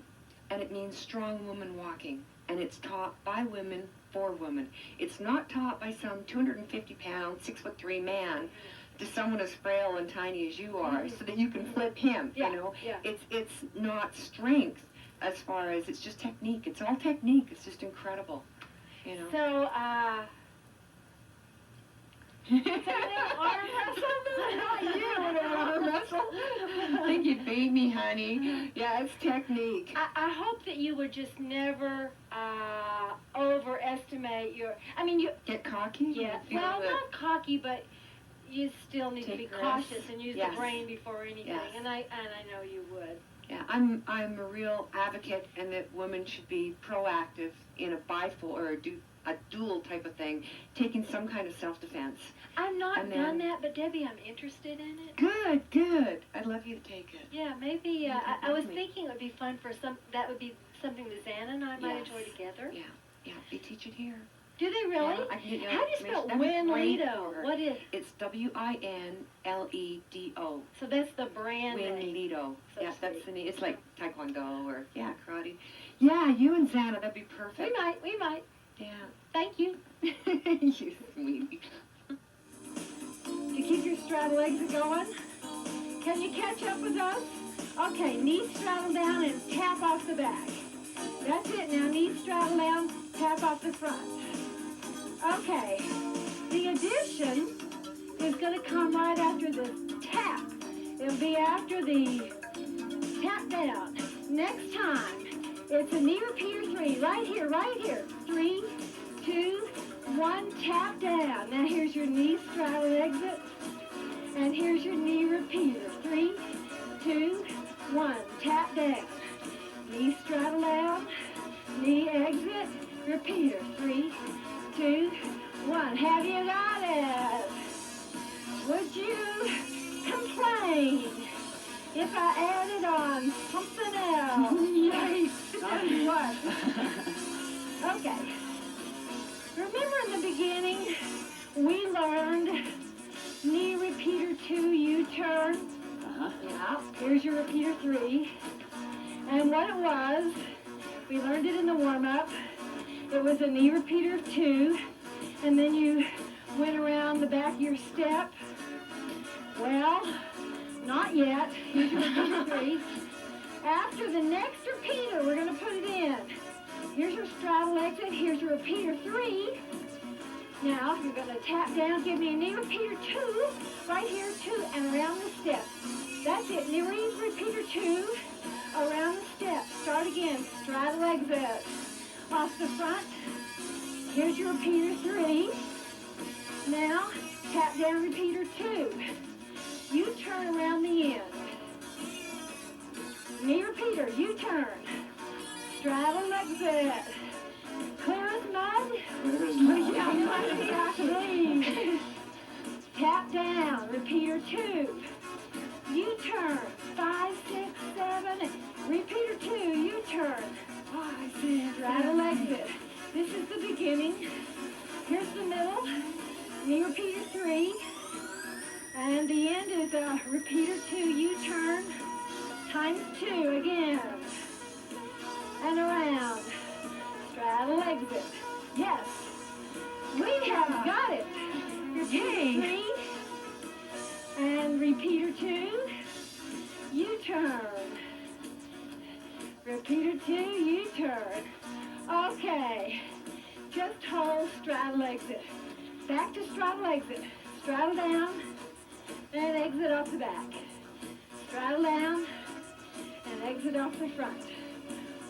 and it means strong woman walking, and it's taught by women for women. It's not taught by some 250-pound, 6'3" man to someone as frail and tiny as you are, so that you can flip him. Yeah, You know, yeah. it's not strength as far as it's just technique. It's all technique. It's just incredible, you know. So, arm wrestle? Not you, arm wrestle. I think you'd beat me, honey. Yeah, it's technique. I hope that you would just never overestimate your. I mean, you. Get cocky? Yeah. Feel Well, that- not cocky, but you still need to be Take risks. cautious and use Yes. the brain before anything. Yes. And I know you would. Yeah, I'm a real advocate, and that women should be proactive in a bifold or a dual type of thing, taking some kind of self-defense. I've not And done then- that, but Debbie, I'm interested in it. Good, good. I'd love you to take it. Yeah, maybe. can I was help me. thinking it would be fun for that would be something that Xana and I might Yes. enjoy together. Yeah, yeah. They teach it here. Do they really? Yeah, I can get you How do you spell information. That'd be great Winledo? for her. What is? It's WINLEDO. So that's the brand name. Winledo. So Yeah, to that's speak. the name. It's like Taekwondo or karate. Yeah, you and Xana, that'd be perfect. We might. Yeah. Thank you. You sweetie. To keep your straddle legs going. Can you catch up with us? Okay, knees straddle down and tap off the back. That's it. Now knees straddle down, tap off the front. Okay. The addition is going to come right after the tap. It'll be after the tap down. Next time, it's a knee repeater 3. Right here, right here. 3, 2, 1, tap down. Now here's your knee straddle exit. And here's your knee repeater. 3, 2, 1, tap down. Knee straddle down, knee exit, repeater. 3, 2, 1. Have you got it? Would you complain if I added on something else? Yikes. What? Okay. Remember in the beginning, we learned knee repeater 2, U-turn. Uh-huh. Yeah. Here's your repeater 3. And what it was, we learned it in the warm-up. It was a knee repeater 2, and then you went around the back of your step. Well, not yet. Here's your repeater 3. After the next repeater, we're going to put it in. Here's your straddle exit. Here's your repeater 3. Now, you're going to tap down, give me a knee repeater 2, right here, 2, and around the step. That's it. Knee repeater 2, around the step. Start again. Straddle exit. Off the front. Here's your repeater 3. Now, tap down repeater 2. You turn around the end. Knee repeater, U-turn. Straddle exit. Clear as mud? Yeah, muddy, I believe. Tap down, repeater 2. U-turn. 5, 6, 7, 8. Repeater 2, U-turn. 5, 6, straddle exit. This is the beginning. Here's the middle. Knee repeater 3. And the end is a repeater 2, U-turn. Times 2 again. And around. Straddle exit. Yes. We have got it. Repeater 3. And repeater 2. U-turn. Repeater 2, U-turn. Okay. Just hold straddle exit. Back to straddle exit. Straddle down and exit off the back. Straddle down and exit off the front.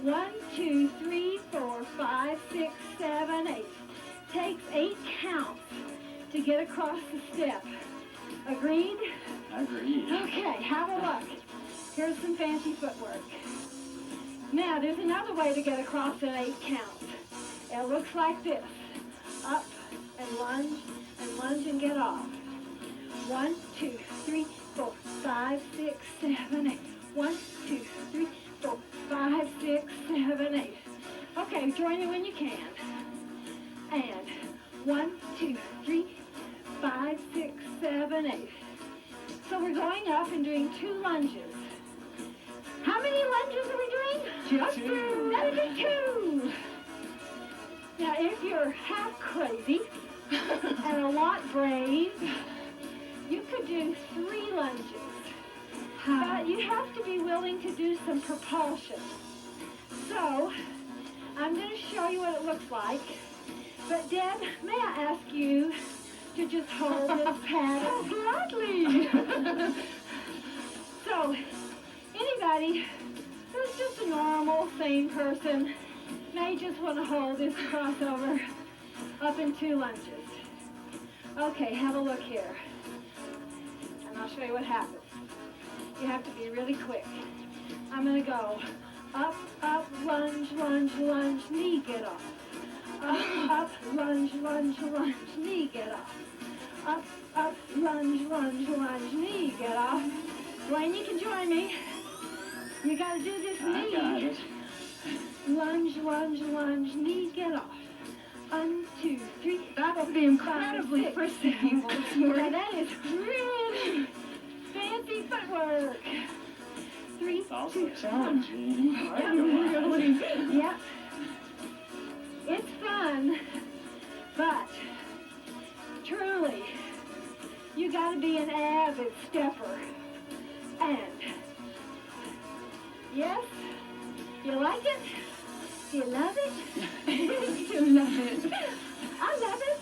1, 2, 3, 4, 5, 6, 7, 8. Takes 8 counts to get across the step. Agreed? Agreed. Okay, have a look. Here's some fancy footwork. Now, there's another way to get across an 8 count. It looks like this. Up and lunge and get off. 1, 2, 3, 4, 5, 6, 7, 8. 1, 2, 3, 4, 5, 6, 7, 8. Okay, join it when you can. And 1, 2, 3, 5, 6, 7, 8. So we're going up and doing 2 lunges. How many lunges are we doing? Just 2. That'll be 2. Now, if you're half crazy and a lot brave, you could do 3 lunges. But you have to be willing to do some propulsion. So, I'm going to show you what it looks like. But Deb, may I ask you to just hold this pattern? Gladly. So, anybody who's just a normal, sane person may just want to hold this crossover up in 2 lunges. Okay, have a look here. And I'll show you what happens. You have to be really quick. I'm going to go up, up, lunge, lunge, lunge, knee, get off. Up, lunge, lunge, lunge, knee, get off. Up, lunge, lunge, lunge, knee, get off. Dwayne, you can join me. You got to do this knee. I got it. Lunge, lunge, lunge, knee, get off. 1, 2, 3. That will be incredibly 5, 6. pristine. Now that is really fancy footwork. 3, It's also 2, 1. challenging. Yep. It's fun, but truly, you got to be an avid stepper. And yes, you like it? You love it? You love it. I love it.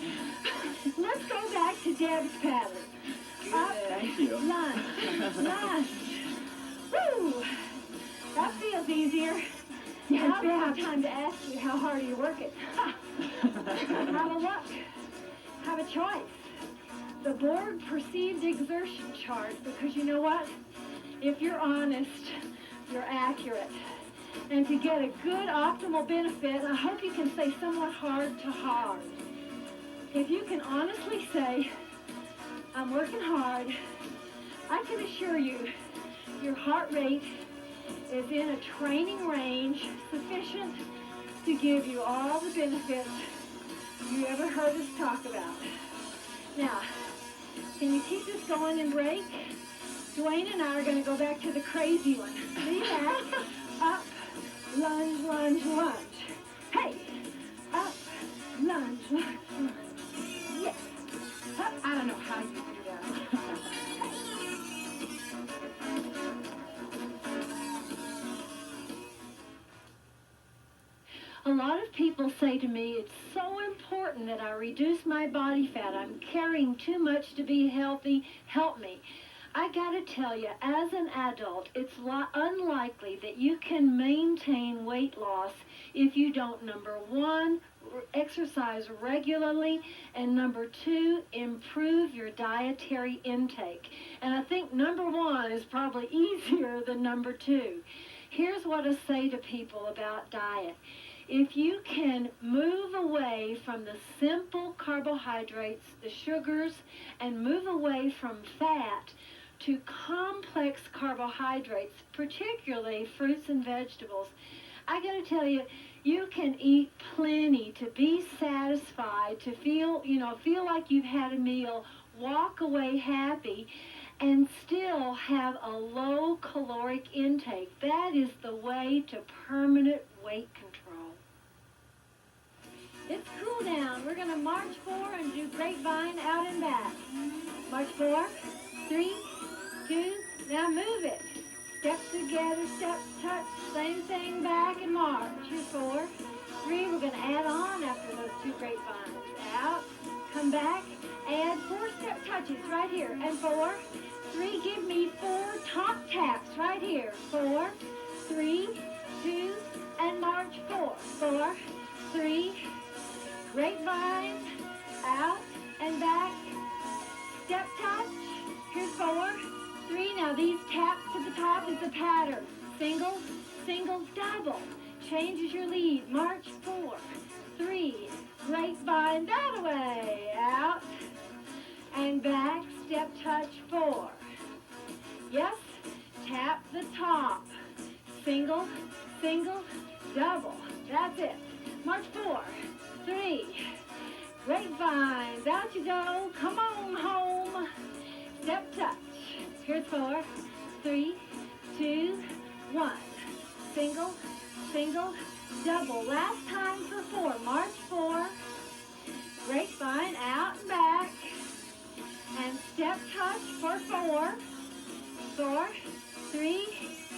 Let's go back to Deb's pattern. Up, Thank you. lunge, lunge. Woo! That feels easier. Now's the time to ask you how hard are you working. Have a look. Have a choice. The board perceived exertion chart, because you know what? If you're honest, you're accurate. And to get a good optimal benefit, I hope you can say somewhat hard to hard. If you can honestly say, I'm working hard, I can assure you your heart rate is in a training range sufficient to give you all the benefits you ever heard us talk about. Now, can you keep this going and break? Dwayne and I are going to go back to the crazy one. Lean back, up, lunge, lunge, lunge. Hey, up, lunge, lunge, lunge. Yes. Up. I don't know how you do that. A lot of people say to me, it's so important that I reduce my body fat. I'm carrying too much to be healthy. Help me. I gotta tell you, as an adult, it's unlikely that you can maintain weight loss if you don't, number 1, exercise regularly, and number 2, improve your dietary intake. And I think number 1 is probably easier than number 2. Here's what I say to people about diet. If you can move away from the simple carbohydrates, the sugars, and move away from fat to complex carbohydrates, particularly fruits and vegetables, I gotta tell you, you can eat plenty to be satisfied, to feel like you've had a meal, walk away happy, and still have a low caloric intake. That is the way to permanent weight control. It's cool down. We're going to march 4 and do grapevine out and back. March 4, 3, 2, now move it. Step together, step, touch, same thing back and march. Here's 4, 3, we're going to add on after those 2 grapevines. Out, come back, add 4 step touches right here. And 4, 3, give me 4 top taps right here. 4, 3, 2, and march 4. 4, 3, grapevine, out and back, step touch, here's 4, 3, now these taps to the top is a pattern, single, single, double, changes your lead, march 4, 3, grapevine, that way, out, and back, step touch 4, yes, tap the top, single, single, double, that's it, march 4, 3, grapevines, out you go, come on home, step touch, here's 4, 3, 2, 1, single, single, double, last time for 4, march 4, grapevine, out and back, and step touch for 4, 4, 3,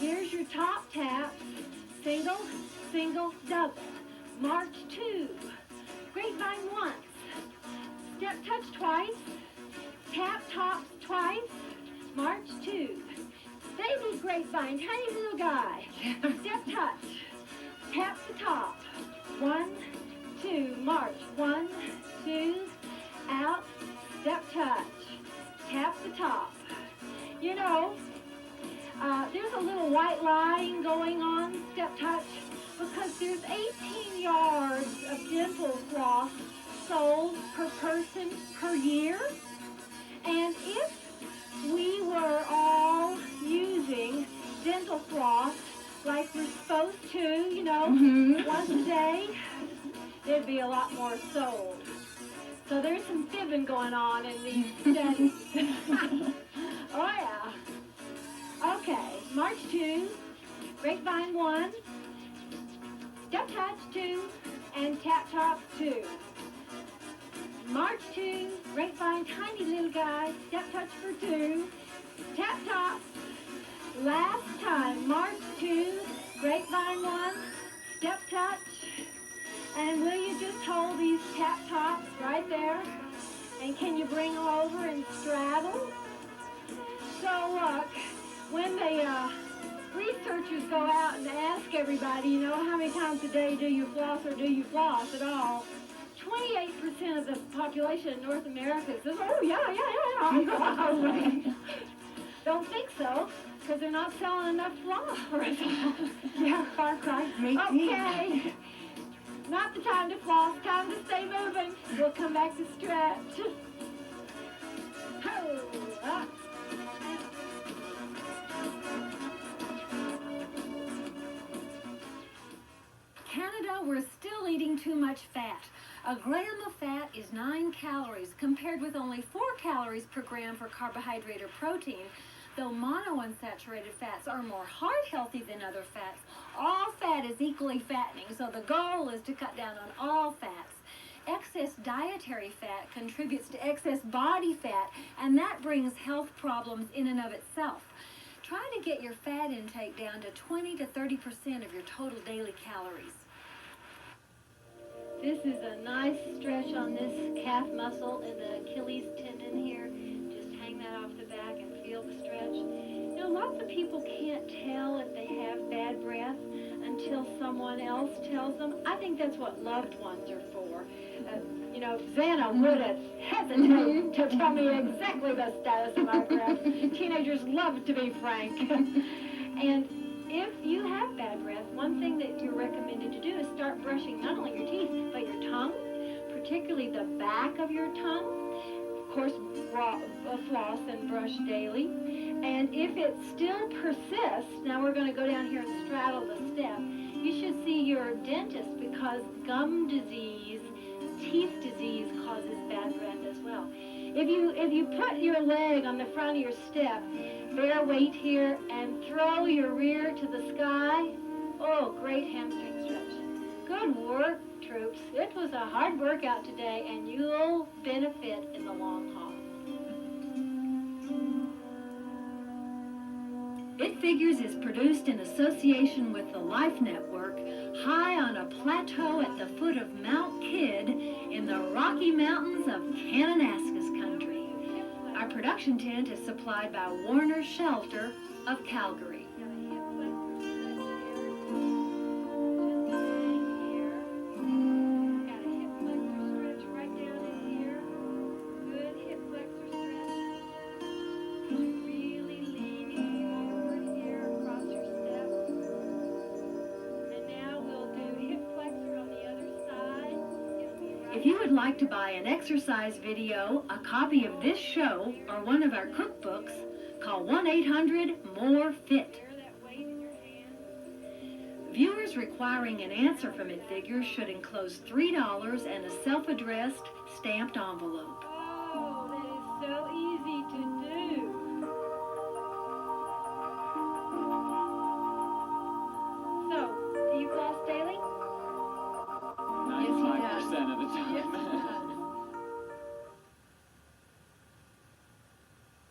here's your top taps, single, single, double. March 2. Grapevine once. Step touch twice. Tap tops twice. March 2. Baby grapevine, tiny little guy. Step touch. Tap the top. 1, 2. March. 1, 2. Out. Step touch. Tap the top. You know, there's a little white line going on, step touch, because there's 18 yards of dental floss sold per person per year. And if we were all using dental floss like we're supposed to, you know, once a day, there'd be a lot more sold. So there's some fibbing going on in these studies. Oh, yeah. Okay, March 2, grapevine 1, step touch 2, and tap top 2. March 2, grapevine, tiny little guy, step touch for 2, tap top. Last time, March 2, grapevine 1, step touch. And will you just hold these tap tops right there? And can you bring them over and straddle? So look, when the researchers go out and ask everybody, you know, how many times a day do you floss or do you floss at all? 28% of the population in North America says, oh, yeah. Don't think so, because they're not selling enough floss. Yeah, far cry. Okay. Not the time to floss, time to stay moving. We'll come back to stretch. Hold up. Canada, we're still eating too much fat. A gram of fat is 9 calories, compared with only 4 calories per gram for carbohydrate or protein. Though monounsaturated fats are more heart healthy than other fats, all fat is equally fattening, so the goal is to cut down on all fats. Excess dietary fat contributes to excess body fat, and that brings health problems in and of itself. Try to get your fat intake down to 20 to 30% of your total daily calories. This is a nice stretch on this calf muscle and the Achilles tendon here. Just hang that off the back and feel the stretch. You know, lots of people can't tell if they have bad breath until someone else tells them. I think that's what loved ones are for. You know, Vanna wouldn't hesitate to tell me exactly the status of my breath. Teenagers love to be frank. And if you have bad breath, one thing that you're recommended to do is start brushing not only your teeth, but your tongue, particularly the back of your tongue. Of course, floss and brush daily. And if it still persists, now we're going to go down here and straddle the step, you should see your dentist, because gum disease, teeth disease causes bad breath as well. If you put your leg on the front of your step, bear weight here, and throw your rear to the sky, oh, great hamstring stretch. Good work, troops. It was a hard workout today, and you'll benefit in the long haul. It Figures is produced in association with the Life Network, high on a plateau at the foot of Mount Kidd in the Rocky Mountains of Kananaskis country. Our production tent is supplied by Warner Shelter of Calgary. If you would like to buy an exercise video, a copy of this show, or one of our cookbooks, call 1-800-MORE-FIT. Viewers requiring an answer from It Figures should enclose $3 and a self-addressed stamped envelope. Oh, that is so easy to do. So, do you floss daily? 95% of the time.